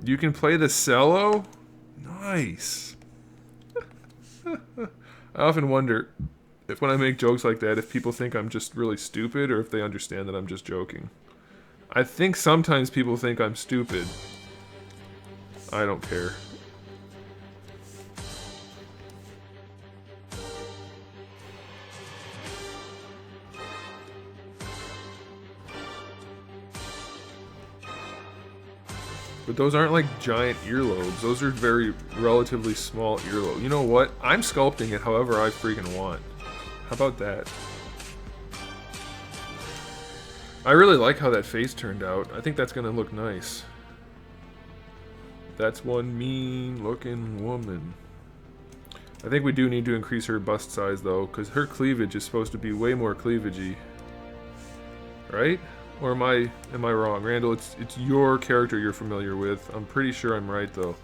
You can play the cello? Nice. I often wonder if when I make jokes like that, if people think I'm just really stupid or if they understand that I'm just joking. I think sometimes people think I'm stupid. I don't care. But those aren't like giant earlobes. Those are very relatively small earlobes. You know what? I'm sculpting it however I freaking want. How about that? I really like how that face turned out. I think that's gonna look nice. That's one mean looking woman. I think we do need to increase her bust size though, because her cleavage is supposed to be way more cleavagey. Right? Or am I wrong? Randall, it's your character you're familiar with. I'm pretty sure I'm right though.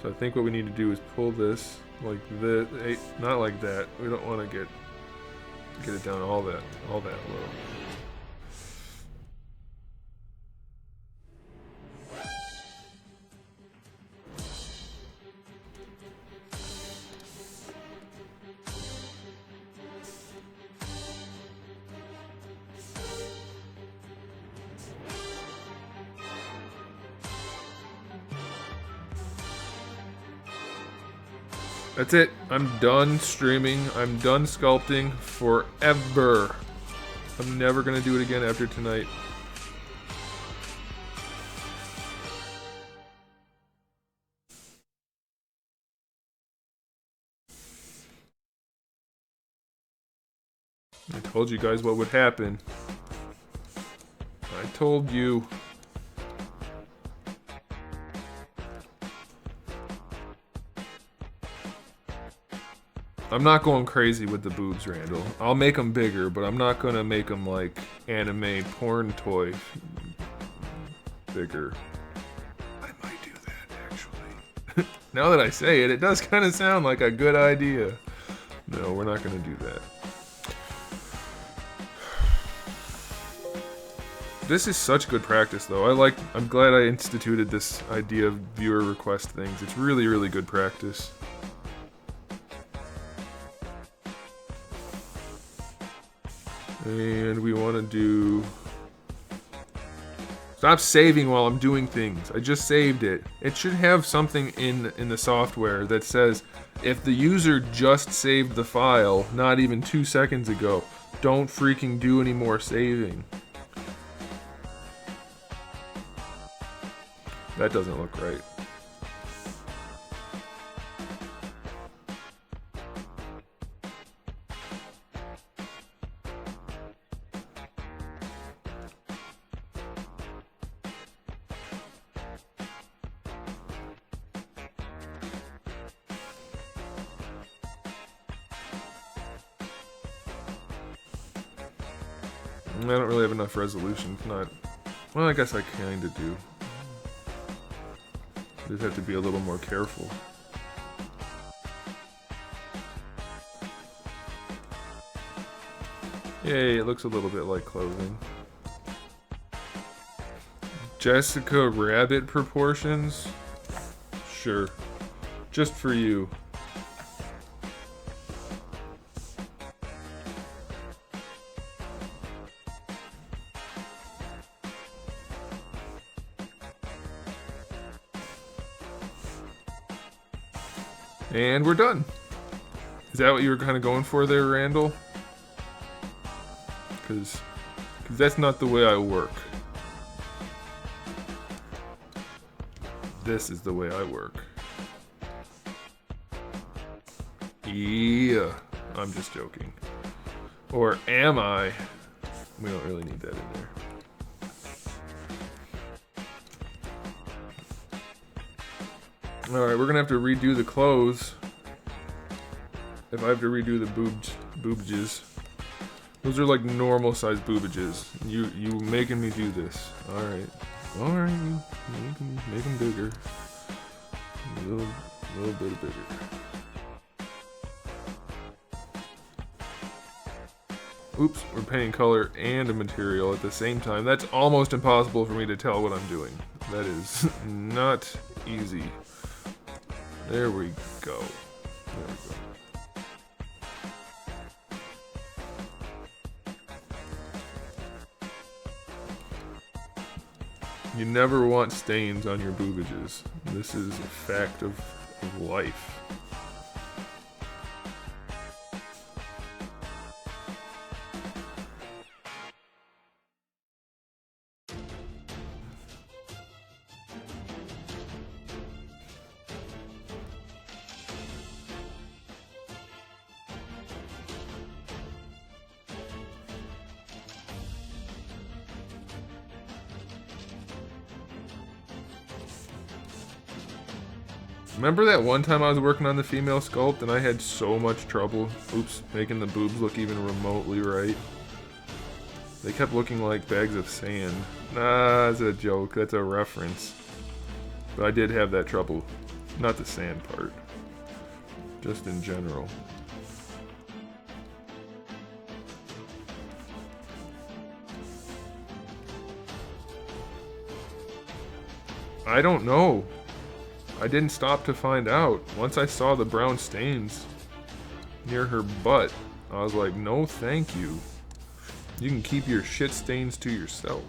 So I think what we need to do is pull this like this. Hey, not like that. We don't want to get it down all that low. That's it. I'm done streaming. I'm done sculpting forever. I'm never gonna do it again after tonight. I told you guys what would happen. I told you. I'm not going crazy with the boobs, Randall. I'll make them bigger, but I'm not gonna make them like anime porn toy bigger. I might do that, actually. Now that I say it, it does kind of sound like a good idea. No, we're not gonna do that. This is such good practice, though. I'm glad I instituted this idea of viewer request things. It's really, really good practice. And we want to do... Stop saving while I'm doing things. I just saved it. It should have something in the software that says, if the user just saved the file, not even 2 seconds ago, don't freaking do any more saving. That doesn't look right. I don't really have enough resolution. Not. Well, I guess I kinda do. Just have to be a little more careful. Yay, it looks a little bit like clothing. Jessica Rabbit proportions? Sure. Just for you. And we're done. Is that what you were kind of going for there, Randall? Because that's not the way I work. This is the way I work. Yeah, I'm just joking. Or am I? We don't really need that in there. Alright, we're gonna have to redo the clothes. If I have to redo the boobages. Those are like normal size boobages. You making me do this. Alright. Alright, make them bigger. A little bit bigger. Oops, we're painting color and a material at the same time. That's almost impossible for me to tell what I'm doing. That is not easy. There we go. There we go. You never want stains on your boobages. This is a fact of life. Remember that one time I was working on the female sculpt and I had so much trouble, making the boobs look even remotely right? They kept looking like bags of sand. Nah, that's a joke. That's a reference. But I did have that trouble. Not the sand part. Just in general. I don't know. I didn't stop to find out. Once I saw the brown stains near her butt, I was like, no thank you. You can keep your shit stains to yourself.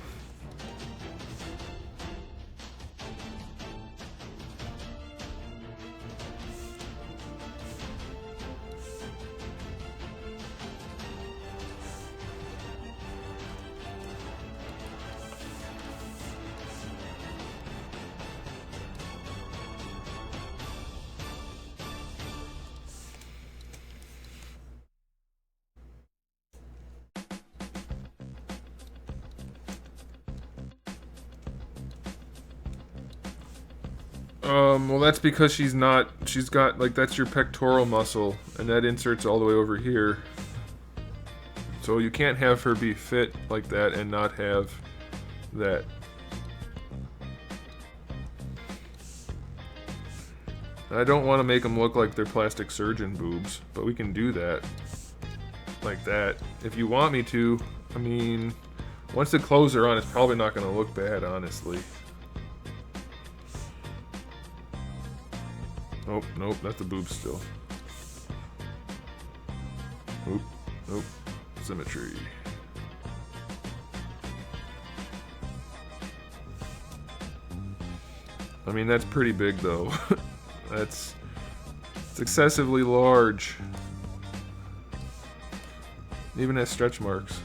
Well that's because she's got, like, that's your pectoral muscle, and that inserts all the way over here. So you can't have her be fit like that and not have that. I don't want to make them look like they're plastic surgeon boobs, but we can do that. Like that. If you want me to, I mean, once the clothes are on, it's probably not going to look bad, honestly. Oh, nope, that's the boob still. Nope, symmetry. I mean, that's pretty big though. It's excessively large. Even has stretch marks.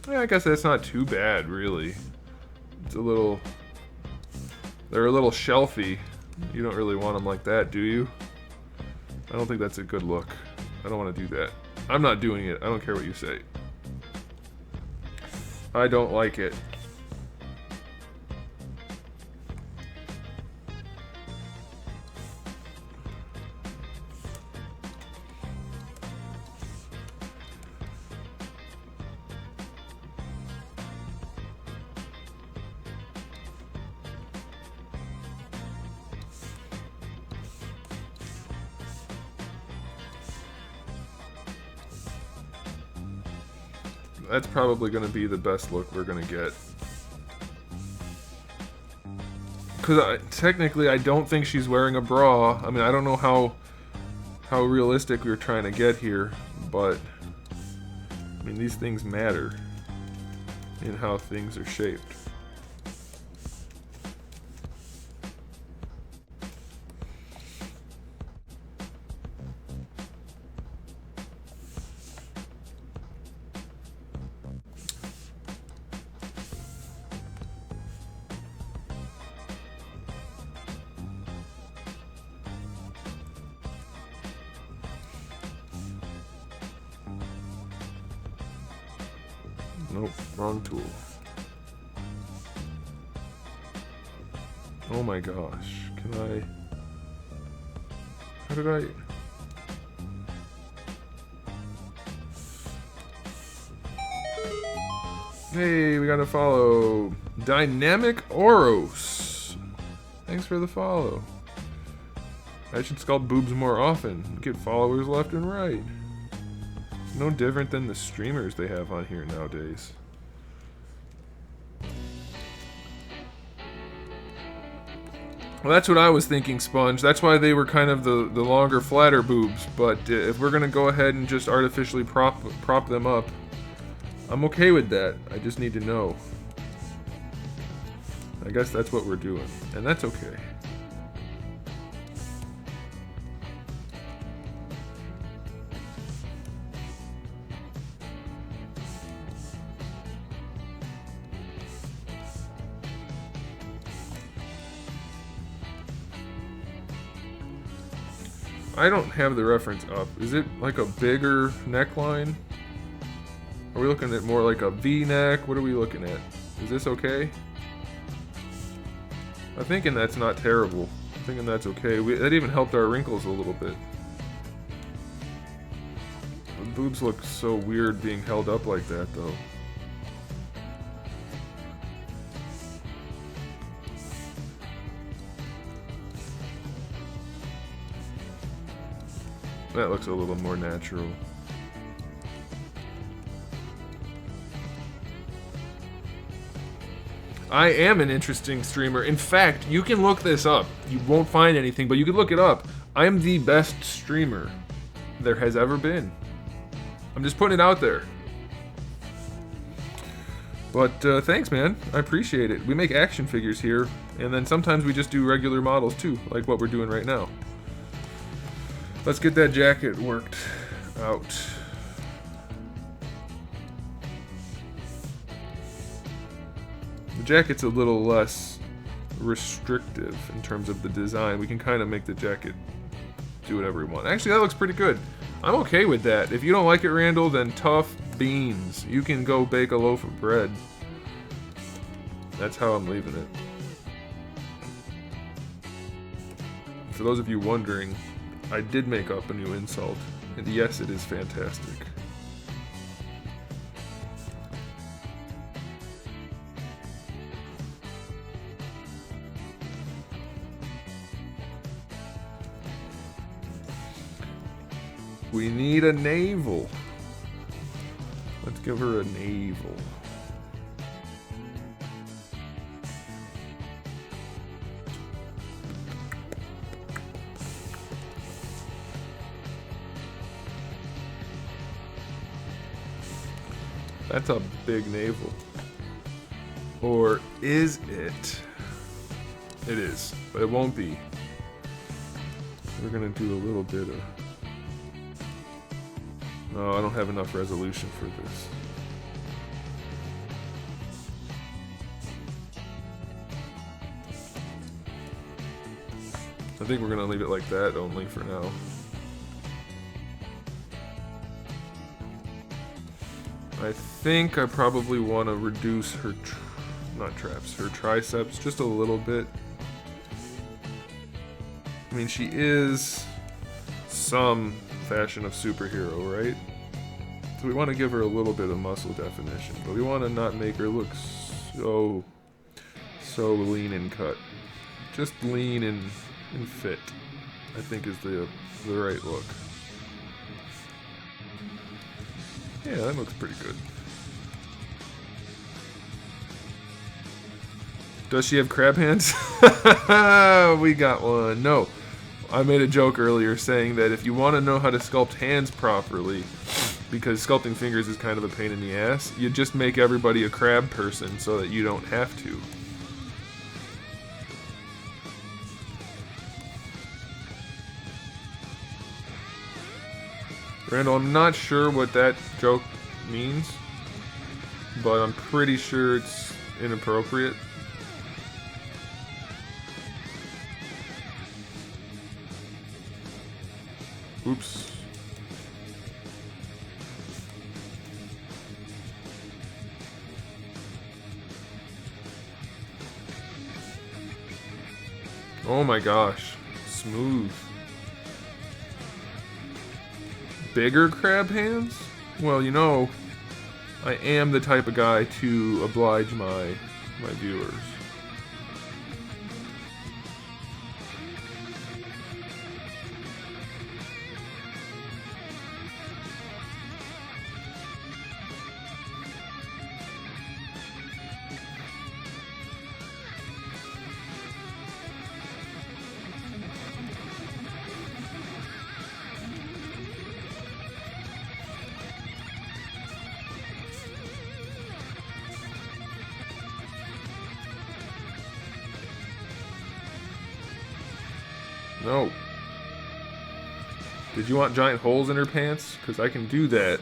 Yeah, I guess that's not too bad, really. It's a little... They're a little shelfy. You don't really want them like that, do you? I don't think that's a good look. I don't want to do that. I'm not doing it. I don't care what you say. I don't like it. that's probably going to be the best look we're going to get. Because technically, I don't think she's wearing a bra. I mean, I don't know how realistic we're trying to get here, but I mean, these things matter in how things are shaped. Nope, wrong tool. Oh my gosh, can I... How did I... Hey, we got a follow. Dynamic Oros. Thanks for the follow. I should sculpt boobs more often. Get followers left and right. No different than the streamers they have on here nowadays. Well, that's what I was thinking, Sponge. That's why they were kind of the longer, flatter boobs. But if we're going to go ahead and just artificially prop them up, I'm okay with that. I just need to know. I guess that's what we're doing. And that's okay. I don't have the reference up. Is it like a bigger neckline? Are we looking at more like a V-neck? What are we looking at? Is this okay? I'm thinking that's not terrible. I'm thinking that's okay. That even helped our wrinkles a little bit. The boobs look so weird being held up like that, though. That looks a little more natural. I am an interesting streamer. In fact, you can look this up. You won't find anything, but you can look it up. I am the best streamer there has ever been. I'm just putting it out there. But thanks, man. I appreciate it. We make action figures here, and then sometimes we just do regular models too, like what we're doing right now. Let's get that jacket worked out. The jacket's a little less restrictive in terms of the design. We can kind of make the jacket do whatever we want. Actually, that looks pretty good. I'm okay with that. If you don't like it, Randall, then tough beans. You can go bake a loaf of bread. That's how I'm leaving it. For those of you wondering, I did make up a new insult, and yes, it is fantastic. We need a navel. Let's give her a navel. That's a big navel. Or is it? It is, but it won't be. We're gonna do a little bit of... No, I don't have enough resolution for this. I think we're gonna leave it like that only for now. I think I probably want to reduce her, her triceps just a little bit. I mean, she is some fashion of superhero, right? So we want to give her a little bit of muscle definition, but we want to not make her look so lean and cut. Just lean and fit, I think, is the right look. Yeah, that looks pretty good. Does she have crab hands? We got one. No. I made a joke earlier saying that if you want to know how to sculpt hands properly, because sculpting fingers is kind of a pain in the ass, you just make everybody a crab person so that you don't have to. Randall, I'm not sure what that joke means, but I'm pretty sure it's inappropriate. Oops. Oh my gosh. Smooth. Bigger crab hands? Well, you know, I am the type of guy to oblige my viewers. No. Did you want giant holes in her pants? Because I can do that.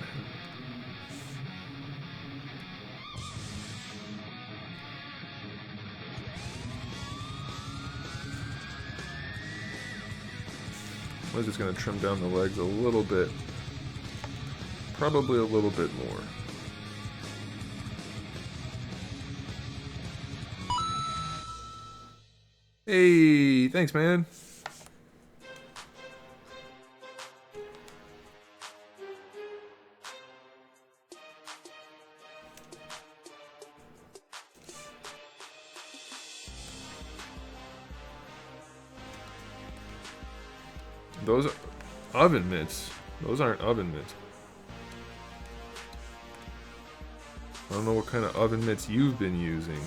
I'm just going to trim down the legs a little bit. Probably a little bit more. Hey, thanks, man. Those are oven mitts. Those aren't oven mitts. I don't know what kind of oven mitts you've been using.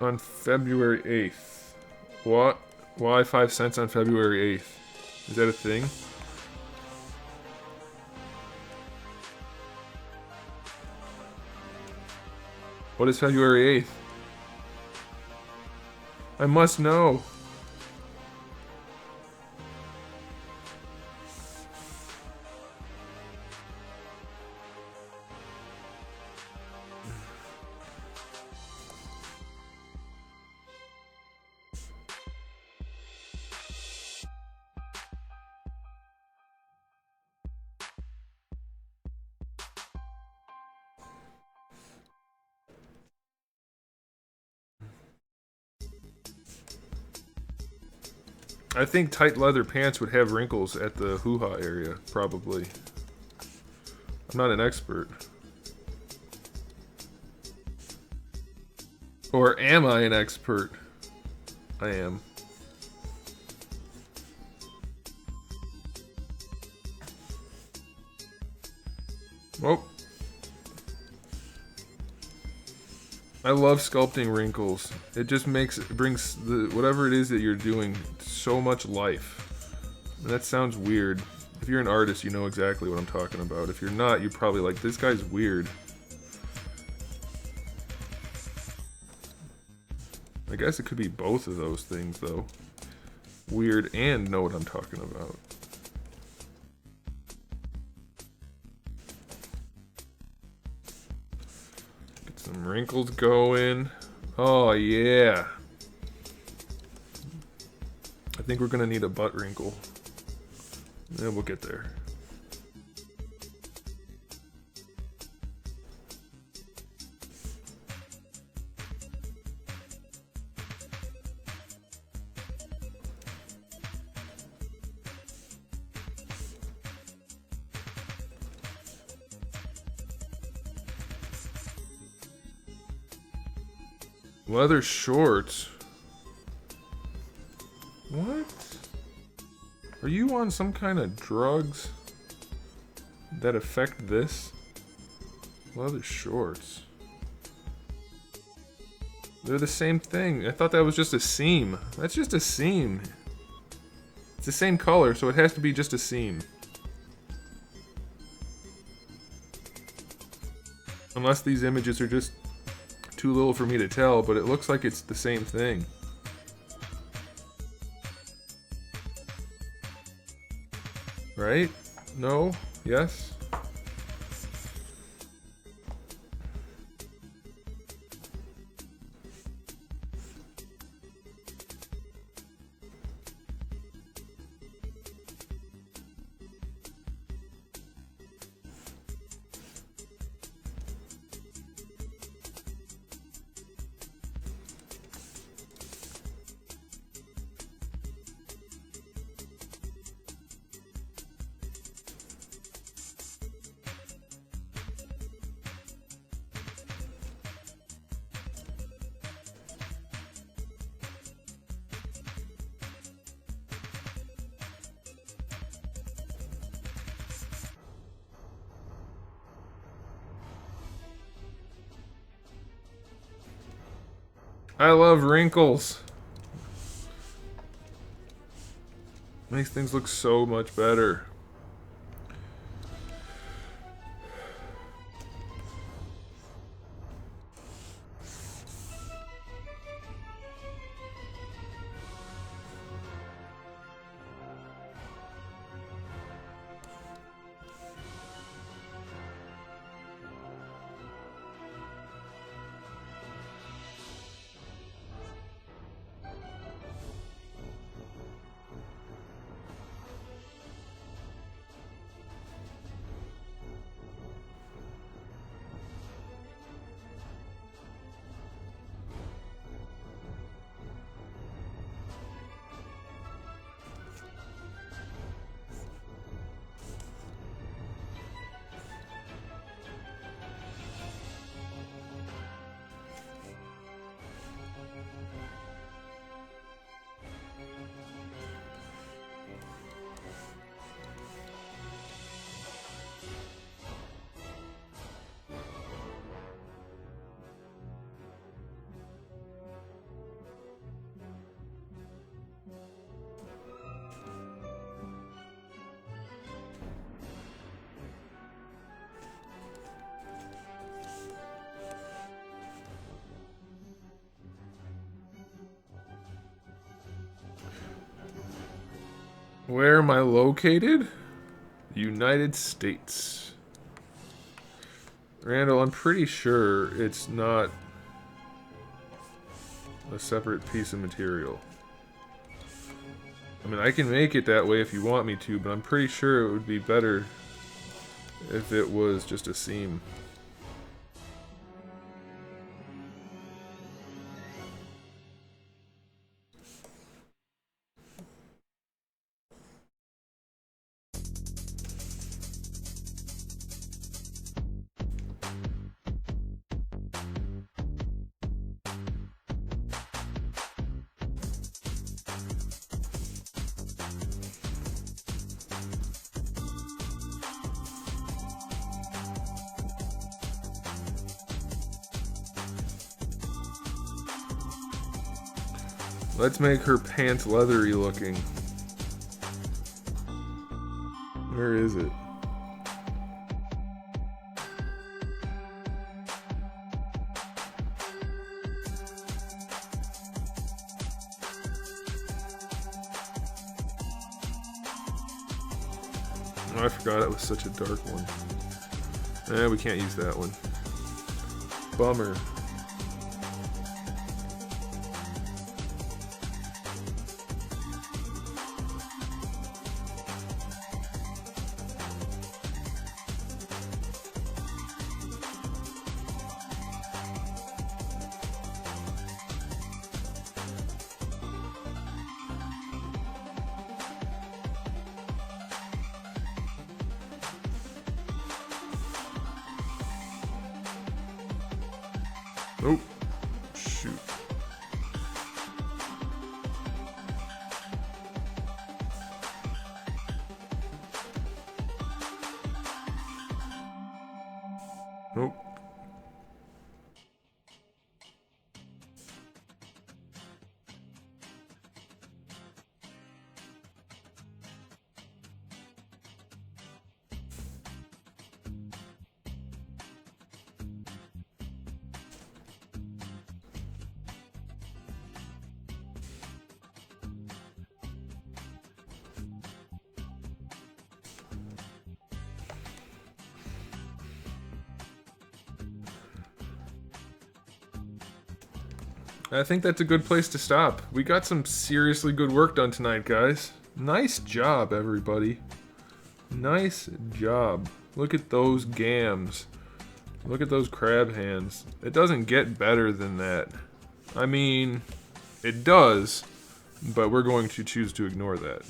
On February 8th. What? Why 5 cents on February 8th? Is that a thing? What is February 8th? I must know. I think tight leather pants would have wrinkles at the hoo-ha area, probably. I'm not an expert. Or am I an expert? I am. Oh. I love sculpting wrinkles. It just brings the whatever it is that you're doing so much life. And that sounds weird. If you're an artist, you know exactly what I'm talking about. If you're not, you're probably like, this guy's weird. I guess it could be both of those things, though. Weird and know what I'm talking about. Get some wrinkles going. Oh, yeah. I think we're gonna need a butt wrinkle. Yeah, we'll get there. Leather shorts? What? Are you on some kind of drugs that affect this? Leather shorts. They're the same thing. I thought that was just a seam. That's just a seam. It's the same color, so it has to be just a seam. Unless these images are just too little for me to tell, but it looks like it's the same thing. Right? No? Yes? I love wrinkles. Makes things look so much better. Where am I located? United States. Randall, I'm pretty sure it's not a separate piece of material. I mean, I can make it that way if you want me to, but I'm pretty sure it would be better if it was just a seam. Let's make her pants leathery looking. Where is it? Oh, I forgot it was such a dark one. We can't use that one. Bummer. Oh, shoot. Nope. I think that's a good place to stop. We got some seriously good work done tonight, guys. Nice job, everybody. Nice job. Look at those gams. Look at those crab hands. It doesn't get better than that. I mean, it does, but we're going to choose to ignore that.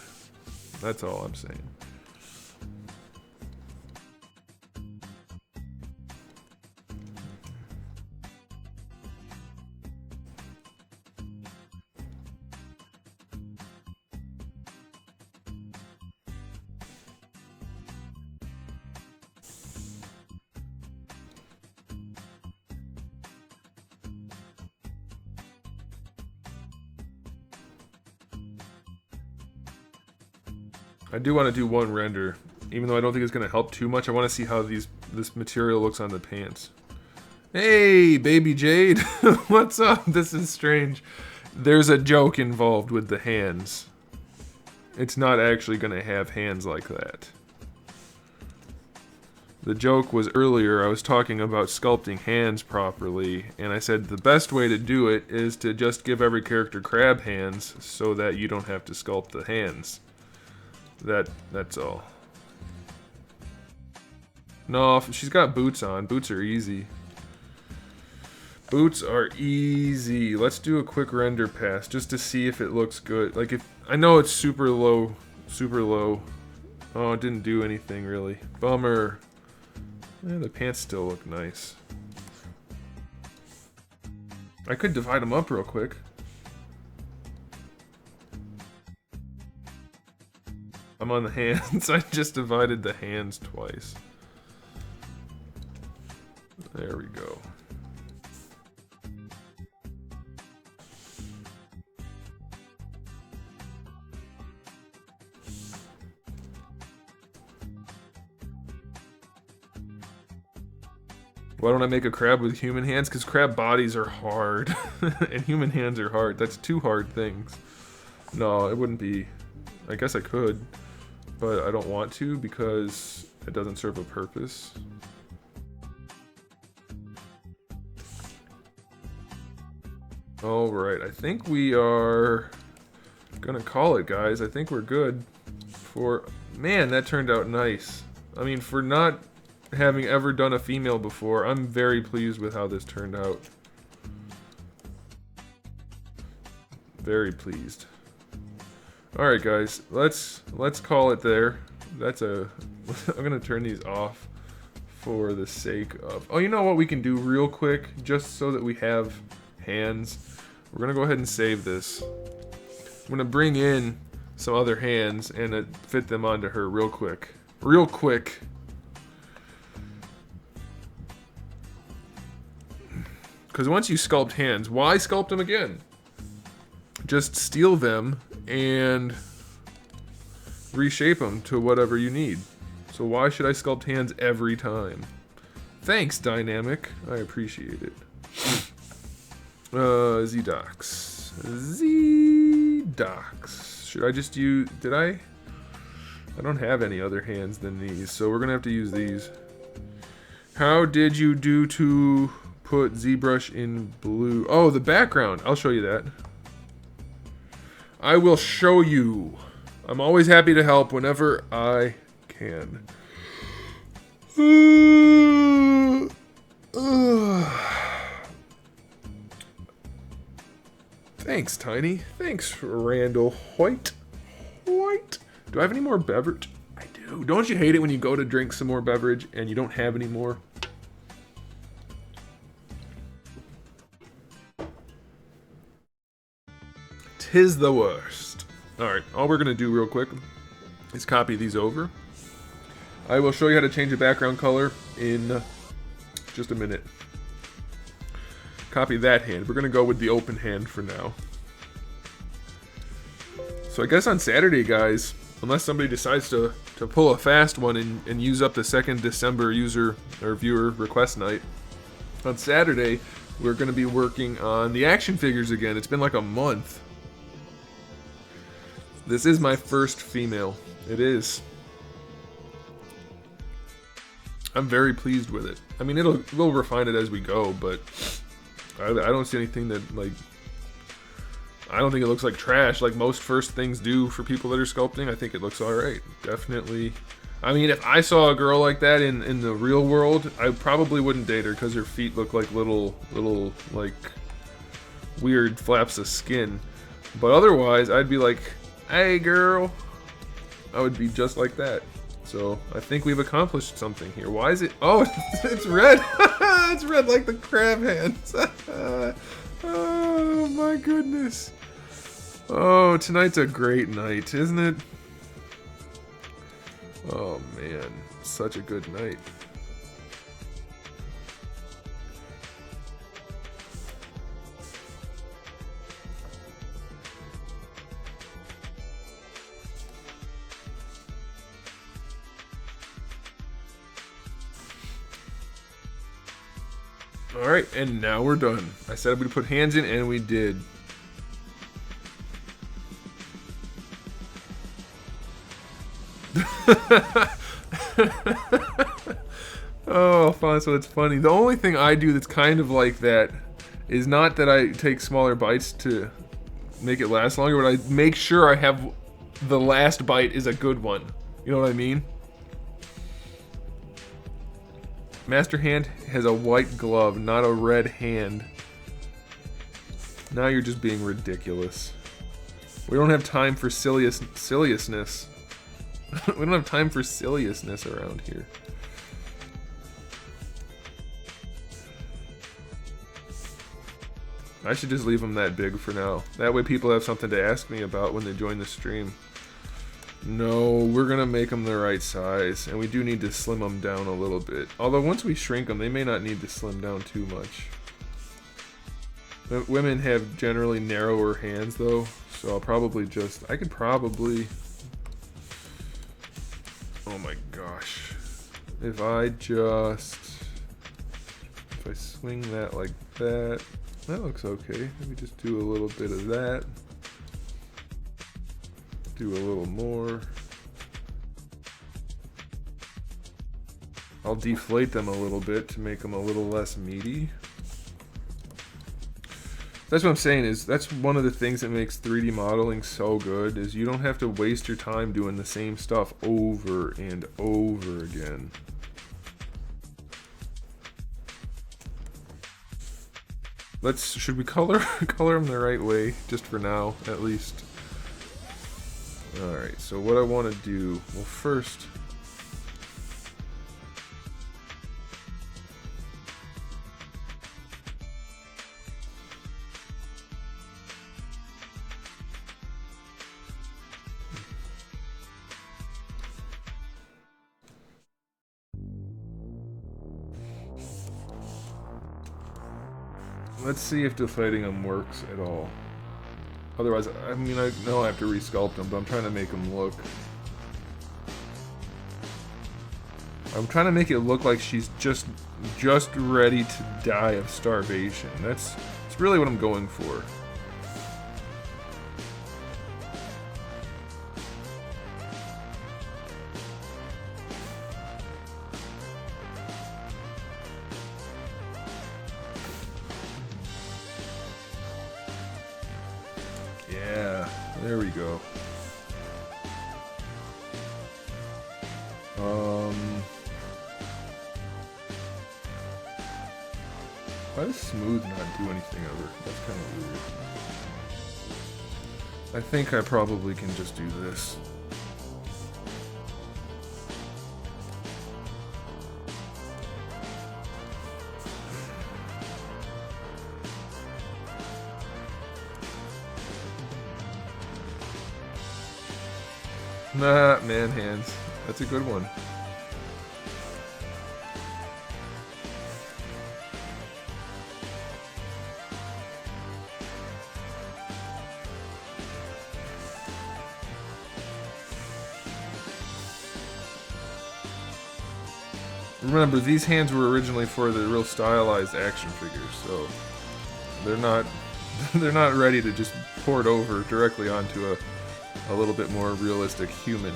That's all I'm saying. I do want to do one render, even though I don't think it's going to help too much. I want to see how this material looks on the pants. Hey, baby Jade, what's up? This is strange. There's a joke involved with the hands. It's not actually going to have hands like that. The joke was earlier, I was talking about sculpting hands properly, and I said the best way to do it is to just give every character crab hands so that you don't have to sculpt the hands. That's all. No, she's got boots on. Boots are easy. Boots are easy. Let's do a quick render pass just to see if it looks good. Like, if I know it's super low, super low. Oh, it didn't do anything really. Bummer. Yeah, the pants still look nice. I could divide them up real quick. I'm on the hands. I just divided the hands twice. There we go. Why don't I make a crab with human hands? Because crab bodies are hard. And human hands are hard. That's two hard things. No, it wouldn't be. I guess I could. But I don't want to because it doesn't serve a purpose. Alright, I think we are gonna call it, guys. I think we're good for... Man, that turned out nice. I mean, for not having ever done a female before, I'm very pleased with how this turned out. Very pleased. Alright guys, let's call it there. That's a... I'm gonna turn these off for the sake of... Oh, you know what we can do real quick, just so that we have hands? We're gonna go ahead and save this. I'm gonna bring in some other hands and fit them onto her real quick. Real quick. Because once you sculpt hands, why sculpt them again? just steal them and reshape them to whatever you need. So why should I sculpt hands every time? Thanks, Dynamic. I appreciate it. Z-Docs. Z-Docs. Should I just use... Did I? I don't have any other hands than these, so we're going to have to use these. How did you do to put ZBrush in blue? Oh, the background. I'll show you that. I will show you. I'm always happy to help whenever I can. Thanks, Tiny. Thanks, Randall White. Do I have any more beverage? I do. Don't you hate it when you go to drink some more beverage and you don't have any more? Tis the worst. Alright, all we're going to do real quick is copy these over. I will show you how to change a background color in just a minute. Copy that hand. We're going to go with the open hand for now. So I guess on Saturday, guys, unless somebody decides to pull a fast one and use up the 2nd December user or viewer request night, on Saturday, we're going to be working on the action figures again. It's been like a month. This is my first female. It is. I'm very pleased with it. I mean, we'll refine it as we go, but I don't see anything that, like, I don't think it looks like trash like most first things do for people that are sculpting. I think it looks alright. Definitely. I mean, if I saw a girl like that in the real world, I probably wouldn't date her because her feet look like little, like, weird flaps of skin. But otherwise, I'd be like, hey, girl. I would be just like that. So, I think we've accomplished something here. Why is it... Oh, it's red. It's red like the crab hands. Oh, my goodness. Oh, tonight's a great night, isn't it? Oh, man. Such a good night. Alright, and now we're done. I said we'd put hands in, and we did. Oh, fun. So it's funny. The only thing I do that's kind of like that is not that I take smaller bites to make it last longer, but I make sure I have the last bite is a good one. You know what I mean? Master hand has a white glove, not a red hand. Now you're just being ridiculous. We don't have time for silliness. We don't have time for silliness around here. I should just leave them that big for now. That way people have something to ask me about when they join the stream. No, we're gonna make them the right size, and we do need to slim them down a little bit. Although once we shrink them, they may not need to slim down too much. Women have generally narrower hands though, so I'll probably just... I could probably... Oh my gosh. If I swing that like that, that looks okay. Let me just do a little bit of that. Do a little more. I'll deflate them a little bit to make them a little less meaty. That's what I'm saying, is that's one of the things that makes 3D modeling so good, is you don't have to waste your time doing the same stuff over and over again. Should we color them the right way, just for now, at least? Alright, so what I want to do, well, first, let's see if deflating them works at all. Otherwise, I mean, I know I have to resculpt them, but I'm trying to make them look... I'm trying to make it look like she's just ready to die of starvation. That's really what I'm going for. Yeah, there we go. Why does smooth not do anything ever? That's kind of weird. I think I probably can just do this. Nah, man hands. That's a good one. Remember, these hands were originally for the real stylized action figures, so they're not ready to just port over directly onto a little bit more realistic human.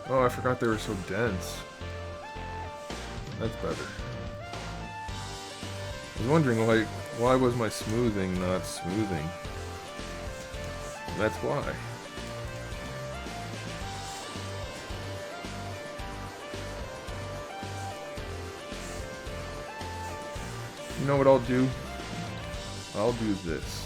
Oh, I forgot they were so dense. That's better. I was wondering, like, why was my smoothing not smoothing? That's why. You know what I'll do? I'll do this.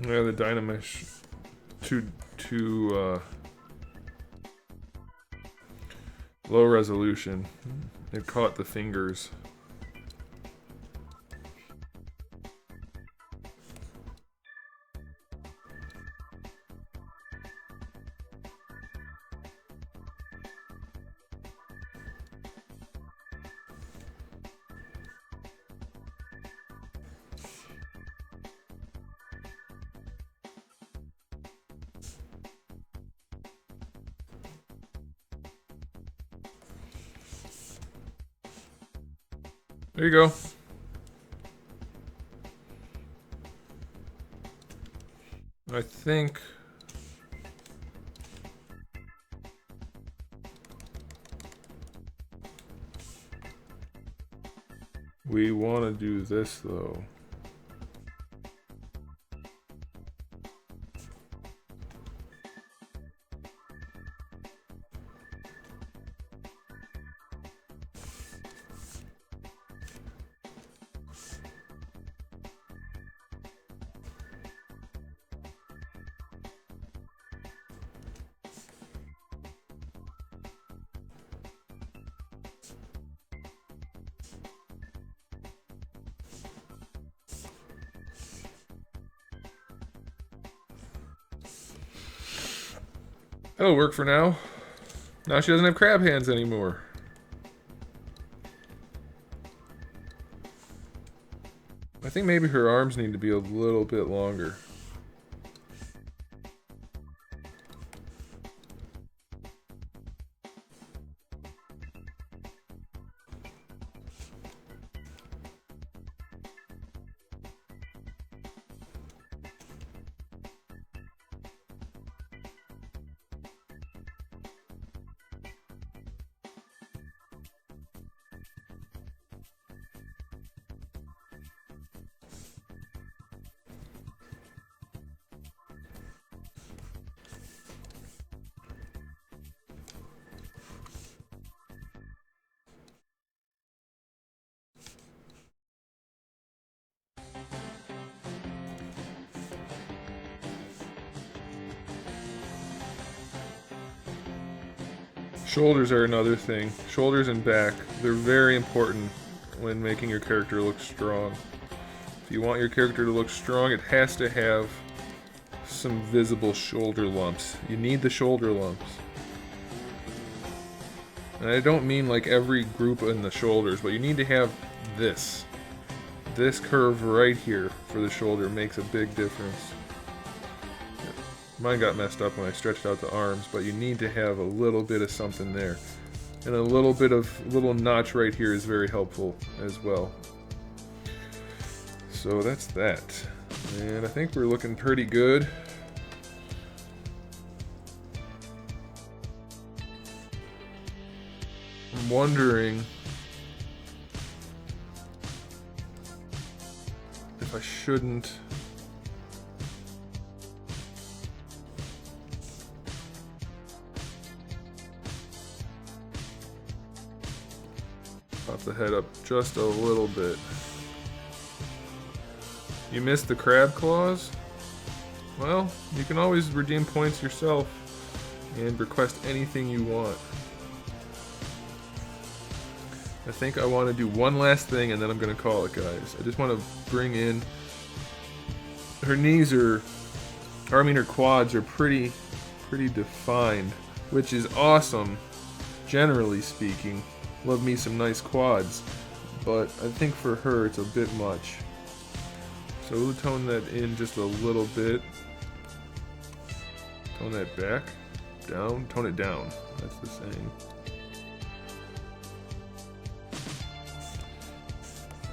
Yeah, the dynamesh too low resolution. It caught the fingers. There you go. I think we want to do this though. That'll work for now. Now she doesn't have crab hands anymore. I think maybe her arms need to be a little bit longer. Shoulders are another thing. Shoulders and back, they're very important when making your character look strong. If you want your character to look strong, it has to have some visible shoulder lumps. You need the shoulder lumps. And I don't mean like every group in the shoulders, but you need to have this. This curve right here for the shoulder makes a big difference. Mine got messed up when I stretched out the arms, but you need to have a little bit of something there. And a little bit of little notch right here is very helpful as well. So that's that. And I think we're looking pretty good. I'm wondering if I shouldn't pop the head up just a little bit. You missed the crab claws? Well, you can always redeem points yourself and request anything you want. I think I want to do one last thing and then I'm going to call it, guys. I just want to bring in... Her knees are... Or I mean her quads are pretty defined, which is awesome, generally speaking. Love me some nice quads, but I think for her it's a bit much. So we'll tone that in just a little bit. Tone that back, down, tone it down. That's the saying.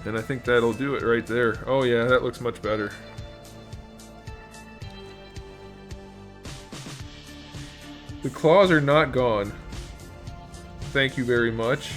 And I think that'll do it right there. Oh yeah, that looks much better. The claws are not gone. Thank you very much.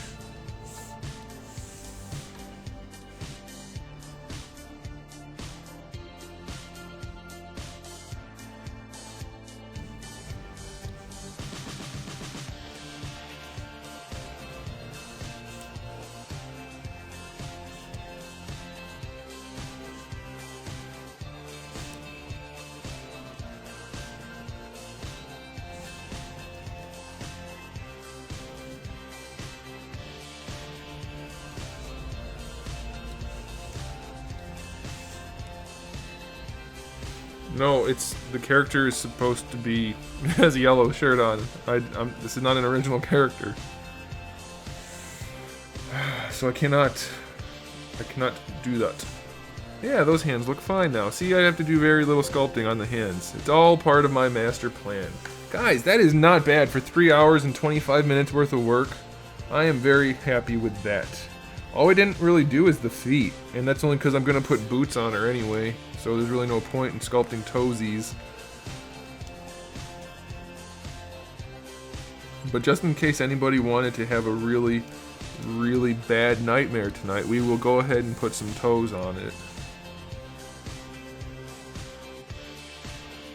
No, it's the character is supposed to be has a yellow shirt on. This is not an original character, so I cannot do that. Yeah, those hands look fine now. See, I have to do very little sculpting on the hands. It's all part of my master plan, guys. That is not bad for 3 hours and 25 minutes worth of work. I am very happy with that. All we didn't really do is the feet, and that's only because I'm gonna put boots on her anyway. So there's really no point in sculpting toesies. But just in case anybody wanted to have a really bad nightmare tonight, we will go ahead and put some toes on it.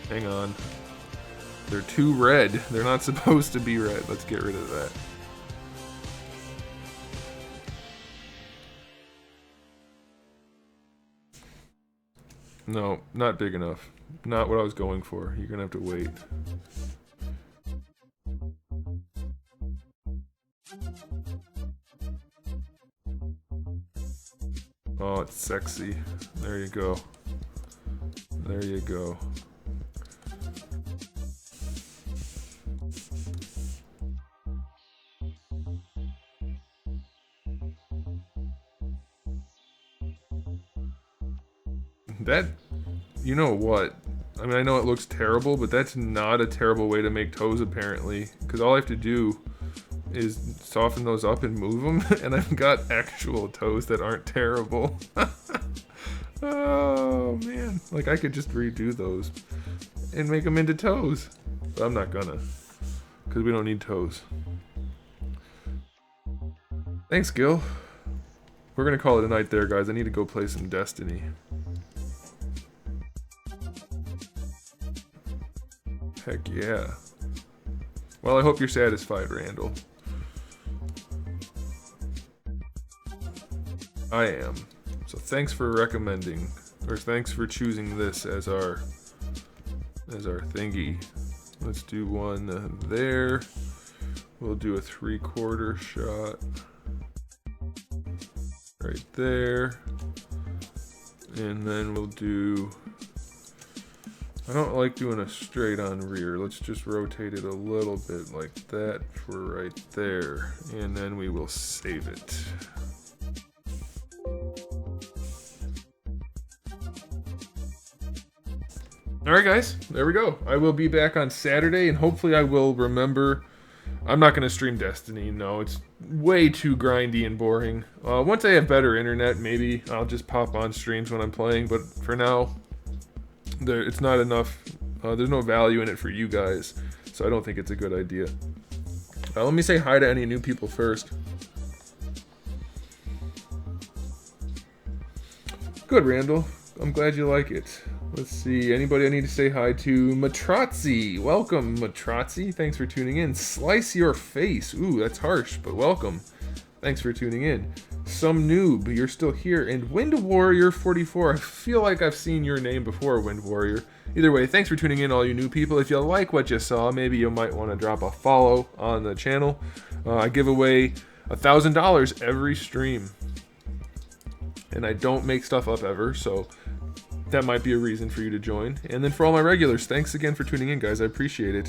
Hang on. They're too red. They're not supposed to be red. Let's get rid of that. No, not big enough. Not what I was going for. You're gonna have to wait. Oh, it's sexy. There you go. There you go. That, you know what? I mean, I know it looks terrible, but that's not a terrible way to make toes, apparently. Because all I have to do is soften those up and move them, and I've got actual toes that aren't terrible. Oh, man. Like, I could just redo those and make them into toes. But I'm not gonna, because we don't need toes. Thanks, Gil. We're gonna call it a night there, guys. I need to go play some Destiny. Heck yeah. Well, I hope you're satisfied, Randall. I am. So thanks for recommending, or thanks for choosing this as our thingy. Let's do one there. We'll do a 3/4 shot right there. And then we'll do, I don't like doing a straight on rear. Let's just rotate it a little bit like that for right there. And then we will save it. Alright guys, there we go. I will be back on Saturday, and hopefully I will remember. I'm not going to stream Destiny, no, it's way too grindy and boring. Once I have better internet, maybe I'll just pop on streams when I'm playing, but for now, it's not enough. There's no value in it for you guys, so I don't think it's a good idea. Let me say hi to any new people first. Good, Randall. I'm glad you like it. Let's see, anybody I need to say hi to? Matrazzi, welcome Matrazzi, thanks for tuning in. Slice your face, ooh, that's harsh, but welcome. Thanks for tuning in. Some noob, you're still here. And Wind Warrior 44, I feel like I've seen your name before, Wind Warrior. Either way, thanks for tuning in, all you new people. If you like what you saw, maybe you might want to drop a follow on the channel. I give away $1,000 every stream. And I don't make stuff up ever, so that might be a reason for you to join. And then for all my regulars, thanks again for tuning in, guys. I appreciate it.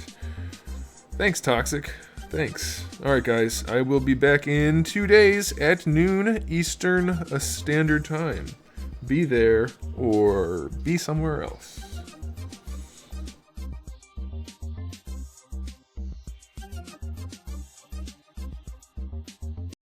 Thanks, Toxic. Thanks. Alright, guys. I will be back in 2 days at noon Eastern Standard Time. Be there or be somewhere else.